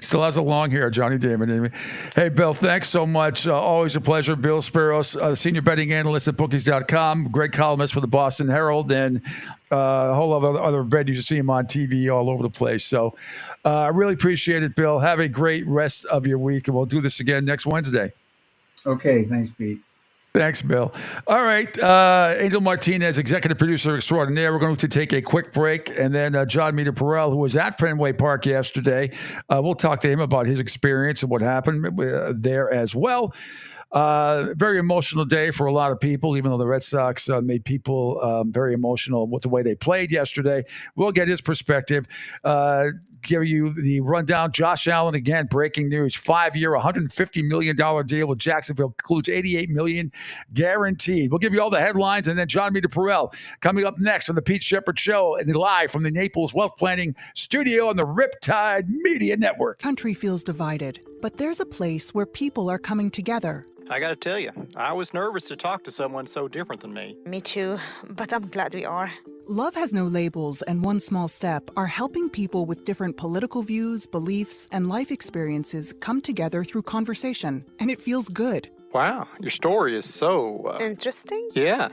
Still has a long hair, Johnny Damon. Hey, Bill, thanks so much. Always a pleasure. Bill Spiros, senior betting analyst at bookies.com, great columnist for the Boston Herald, and a whole lot of other venues. You see him on TV all over the place. So I really appreciate it, Bill. Have a great rest of your week, and we'll do this again next Wednesday. Okay, thanks, Pete. Thanks, Bill. All right. Angel Martinez, executive producer extraordinaire. We're going to take a quick break. And then John Meter-Perrell, who was at Fenway Park yesterday, we'll talk to him about his experience and what happened there as well. Very emotional day for a lot of people, even though the Red Sox made people very emotional with the way they played yesterday. We'll get his perspective. Give you the rundown. Josh Allen, again, breaking news, 5-year, $150 million deal with Jacksonville, includes $88 million guaranteed. We'll give you all the headlines, and then John Meter-Perrell coming up next on the Pete Sheppard Show, and live from the Naples Wealth Planning Studio on the Riptide Media Network. Country feels divided, but there's a place where people are coming together. I gotta tell you, I was nervous to talk to someone so different than me. Me too, but I'm glad we are. Love Has No Labels and One Small Step are helping people with different political views, beliefs, and life experiences come together through conversation, and it feels good. Wow, your story is so... interesting? Yeah.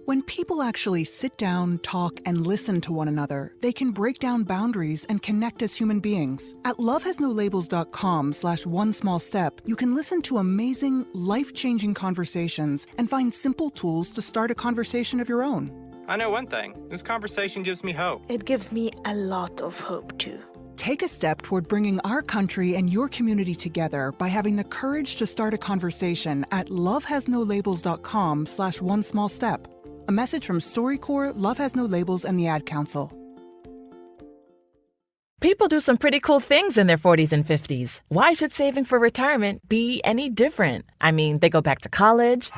When people actually sit down, talk, and listen to one another, they can break down boundaries and connect as human beings. At lovehasnolabels.com/onesmallstep, you can listen to amazing, life-changing conversations and find simple tools to start a conversation of your own. I know one thing. This conversation gives me hope. It gives me a lot of hope, too. Take a step toward bringing our country and your community together by having the courage to start a conversation at lovehasnolabels.com/one small step. A message from StoryCorps, Love Has No Labels, and the Ad Council. People do some pretty cool things in their 40s and 50s. Why should saving for retirement be any different? I mean, they go back to college,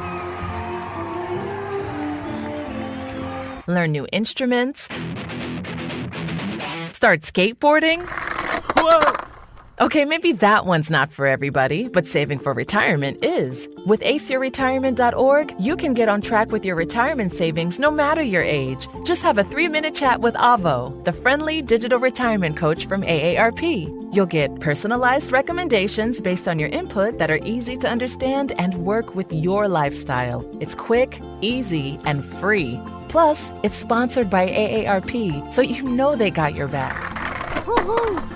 learn new instruments, start skateboarding. Whoa! Okay, maybe that one's not for everybody, but saving for retirement is. With aceyourretirement.org, you can get on track with your retirement savings no matter your age. Just have a 3-minute chat with Avo, the friendly digital retirement coach from AARP. You'll get personalized recommendations based on your input that are easy to understand and work with your lifestyle. It's quick, easy, and free. Plus, it's sponsored by AARP, so you know they got your back.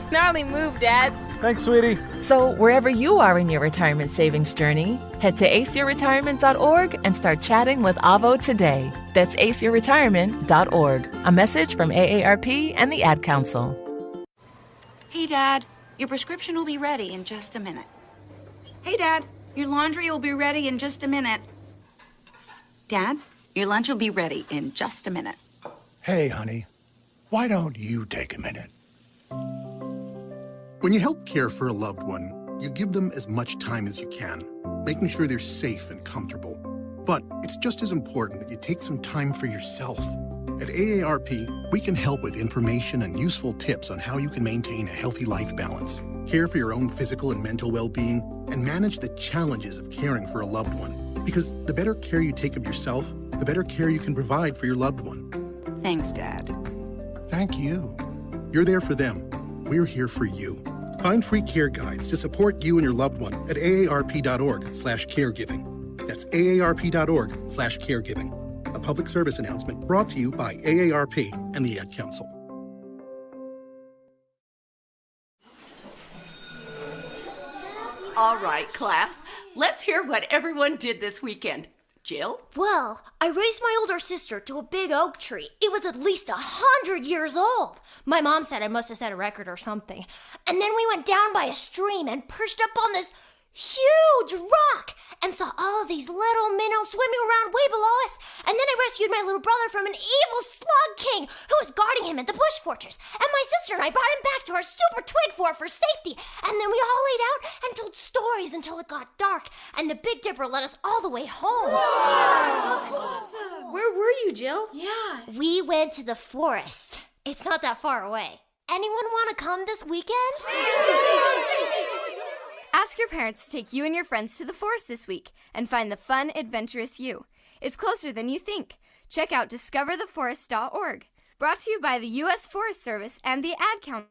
Gnarly move, Dad. Thanks, sweetie. So wherever you are in your retirement savings journey, head to aceyourretirement.org and start chatting with Avo today. That's aceyourretirement.org. A message from AARP and the Ad Council. Hey, Dad, your prescription will be ready in just a minute. Hey, Dad, your laundry will be ready in just a minute. Dad, your lunch will be ready in just a minute. Hey, honey, why don't you take a minute? When you help care for a loved one, you give them as much time as you can, making sure they're safe and comfortable. But it's just as important that you take some time for yourself. At AARP, we can help with information and useful tips on how you can maintain a healthy life balance, care for your own physical and mental well-being, and manage the challenges of caring for a loved one. Because the better care you take of yourself, the better care you can provide for your loved one. Thanks, Dad. Thank you. You're there for them. We're here for you. Find free care guides to support you and your loved one at aarp.org/caregiving. That's aarp.org/caregiving. A public service announcement brought to you by AARP and the Ad Council. All right, class. Let's hear what everyone did this weekend. Jill? Well, I raised my older sister to a big oak tree. It was at least 100 years old. My mom said I must have set a record or something. And then we went down by a stream and perched up on this huge rock and saw all of these little minnows swimming around way below us. And then I rescued my little brother from an evil slug king who was guarding him at the bush fortress. And my sister and I brought him back to our super twig fort for safety. And then we all laid out and told stories until it got dark. And the Big Dipper led us all the way home. Wow. Awesome. Where were you, Jill? Yeah. We went to the forest. It's not that far away. Anyone want to come this weekend? Ask your parents to take you and your friends to the forest this week and find the fun, adventurous you. It's closer than you think. Check out discovertheforest.org. Brought to you by the U.S. Forest Service and the Ad Council.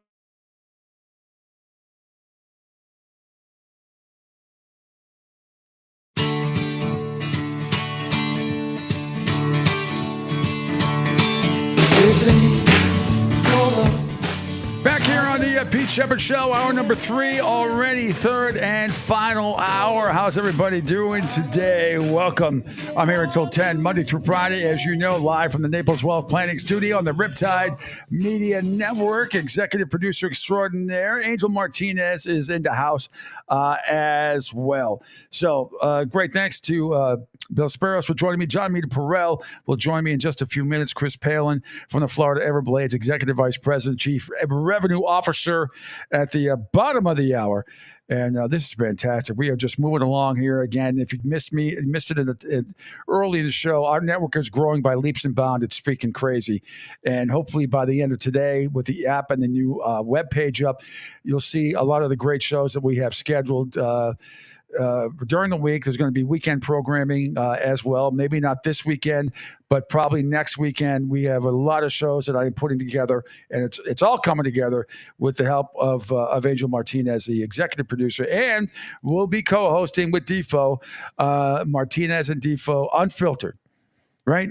Back here on the Pete Sheppard Show, hour number 3 already, third and final hour. How's everybody doing today? Welcome. I'm here until 10, Monday through Friday, as you know, live from the Naples Wealth Planning Studio on the Riptide Media Network. Executive producer extraordinaire, Angel Martinez, is in the house as well. So great thanks to Bill Sparrows for joining me. John Meter Perrell will join me in just a few minutes. Chris Palin from the Florida Everblades, Executive Vice President, Chief Revenue Officer at the bottom of the hour. And this is fantastic. We are just moving along here again. If you missed it early in the show, our network is growing by leaps and bounds. It's freaking crazy. And hopefully by the end of today, with the app and the new web page up, you'll see a lot of the great shows that we have scheduled during the week. There's going to be weekend programming as well. Maybe not this weekend, but probably next weekend. We have a lot of shows that I'm putting together, and it's all coming together with the help of Angel Martinez, the executive producer, and we'll be co-hosting with Defo, Martinez and Defo, Unfiltered, right?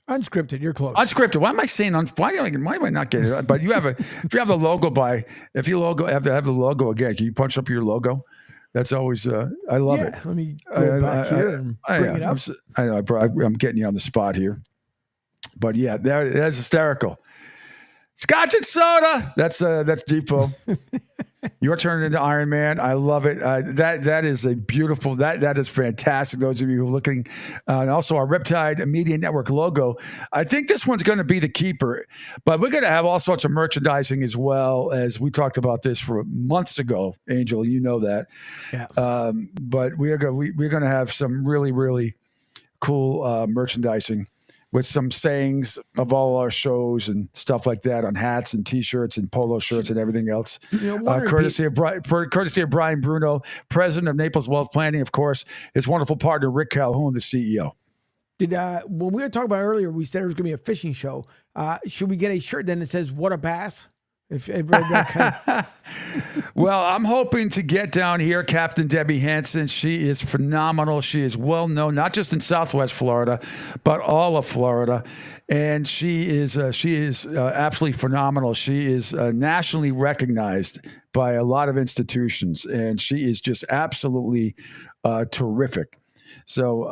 Unscripted, you're close. Unscripted. Why am I saying why am I not getting it? But you have if you have the logo have the logo again, can you punch up your logo? That's always, I love it. Let me go back here and bring it up. I'm getting you on the spot here. But yeah, that's hysterical. Scotch and soda. That's Depot. You're turning into Iron Man. I love it. That is a beautiful. That is fantastic. Those of you who are looking, and also our Riptide Media Network logo. I think this one's going to be the keeper, but we're going to have all sorts of merchandising as well, as we talked about this for months ago. Angel, you know that. Yeah. But we're going to have some really, really cool merchandising with some sayings of all our shows and stuff like that on hats and T-shirts and polo shirts and everything else. Courtesy of Brian Bruno, president of Naples Wealth Planning, of course, his wonderful partner, Rick Calhoun, the CEO. When we were talking about earlier, we said it was going to be a fishing show. Should we get a shirt then that says, "What a bass"? Well, I'm hoping to get down here Captain Debbie Hansen. She is phenomenal. She is well known, not just in Southwest Florida, but all of Florida. And she is absolutely phenomenal. She is nationally recognized by a lot of institutions, and she is just absolutely terrific. So,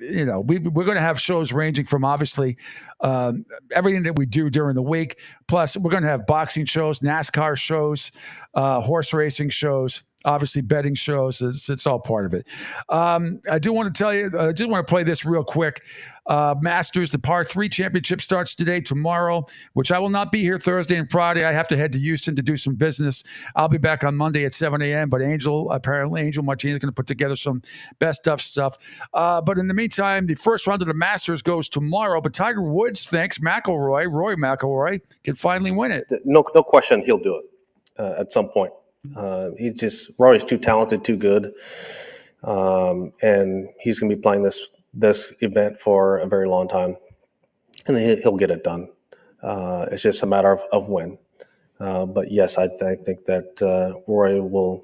we're going to have shows ranging from obviously everything that we do during the week. Plus, we're going to have boxing shows, NASCAR shows, horse racing shows, obviously betting shows. It's all part of it. I do want to tell you, I just want to play this real quick. Masters, the par 3 championship starts today, tomorrow, which I will not be here Thursday and Friday. I have to head to Houston to do some business. I'll be back on Monday at 7 a.m. But Angel Martinez is going to put together some best of stuff. But in the meantime, the first round of the Masters goes tomorrow. But Tiger Woods thinks Rory McIlroy, can finally win it. No question, he'll do it at some point. Rory's too talented, too good, and he's going to be playing this event for a very long time, and he'll get it done. It's just a matter of when. But yes, I think that Rory will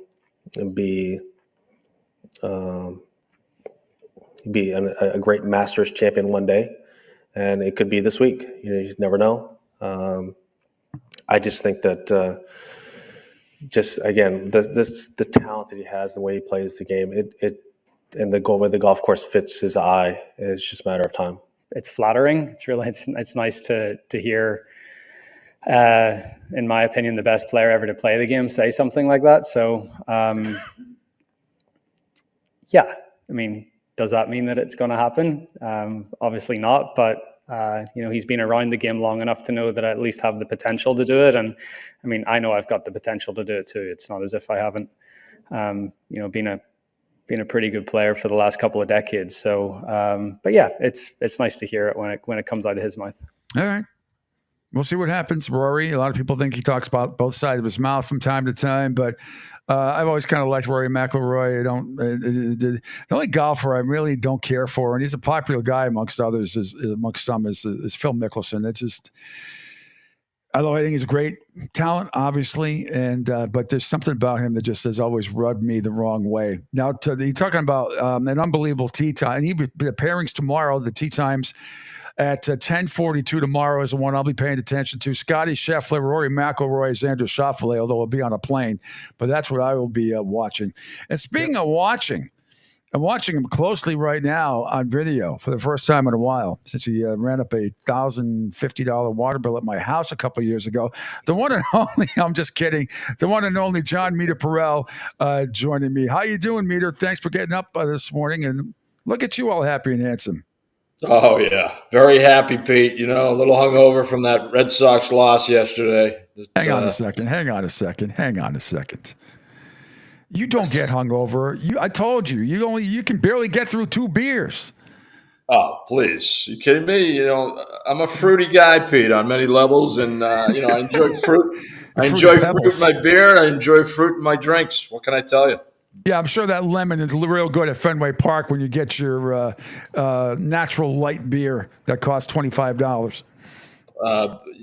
be a great Masters champion one day, and it could be this week. You never know. I just think that. Just again, the talent that he has, the way he plays the game, and the way the golf course fits his eye, it's just a matter of time. It's flattering. It's nice to hear, in my opinion, the best player ever to play the game say something like that. So, yeah, I mean, does that mean that it's going to happen? Obviously not, but. He's been around the game long enough to know that I at least have the potential to do it. And I mean, I know I've got the potential to do it too. It's not as if I haven't, been a pretty good player for the last couple of decades. So, but yeah, it's nice to hear it when it comes out of his mouth. All right. We'll see what happens, Rory. A lot of people think he talks about both sides of his mouth from time to time, but I've always kind of liked Rory McIlroy. The only golfer I really don't care for, and he's a popular guy amongst others, is Phil Mickelson. It's just, I think he's a great talent, obviously, and but there's something about him that just has always rubbed me the wrong way. Now, you're talking about an unbelievable tee time. And the pairings tomorrow, the tee times. At 10:42 tomorrow is the one I'll be paying attention to. Scotty Scheffler, Rory McIlroy, Xander Schauffele, although I'll be on a plane. But that's what I will be watching. And speaking of watching, I'm watching him closely right now on video for the first time in a while since he ran up a $1,050 water bill at my house a couple of years ago. The one and only, I'm just kidding, the one and only John Meter Perel joining me. How you doing, Meter? Thanks for getting up this morning. And look at you all happy and handsome. Oh, yeah. Very happy, Pete. A little hungover from that Red Sox loss yesterday. Hang on a second. You don't get hungover. I told you, you can barely get through 2 beers. Oh, please. You kidding me? I'm a fruity guy, Pete, on many levels. And, I enjoy fruit. I enjoy fruit in my beer. I enjoy fruit in my drinks. What can I tell you? Yeah, I'm sure that lemon is real good at Fenway Park when you get your natural light beer that costs $25.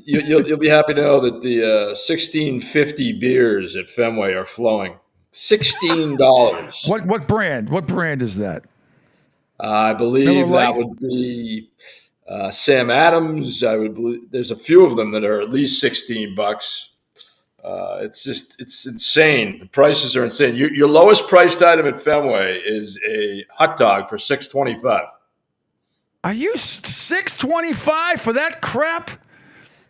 You'll be happy to know that the 1650 beers at Fenway are flowing. $16. What brand? What brand is that? I believe that would be Sam Adams. I would believe there's a few of them that are at least $16. It's insane. The prices are insane. Your lowest priced item at Fenway is a hot dog for $6.25. Are you $6.25 for that crap?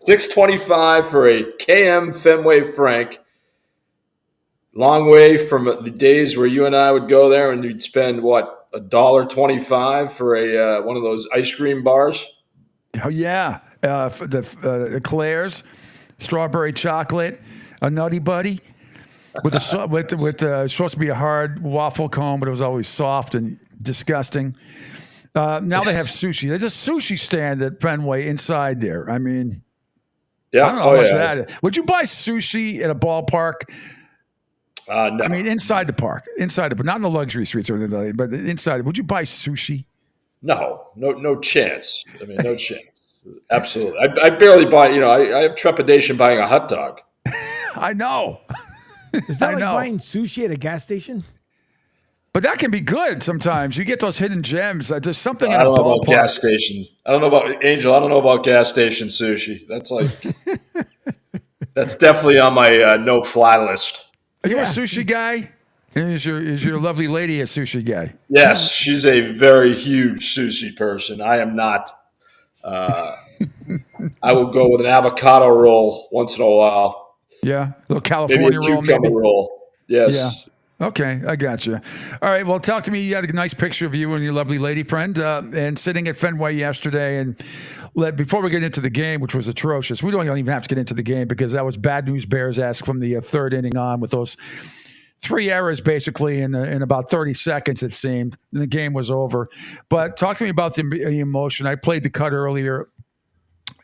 $6.25 for a KM Fenway Frank. Long way from the days where you and I would go there and you'd spend what, $1.25 for a one of those ice cream bars. Oh yeah, the eclairs, strawberry chocolate, a Nutty Buddy, with supposed to be a hard waffle cone, but it was always soft and disgusting. Now they have sushi. There's a sushi stand at Fenway inside there. I mean, yeah, I don't know how much that is. Would you buy sushi at a ballpark? No. I mean, inside the park, but not in the luxury suites or anything, but inside. Would you buy sushi? No chance. I mean, no chance. Absolutely. I barely buy. I have trepidation buying a hot dog. I know. Is that like buying sushi at a gas station? But that can be good sometimes. You get those hidden gems. There's something in I a don't know ballpark. about gas stations. I don't know about Angel. I don't know about gas station sushi. That's that's definitely on my no-fly list. Are you a sushi guy? Is your lovely lady a sushi guy? Yes, she's a very huge sushi person. I am not. I will go with an avocado roll once in a while. Yeah, a little California maybe a roll, cucumber maybe. Roll. Yes. Yeah. Okay, I got you. All right, well, talk to me. You had a nice picture of you and your lovely lady friend, and sitting at Fenway yesterday. And before we get into the game, which was atrocious, we don't even have to get into the game because that was bad news Bears-esque from the third inning on with those 3 errors basically in about 30 seconds, it seemed, and the game was over. But talk to me about the emotion. I played the cut earlier,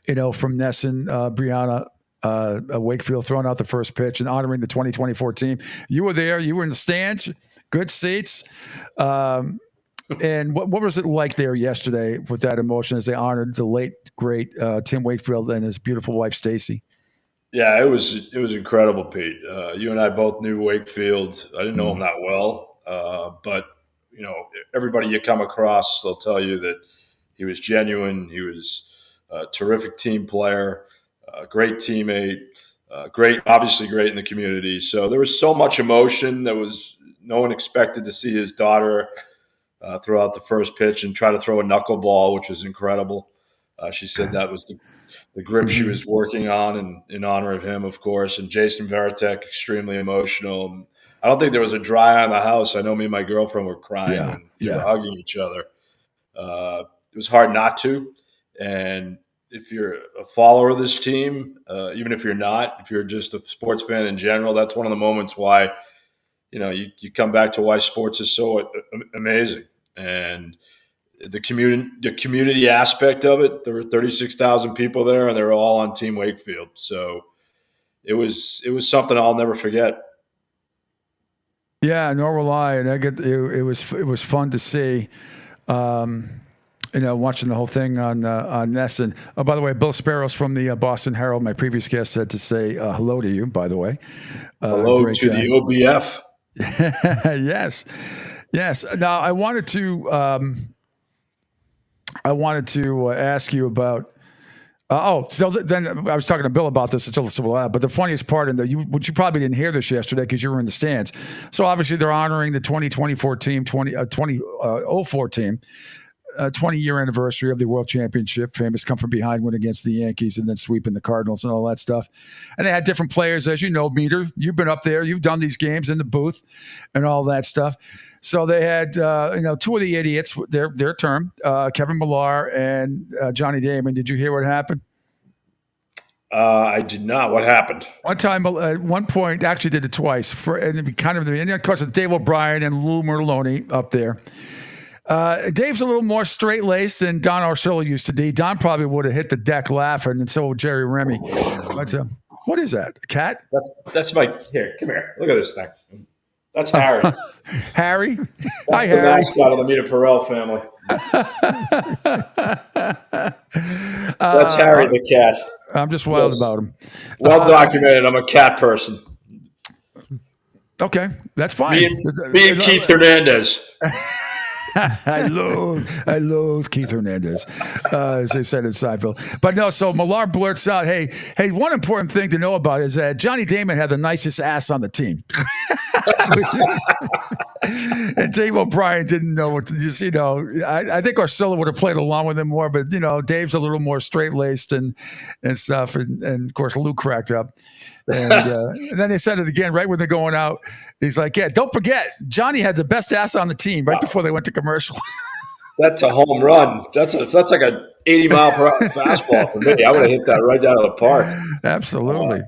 from Nesson, Brianna Wakefield throwing out the first pitch and honoring the 2024 team. You were there. You were in the stands, good seats. And what was it like there yesterday with that emotion as they honored the late, great Tim Wakefield and his beautiful wife, Stacy? Yeah, it was incredible, Pete. You and I both knew Wakefield. I didn't know him that well, but everybody you come across, they'll tell you that he was genuine. He was a terrific team player, a great teammate, obviously great in the community. So there was so much emotion. No one expected to see his daughter throw out the first pitch and try to throw a knuckleball, which was incredible. She said that was the grip she was working on in honor of him, of course. And Jason Varitek, extremely emotional. I don't think there was a dry eye in the house. I know me and my girlfriend were crying and we were hugging each other. It was hard not to. And if you're a follower of this team, even if you're not, if you're just a sports fan in general, that's one of the moments why, you come back to why sports is so amazing. And the community aspect of it, there were 36,000 people there and they were all on Team Wakefield. So it was something I'll never forget. Yeah, nor will I. And it was fun to see. Watching the whole thing on Nesson. Oh, by the way, Bill Sparrows from the Boston Herald, my previous guest, said to say hello to you, by the way. Hello to the OBF. Yes. Now, I wanted to ask you about so then I was talking to Bill about this until it's but the funniest part, which you probably didn't hear this yesterday because you were in the stands. So obviously they're honoring the 2024 team, 2004 team. 20-year anniversary of the World Championship, famous come from behind win against the Yankees and then sweeping the Cardinals and all that stuff. And they had different players, as you know, Meter. You've been up there. You've done these games in the booth and all that stuff. So they had, two of the idiots, their term, Kevin Millar and Johnny Damon. Did you hear what happened? I did not. What happened? One time, at one point, actually did it twice. And of course, Dave O'Brien and Lou Merloni up there. Dave's a little more straight-laced than Don Orsillo used to be. Don probably would have hit the deck laughing, and so would Jerry Remy. But what is that? A cat? That's my here. Come here. Look at this thing. That's Harry. Harry? That's the mascot of the Mita Perel family. That's Harry the cat. I'm just wild about him. Well documented. I'm a cat person. Okay, that's fine. Being Keith Hernandez. I love Keith Hernandez, as they said in Seinfeld. But no, so Millar blurts out, hey, one important thing to know about is that Johnny Damon had the nicest ass on the team. And Dave O'Brien didn't know what to just, I think Arcilla would have played along with him more, but, Dave's a little more straight-laced and stuff. And of course, Lou cracked up. And then they said it again right when they're going out. He's like, yeah, don't forget, Johnny had the best ass on the team right before they went to commercial. That's a home run. That's like a 80-mile-per-hour fastball for me. I would have hit that right down to the park. Absolutely.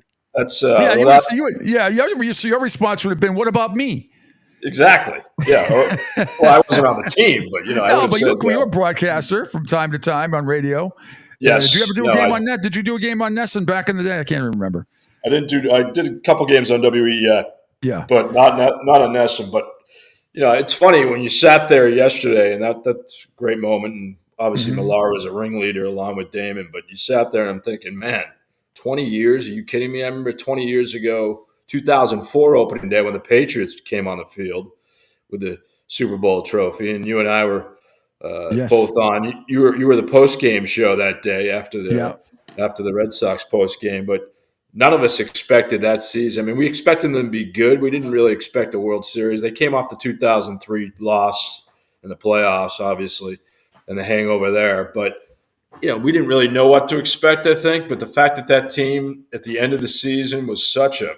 Your response would have been, what about me? Exactly. Yeah. Well, I wasn't on the team, but you were a broadcaster from time to time on radio. Yes. Did you ever do a game on Net? Did you do a game on Nesson back in the day? I can't remember. I did a couple games on WE. Yeah. But not on Nesson. But it's funny when you sat there yesterday, and that's a great moment. And obviously, Millar was a ringleader along with Damon. But you sat there, and I'm thinking, man, 20 years? Are you kidding me? I remember 20 years ago, 2004 opening day when the Patriots came on the field with the Super Bowl trophy, and you and I were both on. You were the post game show that day after the Red Sox post game, but none of us expected that season. I mean, we expected them to be good. We didn't really expect a World Series. They came off the 2003 loss in the playoffs, obviously, and the hangover there. But, we didn't really know what to expect, I think. But the fact that team at the end of the season was such a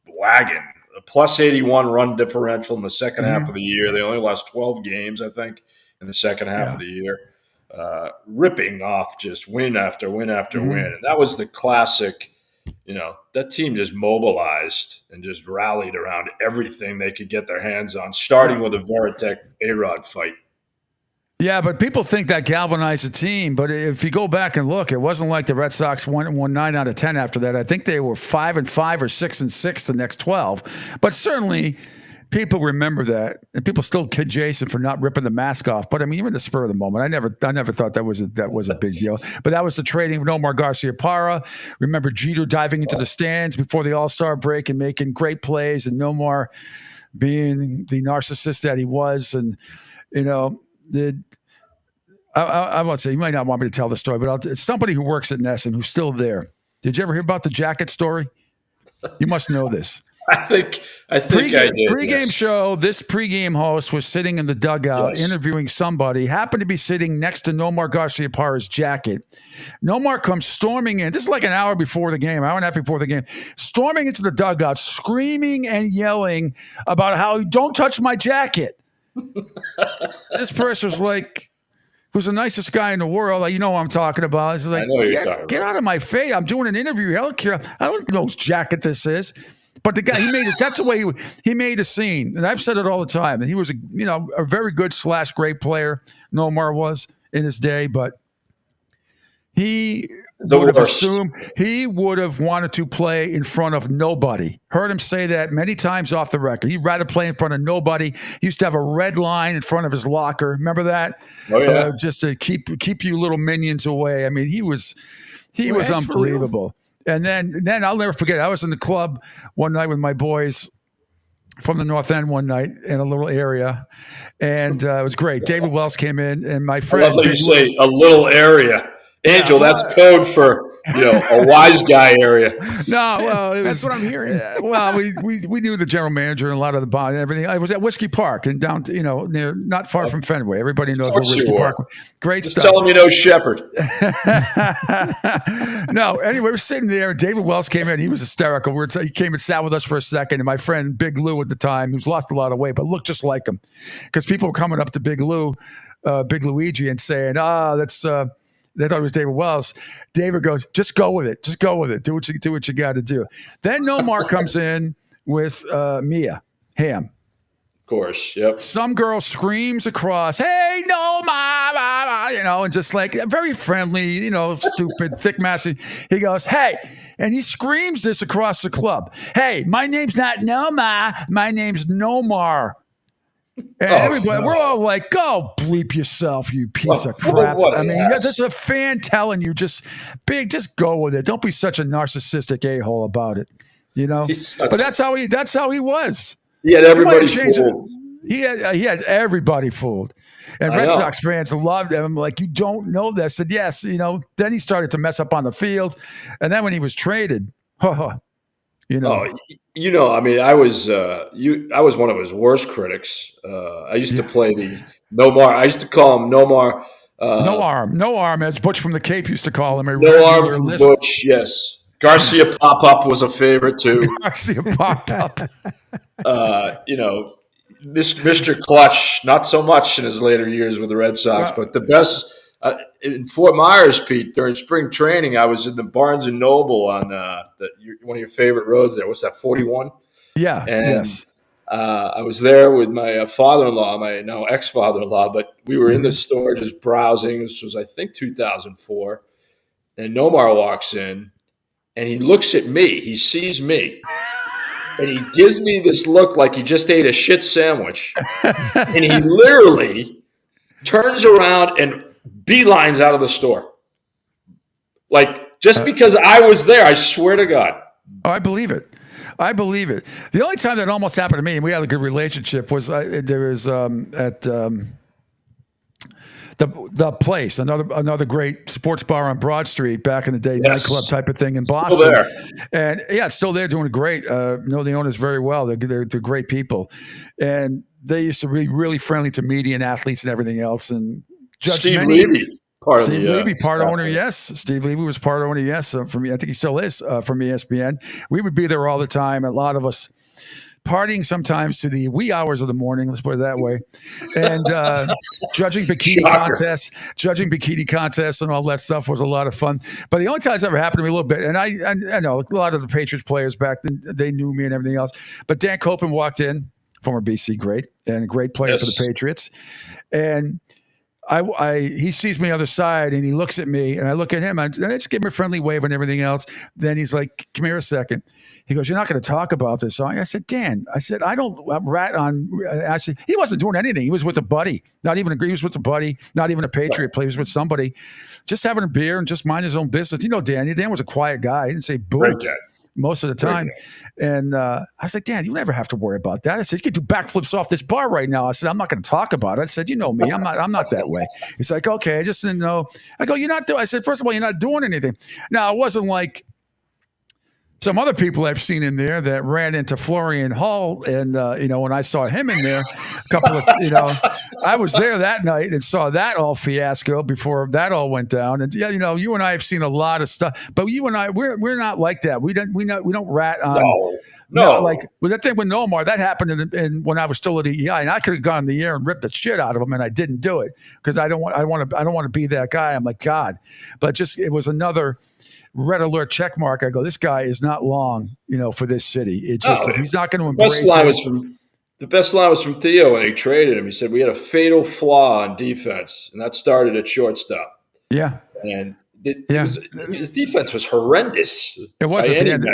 wagon, a plus 81 run differential in the second half of the year. They only lost 12 games, I think, in the second half of the year, ripping off just win after win after win. And that was the classic. That team just mobilized and just rallied around everything they could get their hands on, starting with a Veritek A-Rod fight. Yeah, but people think that galvanized the team. But if you go back and look, it wasn't like the Red Sox won 9 out of 10 after that. I think they were 5-5 or 6-6 the next 12. But certainly people remember that, and people still kid Jason for not ripping the mask off. But I mean, even the spur of the moment, I never thought that was a big deal. But that was the trading of Nomar Garciaparra. Remember Jeter diving into the stands before the All-Star break and making great plays, and Nomar being the narcissist that he was, and I won't say, you might not want me to tell the story, but it's somebody who works at Nesson who's still there. Did you ever hear about the jacket story? You must know this. I think I did. Pre-game show, this pre-game host was sitting in the dugout interviewing somebody, happened to be sitting next to Nomar Garciaparra's jacket. Nomar comes storming in. This is like an hour before the game, hour and a half before the game, storming into the dugout, screaming and yelling about how, don't touch my jacket. This person was like, who's the nicest guy in the world. You know what I'm talking about. He's like, get out of my face. I'm doing an interview. I don't know whose jacket this is. But the guy, that's the way he made a scene. And I've said it all the time. And he was a very good / great player. Nomar was in his day, but he would have wanted to play in front of nobody. Heard him say that many times off the record. He'd rather play in front of nobody. He used to have a red line in front of his locker. Remember that? Oh yeah. Just to keep you little minions away. I mean, he was unbelievable. And then I'll never forget. I was in the club one night with my boys from the North End one night in a little area, and it was great. David Wells came in, and my friend. I love how you say a little area, Angel. That's code for a wise guy area. No, well, that's what I'm hearing. Well, we knew the general manager and a lot of the bond and everything. I was at Whiskey Park and down, near not far from Fenway. Everybody knows where Whiskey Park. Great Just stuff. Tell him you know Sheppard. No, anyway, we're sitting there. David Wells came in. He was hysterical. He came and sat with us for a second. And my friend Big Lou at the time, who's lost a lot of weight, but looked just like him, because people were coming up to Big Lou, Big Luigi, and saying, that's. They thought it was David Wells. David goes, just go with it. Just go with it. Do what you got to do. Then Nomar comes in with Mia Hamm. Of course, yep. Some girl screams across, hey, Nomar, and just like very friendly, stupid, thick message. He goes, hey, and he screams this across the club. Hey, my name's not Nomar. My name's Nomar. And everybody, we're all like, go bleep yourself, you piece of crap. I mean, this is a fan telling you, just go with it. Don't be such a narcissistic a-hole about it, But that's how he was. He had everybody fooled. He had everybody fooled. And Red Sox fans loved him. Like, you don't know this. I said, yes, Then he started to mess up on the field. And then when he was traded, he I mean, I was one of his worst critics. I used to play the Nomar. I used to call him Nomar. No arm, as Butch from the Cape used to call him. No arm from Butch. Yes, Garcia Pop-Up was a favorite too. Garcia Pop-Up. Mr. Clutch, not so much in his later years with the Red Sox, but the best in Fort Myers, Pete. During spring training, I was in the Barnes and Noble on one of your favorite roads there. What's that, 41? Yeah. And, I was there with my father-in-law, my now ex-father-in-law, but we were in the store just browsing. This was, I think, 2004. And Nomar walks in, and he looks at me. He sees me. And he gives me this look like he just ate a shit sandwich. And he literally turns around and beelines out of the store. Like, just because I was there, I swear to God. Oh, I believe it. The only time that almost happened to me, and we had a good relationship, was there was at the Place, another great sports bar on Broad Street back in the day, nightclub type of thing in Boston. Still there. And yeah, still there, doing great. Know the owners very well. They're great people, and they used to be really friendly to media and athletes and everything else. And Judge Steve Many, Levy, part owner, yes. Steve Levy was part owner, yes. From I think he still is from ESPN. We would be there all the time. A lot of us partying sometimes to the wee hours of the morning. Let's put it that way. And judging bikini contests and all that stuff was a lot of fun. But the only time it's ever happened to me a little bit, and I know a lot of the Patriots players back then, they knew me and everything else. But Dan Copeland walked in, former BC great, and a great player for the Patriots. And he sees me on the other side, and he looks at me, and I look at him. I just give him a friendly wave and everything else. Then he's like, "Come here a second." He goes, "You're not going to talk about this song." I said, "Dan," I don't rat on. I said, he wasn't doing anything. He was with a buddy, not even he was with a buddy, not even a Patriot player. He was with somebody, just having a beer and just mind his own business. You know, Dan. Dan was a quiet guy. He didn't say boo. Great guy. Most of the time. And I was like, "Dan, you never have to worry about that." I said, "You could do backflips off this bar right now." I said, "I'm not going to talk about it." I said, "You know me. I'm not that way." He's like, "Okay, I just didn't know." I go, "You're not doing," I said, "First of all, you're not doing anything." Now, it wasn't like some other people I've seen in there that ran into Florian Hall. And, when I saw him in there, a couple of, I was there that night and saw that all fiasco before that all went down. And yeah, you and I have seen a lot of stuff, but you and I, we're not like that. We don't rat on. No. Like with that thing with Nomar, that happened in when I was still at EI, and I could have gone in the air and ripped the shit out of him, and I didn't do it because I don't want to be that guy. I'm like, God, but it was another red alert check mark. I go, this guy is not long, for this city. It's just that he's not going to embrace it. The best line was from Theo when he traded him. He said, "We had a fatal flaw on defense, and that started at shortstop." Yeah. And his defense was horrendous. It wasn't.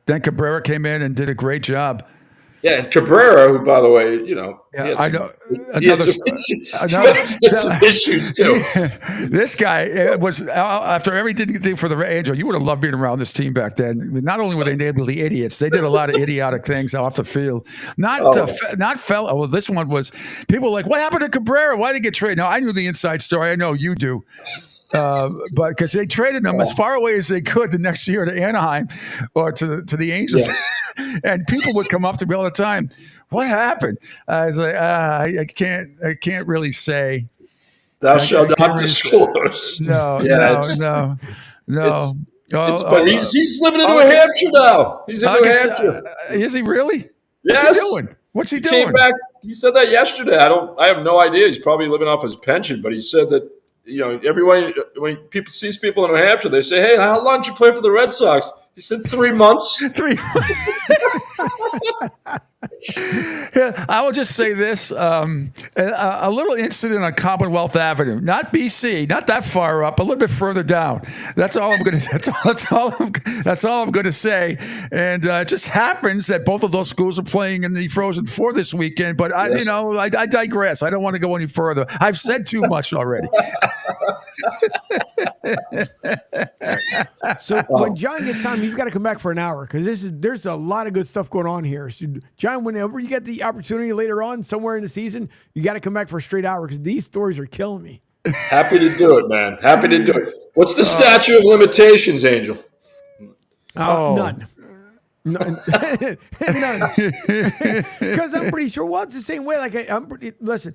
Then Cabrera came in and did a great job. Yeah, and Cabrera, who, by the way, I know. He had some issues too. This guy was, after everything for the Angel, you would have loved being around this team back then. Not only were they named idiots, they did a lot of idiotic things off the field. Well, this one was, people were like, "What happened to Cabrera? Why did he get traded?" Now, I knew the inside story. I know you do. But because they traded him as far away as they could the next year to Anaheim or to the Angels. Yes. And people would come up to me all the time. "What happened?" I was like, I can't really say. Thou shalt not disclose. No. But he's living in New Hampshire now. He's in New Hampshire. Is he really? Yes. What's he doing? What's he doing? Came back. He said that yesterday. I have no idea. He's probably living off his pension, but he said that, everyone, when people sees people in New Hampshire, they say, "Hey, how long did you play for the Red Sox?" He said 3 months. 3 months. I will just say this: a little incident on Commonwealth Avenue, not BC, not that far up, a little bit further down. That's all I'm going to. That's all I'm going to say. And it just happens that both of those schools are playing in the Frozen Four this weekend. But I digress. I don't want to go any further. I've said too much already. So when John gets time, he's got to come back for an hour because there's a lot of good stuff going on here. So John, whenever you get the opportunity later on somewhere in the season, you got to come back for a straight hour because these stories are killing me. Happy to do it, man. Happy to do it. What's the statute of limitations, Angel? None. None. Because I'm pretty sure. Well, it's the same way. Like listen.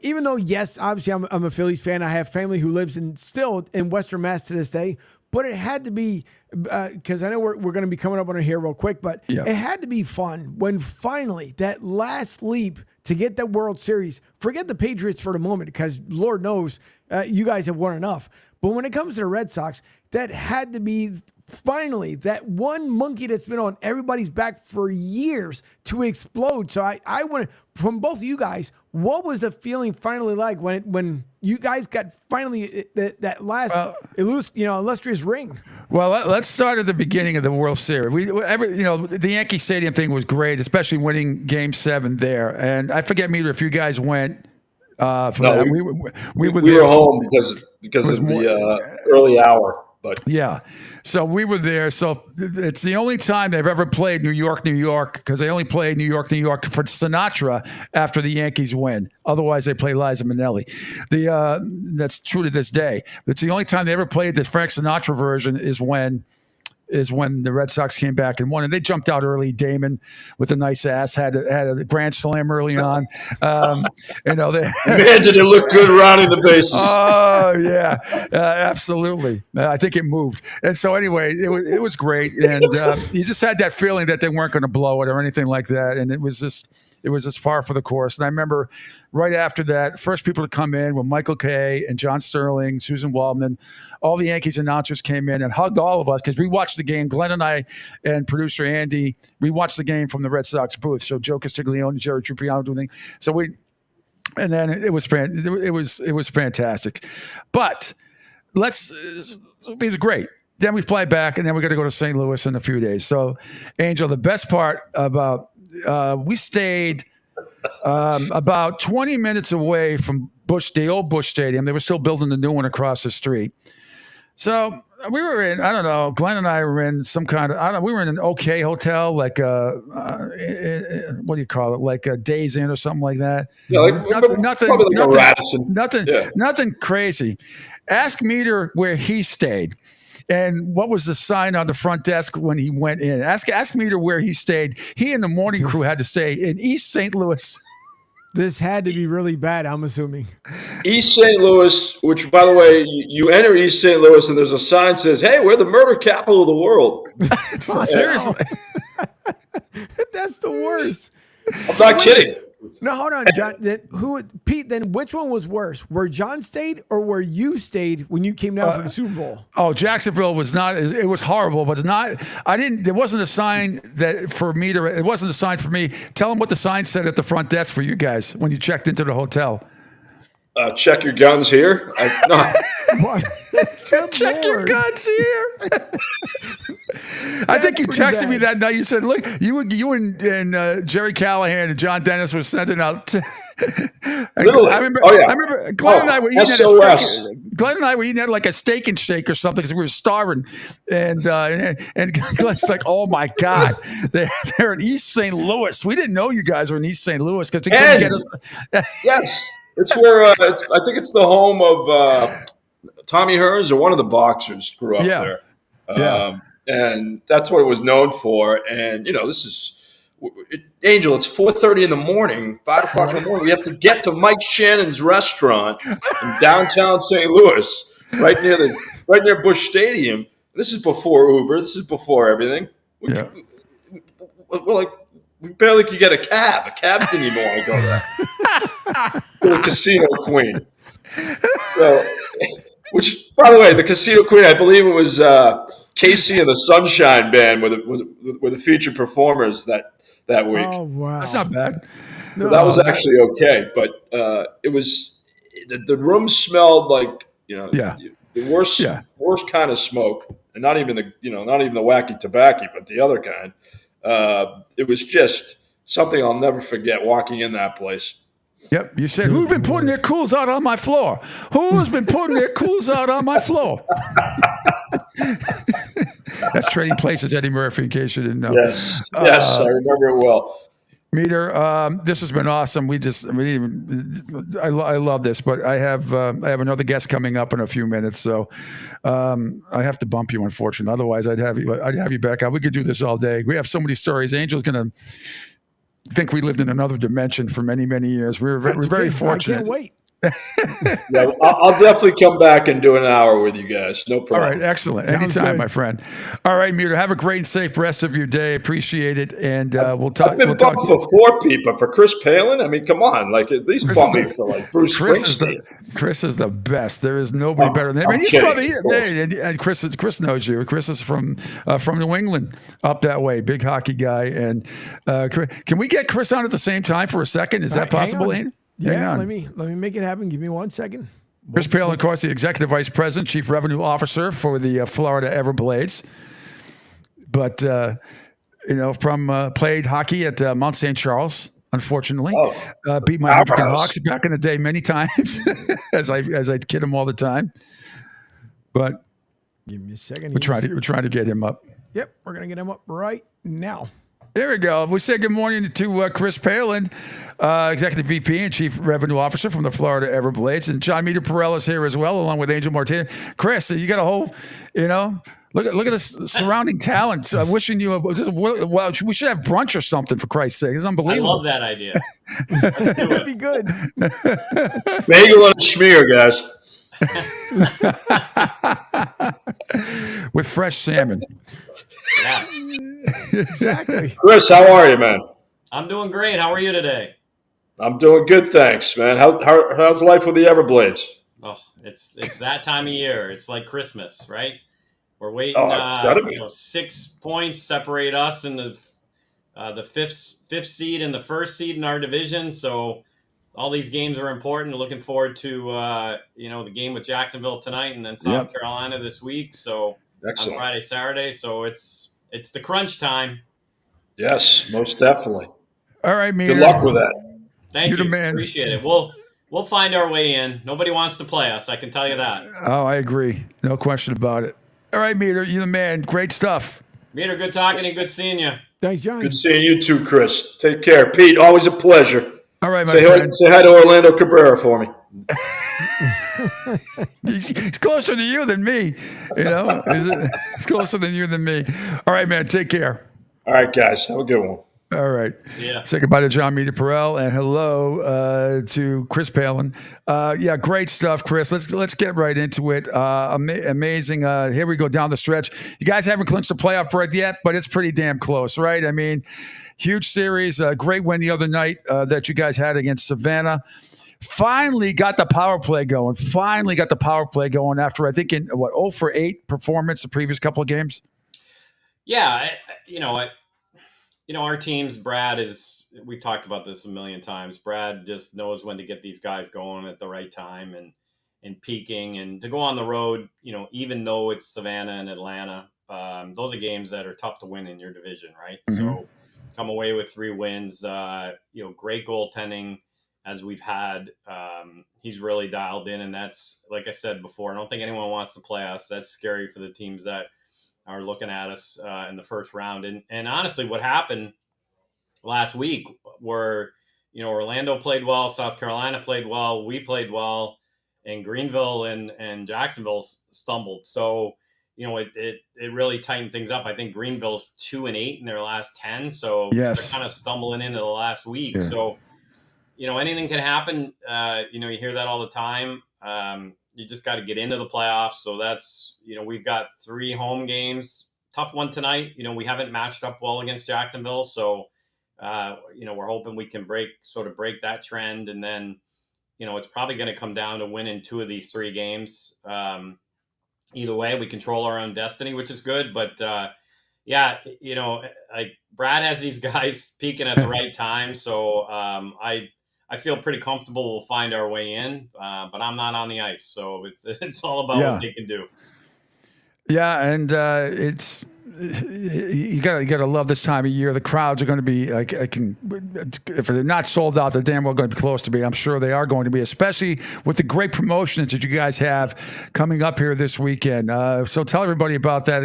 Even though, yes, obviously I'm a Phillies fan. I have family who lives still in Western Mass to this day. But it had to be, because I know we're going to be coming up on it here real quick, but it had to be fun when finally that last leap to get that World Series, forget the Patriots for the moment, because Lord knows you guys have won enough. But when it comes to the Red Sox, that had to be finally that one monkey that's been on everybody's back for years to explode. So I want to, from both of you guys, what was the feeling finally like when you guys got finally that last illustrious ring? Well, let's start at the beginning of the World Series. The Yankee Stadium thing was great, especially winning Game 7 there. And I forget, Meter, if you guys went. No, we were home because of the early hour. But yeah, so we were there. So it's the only time they've ever played New York, because they only played New York for Sinatra after the Yankees win. Otherwise, they play Liza Minnelli. That's true to this day. It's the only time they ever played the Frank Sinatra version is when the Red Sox came back and won. And they jumped out early. Damon with a nice ass had a grand slam early on. Man, did it look good rounding the bases. Oh, yeah, absolutely. I think it moved. And so anyway, it was great. And you just had that feeling that they weren't going to blow it or anything like that. And it was just par for the course. And I remember right after that, first people to come in were Michael Kay and John Sterling, Susan Waldman. All the Yankees announcers came in and hugged all of us because we watched the game. Glenn and I and producer Andy, we watched the game from the Red Sox booth. So Joe Castiglione, Jerry Trupiano doing things. So and then it was fantastic. But it was great. Then we fly back, and then we got to go to St. Louis in a few days. So, Angel, the best part about we stayed about 20 minutes away from the old Busch Stadium. They were still building the new one across the street. So we were in, I don't know, Glenn and I were in some kind of, we were in an okay hotel, like what do you call it? Like a Days Inn or something like that. Yeah, nothing crazy. Ask Meter where he stayed. And what was the sign on the front desk when he went in? Ask Meter where he stayed. He and the morning crew had to stay in East St. Louis. This had to be really bad, I'm assuming. East St. Louis, which, by the way, you enter East St. Louis and there's a sign that says, "Hey, we're the murder capital of the world." Seriously. That's the worst. I'm not kidding. No, hold on, John. Pete, then which one was worse? Where John stayed or where you stayed when you came down for the Super Bowl? Oh, Jacksonville was not, it was horrible, but there wasn't a sign for me. It wasn't a sign for me. Tell them what the sign said at the front desk for you guys when you checked into the hotel. Check your guns here. Check your guns here. I think you texted me that night. You said, "Look, you and Jerry Callahan and John Dennis were sending out." I remember Glenn and I were eating Glenn and I were eating at like a Steak and Shake or something because we were starving, and Glenn's like, "Oh my God, they're in East St. Louis. We didn't know you guys were in East St. Louis because they couldn't get us." Yes, it's where I think it's the home of Tommy Hearns, or one of the boxers grew up there. And that's what it was known for. And, this is Angel. It's 4:30 in the morning, 5 o'clock in the morning. We have to get to Mike Shannon's restaurant in downtown St. Louis, right near Busch Stadium. This is before Uber. This is before everything. We're like, we barely could get a cab. A cab didn't even want to go there. To the Casino Queen. So, which, by the way, the Casino Queen, I believe it was Casey and the Sunshine Band were the featured performers that week. Oh, wow. That's not bad. So that was actually okay. But it was the room smelled like, the worst kind of smoke, and not even the wacky tobacco, but the other kind. It was just something I'll never forget walking in that place. Yep, you said, "Who's been putting their cools out on my floor? Who's been putting their cools out on my floor?" That's Trading Places, Eddie Murphy, in case you didn't know. Yes, I remember it well. Meter, this has been awesome. I love this, but I have another guest coming up in a few minutes, so I have to bump you, unfortunately. Otherwise, I'd have you back out. We could do this all day. We have so many stories. Angel's gonna think we lived in another dimension for many, many years. We're very fortunate. I can't wait. Yeah, I'll definitely come back and do an hour with you guys. No problem. All right, excellent. Anytime, my friend. All right, Meter, have a great and safe rest of your day. Appreciate it, and we'll talk. I've been bumped for 4 people. For Chris Palin, I mean, come on, like at least bump me for like Bruce Springsteen. Chris is the best. There is nobody better than him. And he's from Chris knows you. Chris is from New England, up that way. Big hockey guy. And can we get Chris on at the same time for a second? Is that possible, Andy? Yeah, let me make it happen. Give me 1 second. Chris Palin, of course, the Executive Vice President, Chief Revenue Officer for the Florida Everblades. But, played hockey at Mount St. Charles, unfortunately. Beat my African Hawks back in the day many times, as I kid him all the time. But give me a second. We're trying to get him up. Yep, we're going to get him up right now. There we go. We say good morning to Chris Palin, Executive VP and Chief Revenue Officer from the Florida Everblades. And John Meter Perrell is here as well, along with Angel Martinez. Chris, you got a whole, look at this surrounding talent. I'm wishing you we should have brunch or something, for Christ's sake. It's unbelievable. I love that idea. Let's do That'd be good. Bagel and schmear, guys. With fresh salmon. Yes. Exactly. Chris, how are you, man? I'm doing great. How are you today? I'm doing good, thanks, man. How's life with the Everblades? Oh, it's that time of year. It's like Christmas, right? We're waiting. 6 points separate us and the fifth seed and the first seed in our division. So all these games are important. Looking forward to the game with Jacksonville tonight, and then South Carolina this week. So excellent. On Friday, Saturday. So it's the crunch time. Yes, most definitely. All right, Meter. Good luck with that. Thank you. Appreciate it. We'll find our way in. Nobody wants to play us, I can tell you that. Oh, I agree. No question about it. All right, Meter, you're the man. Great stuff. Meter, good talking and good seeing you. Thanks, John. Good seeing you too, Chris. Take care. Pete, always a pleasure. All right, my friend. Say hi to Orlando Cabrera for me. He's closer to you than me. He's closer than you than me. All right, man. Take care. All right, guys. Have a good one. All right. Yeah. Say goodbye to John Meter Perrell and hello to Chris Palin. Great stuff, Chris. Let's get right into it. Amazing. Here we go down the stretch. You guys haven't clinched the playoff berth yet, but it's pretty damn close, right? I mean, huge series. Great win the other night that you guys had against Savannah. Finally got the power play going. After, I think, 0 for 8 performance the previous couple of games. Yeah, our teams, Brad we talked about this a million times. Brad just knows when to get these guys going at the right time and peaking, and to go on the road, even though it's Savannah and Atlanta, those are games that are tough to win in your division, right? Mm-hmm. So come away with 3 wins, great goaltending as we've had. He's really dialed in, and that's, like I said before, I don't think anyone wants to play us. That's scary for the teams that are looking at us in the first round. And honestly, what happened last week were, Orlando played well, South Carolina played well, we played well, and Greenville and Jacksonville stumbled. So, it really tightened things up. I think Greenville's 2-8 in their last 10. So They're kind of stumbling into the last week. Yeah. So, anything can happen. You hear that all the time. You just got to get into the playoffs. So that's, we've got 3 home games. Tough one tonight. We haven't matched up well against Jacksonville. So, we're hoping we can break that trend. And then, it's probably going to come down to winning 2 of these 3 games. Either way, we control our own destiny, which is good. But, Brad has these guys peaking at the right time. So I feel pretty comfortable we'll find our way in, but I'm not on the ice, so it's all about what they can do. Yeah, and it's you gotta love this time of year. The crowds are going to be if they're not sold out, they're damn well going to be close to be. I'm sure they are going to be, especially with the great promotions that you guys have coming up here this weekend. So tell everybody about that,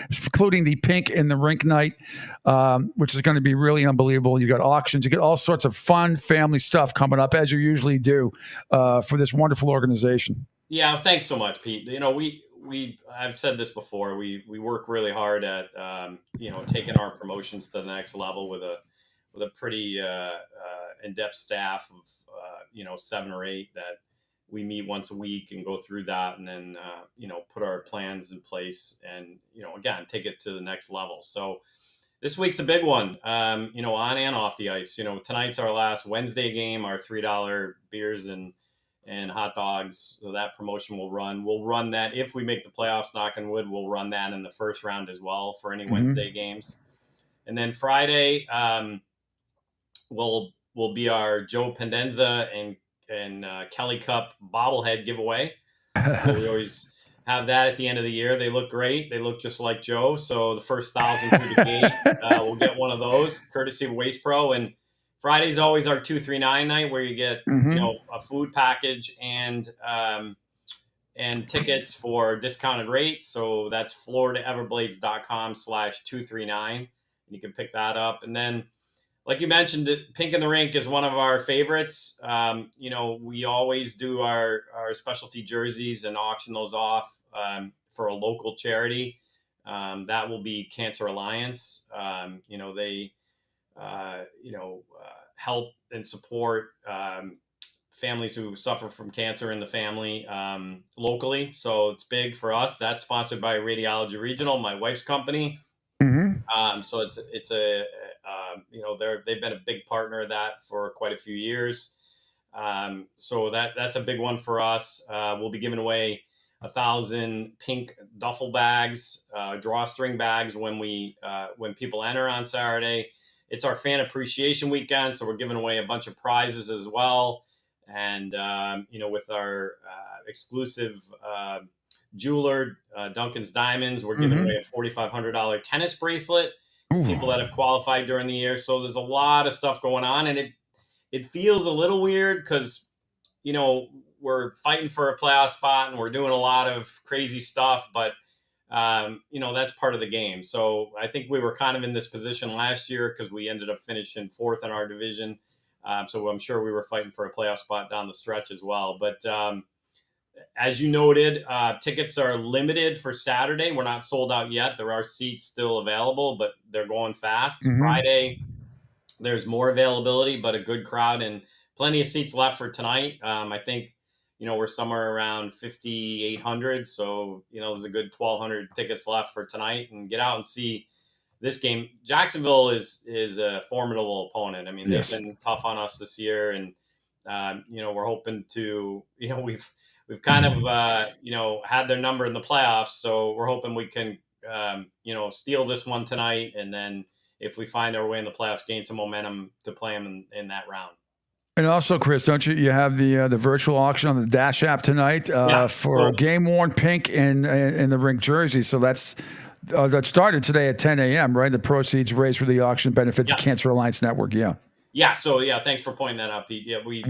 including the Pink in the Rink night, which is going to be really unbelievable. You got auctions, you get all sorts of fun family stuff coming up, as you usually do, for this wonderful organization. Yeah, thanks so much, Pete. I've said this before. We work really hard at taking our promotions to the next level with a pretty in-depth staff of 7 or 8 that we meet once a week and go through that, and then put our plans in place, and again, take it to the next level. So this week's a big one, on and off the ice. Tonight's our last Wednesday game, our $3 beers and hot dogs. So that promotion will run. We'll run that if we make the playoffs, knock on wood. We'll run that in the first round as well for any Wednesday games. And then Friday will be our Joe Pendenza and Kelly Cup bobblehead giveaway. So we always have that at the end of the year. They look great. They look just like Joe. So the first 1,000 through the gate will get one of those, courtesy of Waste Pro. And Friday's always our 239 night, where you get a food package and tickets for discounted rates. So that's floridaeverblades.com/239. And you can pick that up. And then, like you mentioned, Pink in the Rink is one of our favorites. We always do our specialty jerseys and auction those off for a local charity. That will be Cancer Alliance. They help and support families who suffer from cancer in the family locally. So it's big for us. That's sponsored by Radiology Regional, my wife's company. So it's a they've been a big partner of that for quite a few years. So that's a big one for us. We'll be giving away 1,000 pink duffel bags, drawstring bags when people enter on Saturday. It's our fan appreciation weekend, so we're giving away a bunch of prizes as well. And, with our exclusive jeweler, Duncan's Diamonds, we're giving away a $4,500 tennis bracelet to people that have qualified during the year. So there's a lot of stuff going on, and it feels a little weird because, we're fighting for a playoff spot and we're doing a lot of crazy stuff, but that's part of the game. So I think we were kind of in this position last year because we ended up finishing 4th in our division. So I'm sure we were fighting for a playoff spot down the stretch as well. But as you noted, tickets are limited for Saturday. We're not sold out yet. There are seats still available, but they're going fast. Friday, there's more availability, but a good crowd and plenty of seats left for tonight. I think we're somewhere around 5,800. So, there's a good 1,200 tickets left for tonight, and get out and see this game. Jacksonville is a formidable opponent. I mean, They've been tough on us this year, and, we're hoping to, we've kind of, had their number in the playoffs. So we're hoping we can, steal this one tonight. And then if we find our way in the playoffs, gain some momentum to play them in that round. And also, Chris, don't you have the virtual auction on the Dash app tonight for game-worn pink in the Rink jersey? So that started today at 10 a.m., right? The proceeds raised for the auction benefit the Cancer Alliance Network, Yeah, so thanks for pointing that out, Pete. Yeah, we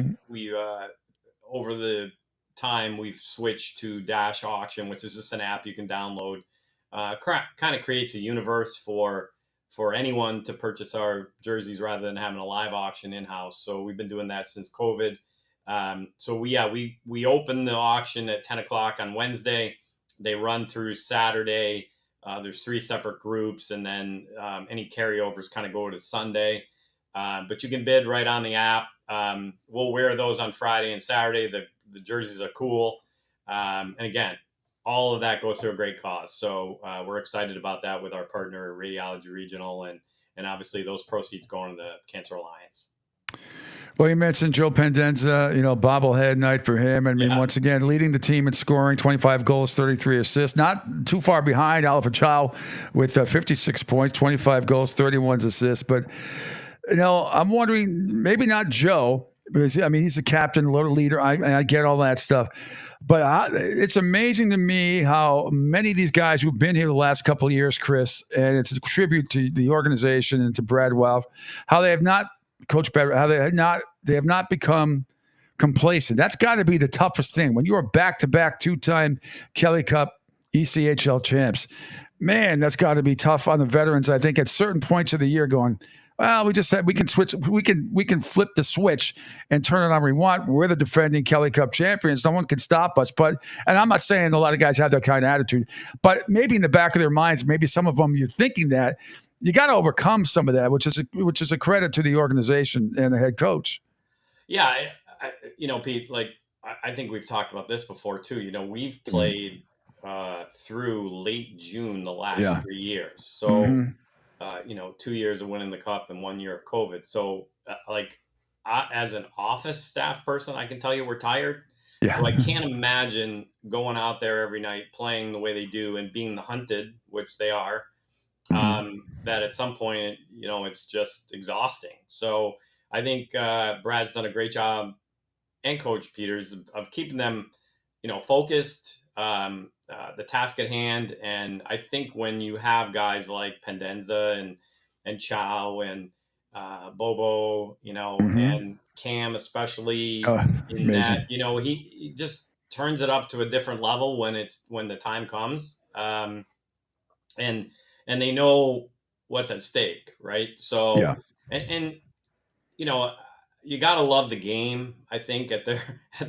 over the time we've switched to Dash Auction, which is just an app you can download. Kind of creates a universe for anyone to purchase our jerseys rather than having a live auction in-house. So we've been doing that since COVID. So we open the auction at 10 o'clock on Wednesday. They run through Saturday. There's 3 separate groups, and then any carryovers kind of go to Sunday. But you can bid right on the app. We'll wear those on Friday and Saturday. The jerseys are cool. And again, all of that goes to a great cause. So we're excited about that with our partner, Radiology Regional, and obviously those proceeds going to the Cancer Alliance. Well, you mentioned Joe Pendenza, bobblehead night for him. I mean, once again, leading the team in scoring, 25 goals, 33 assists. Not too far behind Alpha Chow with 56 points, 25 goals, 31 assists. But, I'm wondering, maybe not Joe, because I mean he's a captain, leader. I get all that stuff, but it's amazing to me how many of these guys who've been here the last couple of years, Chris, and it's a tribute to the organization and to Brad Wilf, how they have not, Coach Brad, how they have not become complacent. That's got to be the toughest thing when you are back-to-back 2-time Kelly Cup ECHL champs. Man, that's got to be tough on the veterans. I think at certain points of the year, going, well, we just said we can switch. We can flip the switch and turn it on when we want. We're the defending Kelly Cup champions. No one can stop us. And I'm not saying a lot of guys have that kind of attitude, but maybe in the back of their minds, maybe some of them you're thinking that you got to overcome some of that, which is a credit to the organization and the head coach. Yeah, Pete. I think we've talked about this before too. We've played through late June the last 3 years. So. 2 years of winning the cup and 1 year of COVID. So as an office staff person, I can tell you we're tired. Yeah. So I can't imagine going out there every night, playing the way they do and being the hunted, which they are, that at some point, it's just exhausting. So I think Brad's done a great job, and Coach Peters, of keeping them, focused, the task at hand. And I think when you have guys like Pendenza and Chow and Bobo, and Cam, especially in that, he just turns it up to a different level when the time comes. And they know what's at stake. Right. So, and you got to love the game. I think at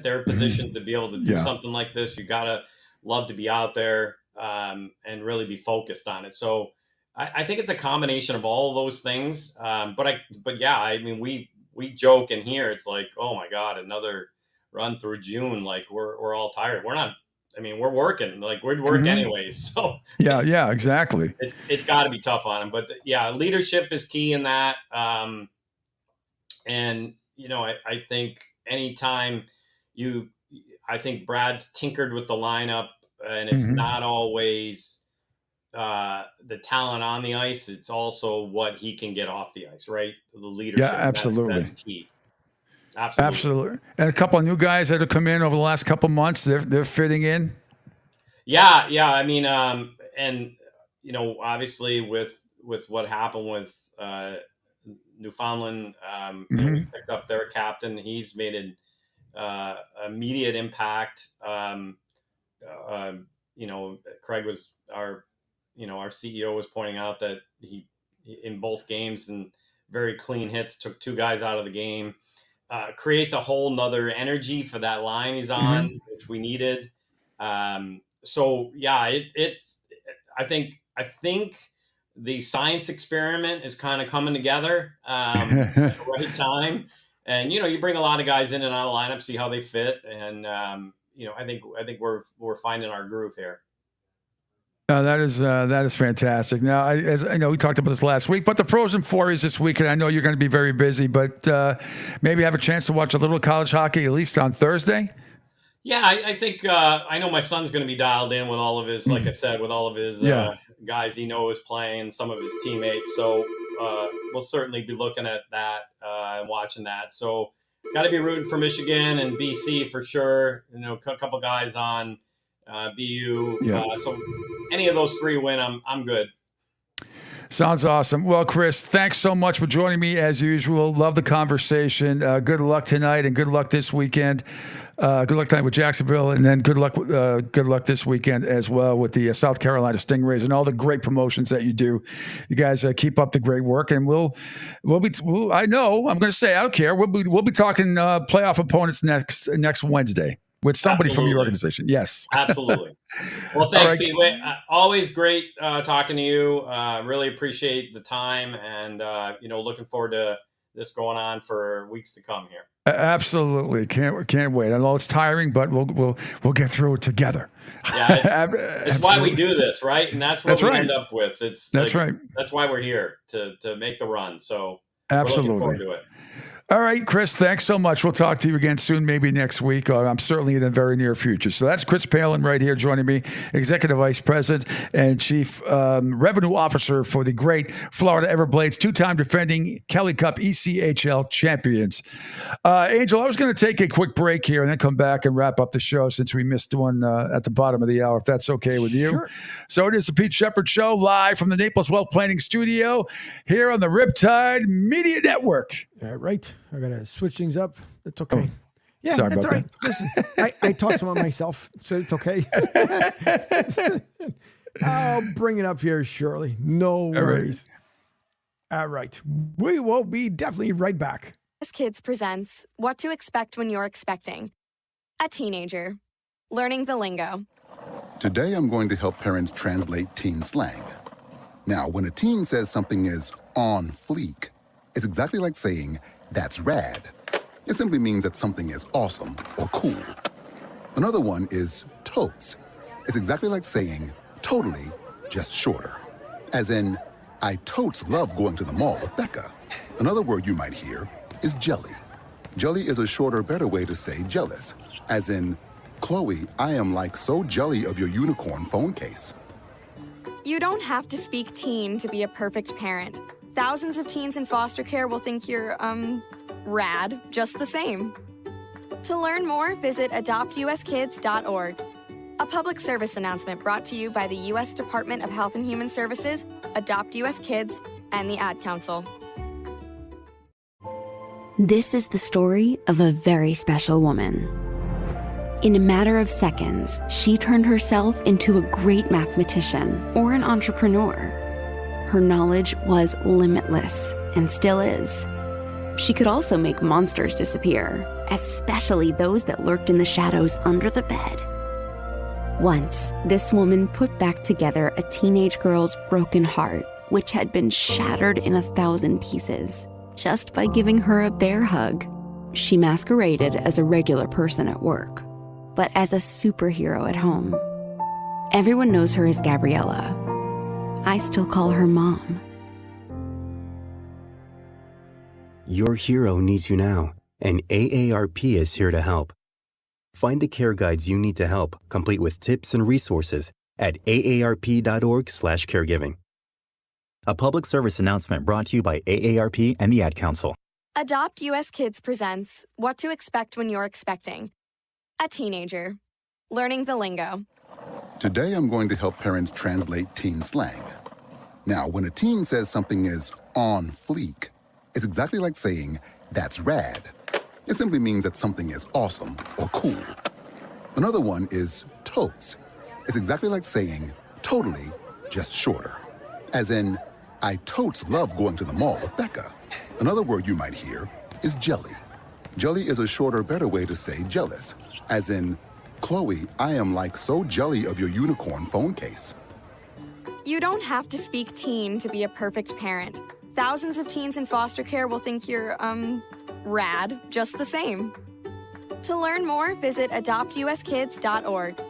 their position to be able to do something like this, you got to love to be out there and really be focused on it. So I think it's a combination of all of those things. But yeah, I mean, we joke in here. It's like, oh my God, another run through June. Like we're all tired. We're not. I mean, we're working. Like we'd work anyways. So yeah, exactly. It's got to be tough on them. But yeah, leadership is key in that. And I think anytime I think Brad's tinkered with the lineup, and it's not always the talent on the ice. It's also what he can get off the ice, right? The leadership. Yeah, absolutely. That's key. Absolutely. And a couple of new guys that have come in over the last couple of months, they're fitting in. Yeah. I mean, and obviously with what happened with Newfoundland, we picked up their captain. He's made an immediate impact. Craig was our CEO was pointing out that he in both games and very clean hits, took two guys out of the game, creates a whole nother energy for that line he's on, which we needed. So yeah, I think the science experiment is kind of coming together at the right time. And, you bring a lot of guys in and out of lineup, see how they fit. And, I think we're finding our groove here. That is fantastic. Now, as I know, we talked about this last week, but the Frozen Four is this week, and I know you're going to be very busy, but maybe have a chance to watch a little college hockey, at least on Thursday. Yeah, I think I know my son's going to be dialed in with all of his, like I said, with all of his guys he knows playing, some of his teammates. So we'll certainly be looking at that and watching that. So got to be rooting for Michigan and BC for sure. A couple guys on BU. So any of those three win, I'm good. Sounds awesome. Well, Chris, thanks so much for joining me as usual. Love the conversation. Good luck tonight and good luck this weekend. Good luck tonight with Jacksonville, and then good luck this weekend as well with the South Carolina Stingrays and all the great promotions that you do. You guys keep up the great work, and we'll be. I know I'm going to say I don't care. We'll be talking playoff opponents next Wednesday with somebody from your organization. Yes, absolutely. Well, thanks, Pete. Always great talking to you. Really appreciate the time, and looking forward to this going on for weeks to come here. Absolutely, can't wait. I know it's tiring, but we'll get through it together. Yeah, it's why we do this, right? And that's what we end up with. That's right. That's why we're here to make the run. So absolutely. We're looking forward to it. All right, Chris, thanks so much. We'll talk to you again soon, maybe next week. I'm certainly in the very near future. So that's Chris Palin right here joining me, Executive Vice President and Chief Revenue Officer for the great Florida Everblades, two-time defending Kelly Cup ECHL champions. Angel, I was going to take a quick break here and then come back and wrap up the show since we missed one at the bottom of the hour, if that's okay with you. Sure. So it is the Pete Sheppard Show, live from the Naples Wealth Planning Studio here on the Riptide Media Network. All right. I got to switch things up. That's okay. Oh, yeah, sorry that's about all right. Listen, I talk about myself, so it's okay. I'll bring it up here shortly. No worries. All right. We will be definitely right back. Kids presents What to Expect When You're Expecting. A teenager. Learning the lingo. Today I'm going to help parents translate teen slang. Now, when a teen says something is on fleek, it's exactly like saying, that's rad. It simply means that something is awesome or cool. Another one is totes. It's exactly like saying, totally, just shorter. As in, I totes love going to the mall with Becca. Another word you might hear is jelly. Jelly is a shorter, better way to say jealous. As in, Chloe, I am like so jelly of your unicorn phone case. You don't have to speak teen to be a perfect parent. Thousands of teens in foster care will think you're, rad, just the same. To learn more, visit adoptuskids.org. A public service announcement brought to you by the U.S. Department of Health and Human Services, Adopt U.S. Kids, and the Ad Council. This is the story of a very special woman. In a matter of seconds, she turned herself into a great mathematician or an entrepreneur. Her knowledge was limitless and still is. She could also make monsters disappear, especially those that lurked in the shadows under the bed. Once, this woman put back together a teenage girl's broken heart, which had been shattered in 1,000 pieces, just by giving her a bear hug. She masqueraded as a regular person at work, but as a superhero at home. Everyone knows her as Gabriella. I still call her Mom. Your hero needs you now, and AARP is here to help. Find the care guides you need to help, complete with tips and resources at aarp.org/caregiving. A public service announcement brought to you by AARP and the Ad Council. Adopt U.S. Kids presents What to Expect When You're Expecting. A teenager. Learning the lingo. Today I'm going to help parents translate teen slang. Now, when a teen says something is on fleek, it's exactly like saying, that's rad. It simply means that something is awesome or cool. Another one is totes. It's exactly like saying, totally, just shorter. As in, I totes love going to the mall with Becca. Another word you might hear is jelly. Jelly is a shorter, better way to say jealous. As in, Chloe, I am like so jelly of your unicorn phone case. You don't have to speak teen to be a perfect parent. Thousands of teens in foster care will think you're, rad, just the same. To learn more, visit adoptuskids.org.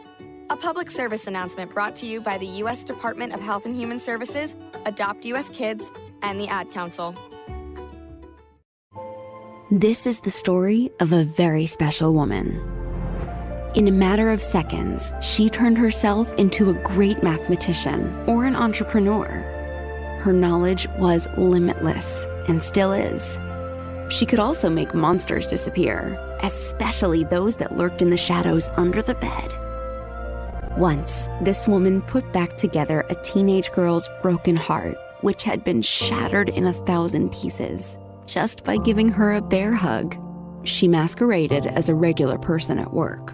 A public service announcement brought to you by the U.S. Department of Health and Human Services, Adopt U.S. Kids, and the Ad Council. This is the story of a very special woman. In a matter of seconds, she turned herself into a great mathematician or an entrepreneur. Her knowledge was limitless and still is. She could also make monsters disappear, especially those that lurked in the shadows under the bed. Once, this woman put back together a teenage girl's broken heart, which had been shattered in 1,000 pieces, just by giving her a bear hug. She masqueraded as a regular person at work,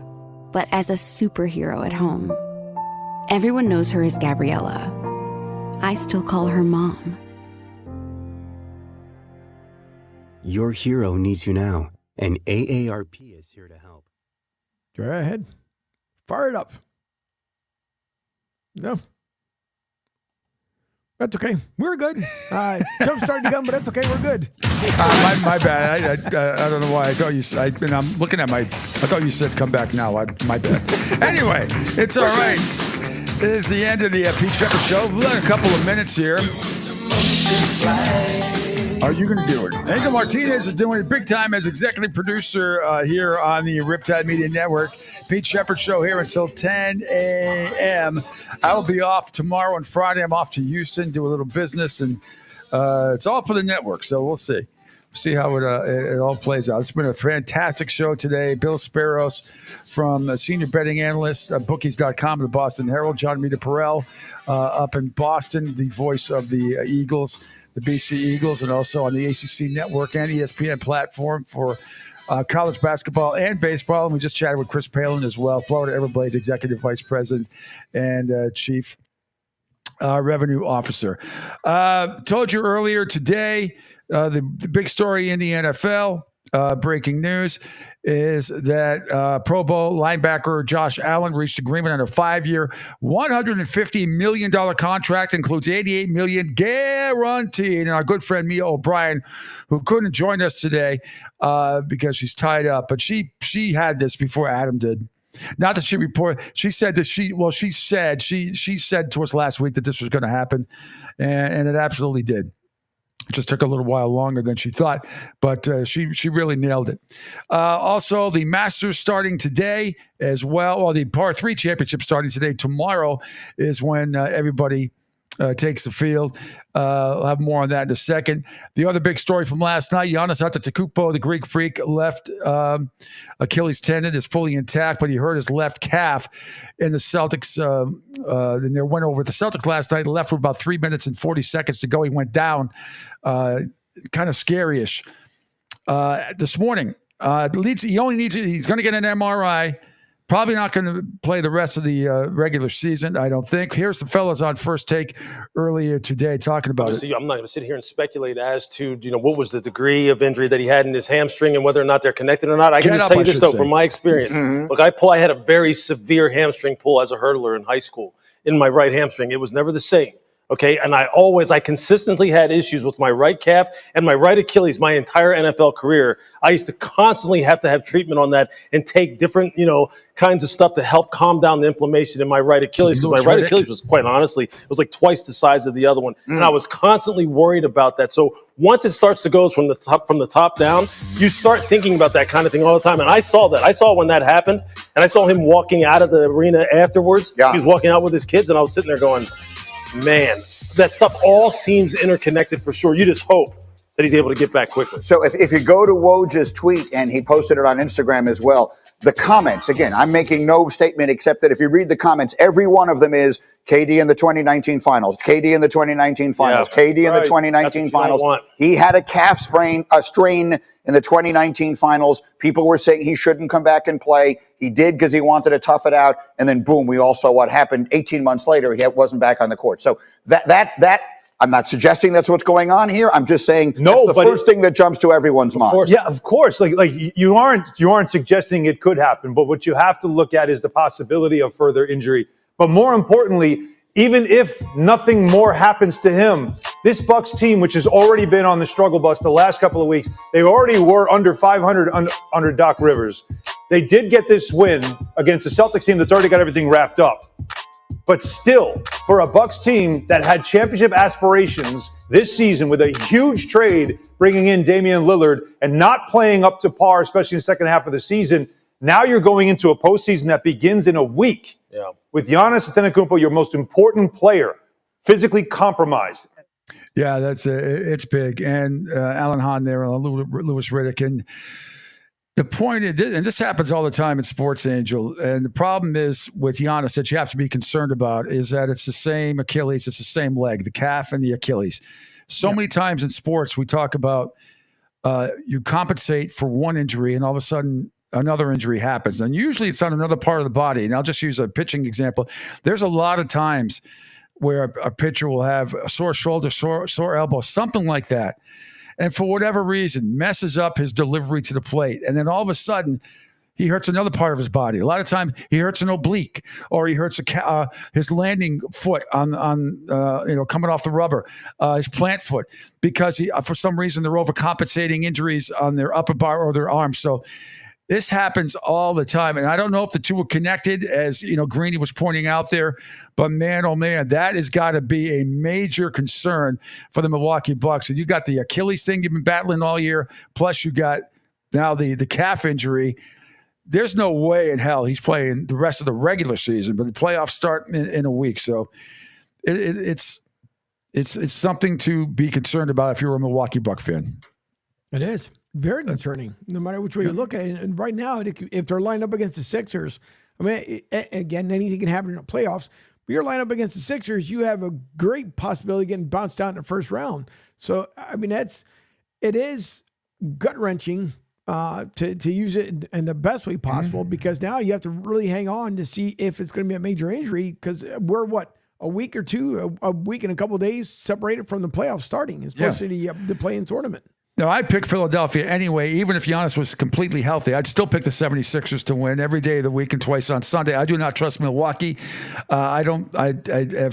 but as a superhero at home. Everyone knows her as Gabriella. I still call her Mom. Your hero needs you now, and AARP is here to help. Go ahead. Fire it up. No. That's okay. We're good. Jump started the gun, but that's okay. We're good. My bad. I don't know why. I thought you said, and I'm looking at I thought you said come back now. My bad. Anyway, it's all right. It is the end of the Pete Sheppard Show. We've got a couple of minutes here. Are you going to do it? Angel Martinez is doing it big time as executive producer here on the Riptide Media Network. Pete Sheppard Show here until 10 a.m. I will be off tomorrow and Friday. I'm off to Houston, do a little business, and it's all for the network, so we'll see. See how it all plays out. It's been a fantastic show today. Bill Sparrows from Senior Betting Analyst at Bookies.com, the Boston Herald. John Rita Perrell up in Boston, the voice of the Eagles, the BC Eagles, and also on the ACC Network and ESPN platform for college basketball and baseball. And we just chatted with Chris Palin as well, Florida Everblades Executive Vice President and Chief Revenue Officer. Told you earlier today, the big story in the NFL, breaking news, is that Pro Bowl linebacker Josh Allen reached agreement on a 5-year, $150 million contract, includes $88 million guaranteed. And our good friend Mia O'Brien, who couldn't join us today because she's tied up, but she had this before Adam did. Not that she reported. She said that she said to us last week that this was going to happen, and it absolutely did. It just took a little while longer than she thought, but she really nailed it. Also, the Masters starting today as well, or the Par 3 Championship starting today. Tomorrow is when everybody takes the field. I'll have more on that in a second. The other big story from last night, Giannis Antetokounmpo, the Greek freak, left Achilles tendon, is fully intact, but he hurt his left calf in the Celtics. And they went over the Celtics last night, left with about 3 minutes and 40 seconds to go. He went down, kind of scary-ish. This morning, he's going to get an MRI. Probably not going to play the rest of the regular season, I don't think. Here's the fellas on First Take earlier today talking about it. I'm not going to sit here and speculate as to what was the degree of injury that he had in his hamstring and whether or not they're connected or not. I can just tell you this, though, from my experience. Look, I had a very severe hamstring pull as a hurdler in high school in my right hamstring. It was never the same. Okay, and I consistently had issues with my right calf and my right Achilles my entire NFL career. I used to constantly have to have treatment on that and take different, kinds of stuff to help calm down the inflammation in my right Achilles, because my right Achilles was, quite honestly, it was like twice the size of the other one, and I was constantly worried about that. So once it starts to go from the top down, you start thinking about that kind of thing all the time. And I saw that. I saw when that happened, and I saw him walking out of the arena afterwards. Yeah. He was walking out with his kids, and I was sitting there going, man, that stuff all seems interconnected for sure. You just hope that he's able to get back quickly. So if you go to Woj's tweet, and he posted it on Instagram as well, the comments, again, I'm making no statement except that if you read the comments, every one of them is KD in the 2019 finals, KD in the 2019 finals, KD in the 2019 finals. He had a calf strain in the 2019 finals. People were saying he shouldn't come back and play. He did because he wanted to tough it out. And then boom, we all saw what happened 18 months later. He wasn't back on the court. So that I'm not suggesting that's what's going on here. I'm just saying that's the first thing that jumps to everyone's mind. Yeah, of course. Like you aren't suggesting it could happen, but what you have to look at is the possibility of further injury. But more importantly, even if nothing more happens to him, this Bucks team, which has already been on the struggle bus the last couple of weeks, they already were under 500 under Doc Rivers. They did get this win against a Celtics team that's already got everything wrapped up. But still, for a Bucks team that had championship aspirations this season with a huge trade, bringing in Damian Lillard and not playing up to par, especially in the second half of the season, now you're going into a postseason that begins in a week with Giannis Antetokounmpo, your most important player, physically compromised. Yeah, it's big. And Alan Hahn there, Louis Riddick. And the point is, and this happens all the time in sports, Angel, and the problem is with Giannis that you have to be concerned about is that it's the same Achilles, it's the same leg, the calf and the Achilles. So many times in sports we talk about you compensate for one injury and all of a sudden another injury happens. And usually it's on another part of the body. And I'll just use a pitching example. There's a lot of times where a pitcher will have a sore shoulder, sore elbow, something like that. And for whatever reason, messes up his delivery to the plate. And then all of a sudden, he hurts another part of his body. A lot of times, he hurts an oblique, or he hurts his landing foot on coming off the rubber, his plant foot, because for some reason they're overcompensating injuries on their upper bar or their arm. So This happens all the time. And I don't know if the two were connected, as Greeny was pointing out there, but man, oh man, that has got to be a major concern for the Milwaukee Bucks. And you got the Achilles thing you've been battling all year, plus you got now the calf injury. There's no way in hell he's playing the rest of the regular season, but the playoffs start in a week. So it's something to be concerned about if you're a Milwaukee Buck fan. It is very concerning, no matter which way you look at it. And right now, if they're lined up against the Sixers, I mean, again, anything can happen in the playoffs. But you're lined up against the Sixers, you have a great possibility of getting bounced out in the first round. So, I mean, it is gut-wrenching to use it in the best way possible, because now you have to really hang on to see if it's going to be a major injury, because we're a week or two, a week and a couple of days separated from the playoffs starting, especially the play-in tournament. No, I picked Philadelphia anyway. Even if Giannis was completely healthy, I'd still pick the 76ers to win every day of the week and twice on Sunday. I do not trust Milwaukee. I've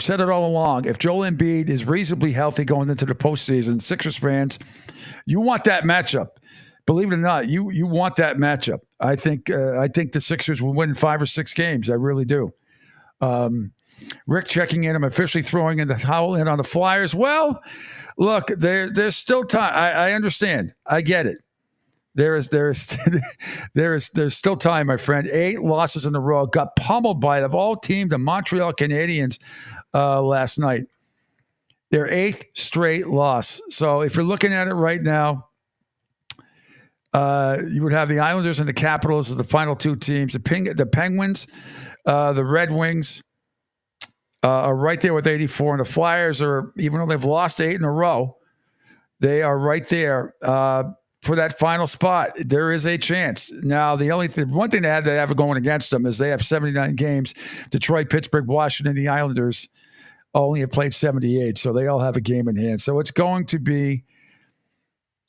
said it all along. If Joel Embiid is reasonably healthy going into the postseason, Sixers fans, you want that matchup. Believe it or not, you want that matchup. I think the Sixers will win 5 or 6 games. I really do. Rick checking in. I'm officially throwing in the towel in on the Flyers. Well, look, there's still time. I understand. I get it. There is still time, my friend. 8 losses in a row. Got pummeled by, of all teams, the Montreal Canadiens last night. Their 8th straight loss. So if you're looking at it right now, you would have the Islanders and the Capitals as the final 2 teams. The Penguins, the Red Wings, are right there with 84, and the Flyers are, even though they've lost 8 in a row, they are right there for that final spot. There is a chance. Now, one thing they have going against them is they have 79 games. Detroit, Pittsburgh, Washington, the Islanders only have played 78, so they all have a game in hand. So it's going to be,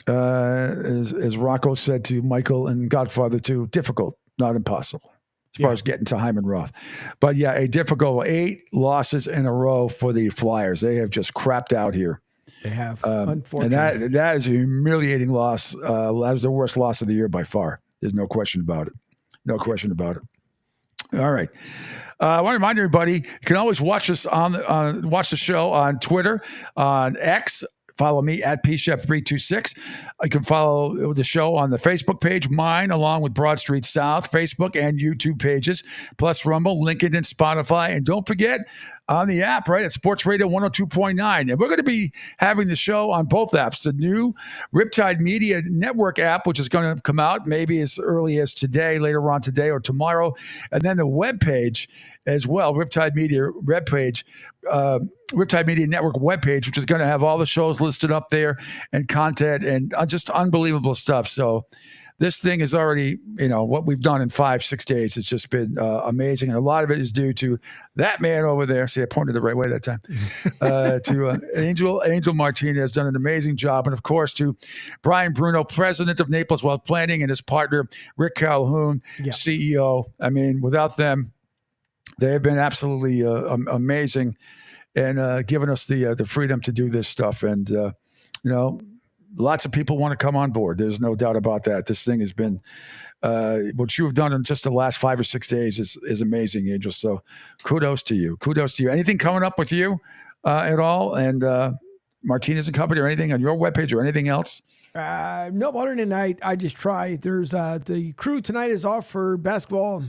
as Rocco said to Michael and Godfather 2, difficult, not impossible, as far as getting to Hyman Roth. But yeah, a difficult 8 losses in a row for the Flyers. They have just crapped out here. They have, unfortunately. And that is a humiliating loss. That was the worst loss of the year by far. There's no question about it. No question about it. All right. I want to remind everybody, you can always watch us watch the show on Twitter, on X. Follow me at pshep326. You can follow the show on the Facebook page, mine, along with Broad Street South, Facebook and YouTube pages, plus Rumble, LinkedIn, and Spotify. And don't forget, on the app, right, at Sports Radio 102.9. And we're going to be having the show on both apps. The new Riptide Media Network app, which is going to come out maybe as early as today, later on today or tomorrow. And then the webpage as well, Riptide Media webpage, Riptide Media Network webpage, which is going to have all the shows listed up there and content and just unbelievable stuff. So this thing is already, what we've done in 5-6 days. It's just been amazing. And a lot of it is due to that man over there. See, I pointed the right way that time. To Angel Martinez, done an amazing job. And of course, to Brian Bruno, president of Naples Wealth Planning, and his partner, Rick Calhoun, CEO. I mean, without them, they have been absolutely amazing and giving us the freedom to do this stuff. And, lots of people want to come on board. There's no doubt about that. This thing has been, what you have done in just the last 5 or 6 days is amazing, Angel. So kudos to you. Kudos to you. Anything coming up with you at all? And Martinez and Company or anything on your webpage or anything else? No, other than I just try. There's the crew tonight is off for basketball.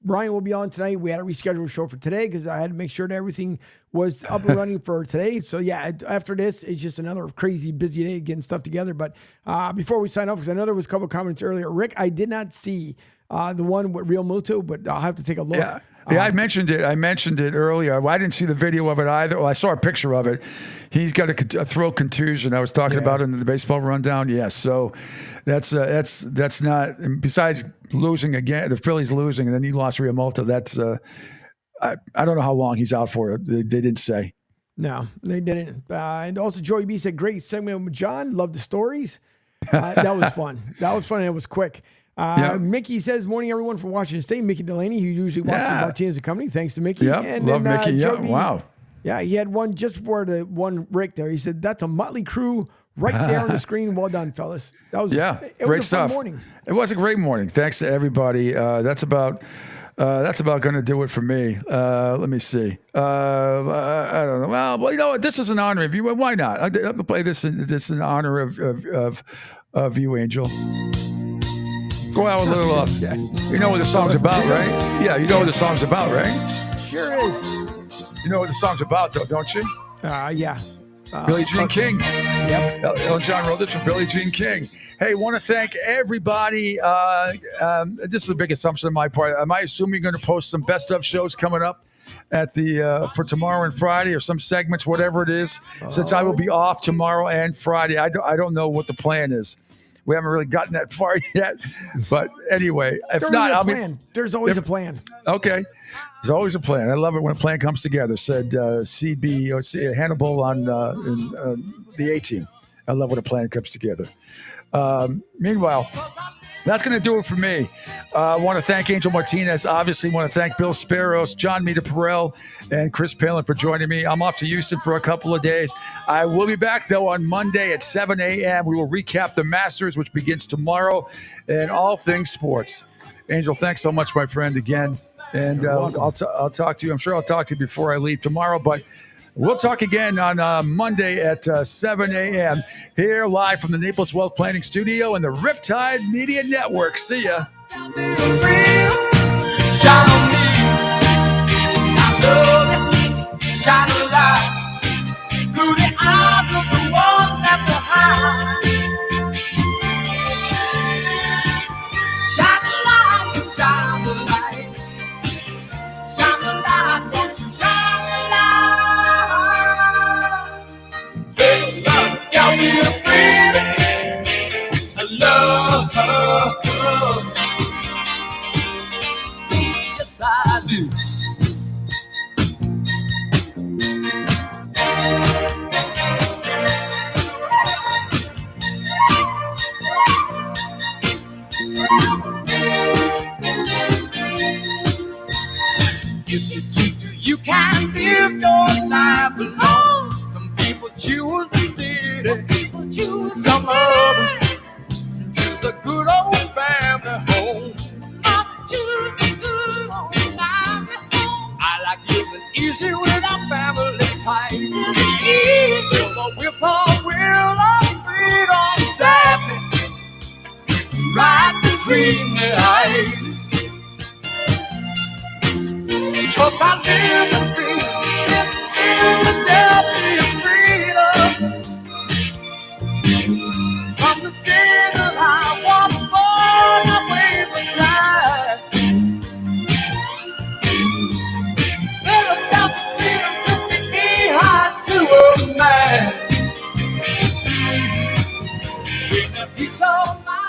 Ryan will be on tonight. We had to reschedule a show for today because I had to make sure that everything was up and running for today. So yeah, after this, it's just another crazy busy day getting stuff together. But before we sign off, because I know there was a couple of comments earlier, Rick, I did not see the one with Real Muto, but I'll have to take a look. Yeah. I mentioned it earlier. Well, I didn't see the video of it either. Well, I saw a picture of it. He's got a throat contusion. I was talking about it in the baseball rundown. Yes, so that's not. Besides losing again, the Phillies losing, and then he lost Realmuto. That's I don't know how long he's out for. They didn't say. No, they didn't. And also, Joey B said, "Great segment with John. Love the stories. That was fun. That was fun, and it was quick." Mickey says, morning, everyone from Washington State. Mickey Delaney, who usually watches Martinez and Company. Thanks to Mickey. And love Mickey. Joby, wow. Yeah, he had one just before the one Rick there. He said, that's a motley crew right there on the screen. Well done, fellas. That was great was a stuff. fun morning. It was a great morning. Thanks to everybody. That's about going to do it for me. Let me see. I don't know. Well, you know what? This is an honor of you. Why not? I'll play this in honor of you, Angel. Go out with a little love. You know what the song's about, right? Yeah, you know what the song's about, right? Sure is. You know what the song's about, though, don't you? Yeah. Billie Jean King. Yep. Elton John wrote this from Billie Jean King. Hey, want to thank everybody. This is a big assumption on my part. Am I assuming you're going to post some best of shows coming up at the for tomorrow and Friday, or some segments, whatever it is? Since I will be off tomorrow and Friday, I don't know what the plan is. We haven't really gotten that far yet. But anyway, if not, I'll be. There's always a plan. Okay. There's always a plan. I love it when a plan comes together, said Hannibal on the A-Team. I love when a plan comes together. Meanwhile, that's going to do it for me. I want to thank Angel Martinez. Obviously, want to thank Bill Sparrows, John Mita Perrell, and Chris Palin for joining me. I'm off to Houston for a couple of days. I will be back, though, on Monday at 7 a.m. We will recap the Masters, which begins tomorrow, and all things sports. Angel, thanks so much, my friend, again. And I'll talk to you. I'm sure I'll talk to you before I leave tomorrow, but we'll talk again on Monday at 7 a.m. here live from the Naples Wealth Planning Studio and the Riptide Media Network. See ya. Shine on me. I love it. Shine a light through the eyes of the one left behind. Shine a light, shine a light. Won't you shine a light? Feel love, got me a feeling, a love. Yes, I do. If you choose to, you can live your life alone. Some people choose the city, some people choose some of them choose the good old family home. Others choose the good old family home. I like living easy without family ties. Easy, so the whippoorwill of freedom sat me right between the eyes. Cause I live in freedom, Philadelphia freedom. From the day that I was born, I waved the flag. Philadelphia took me behind to a man. With a piece of my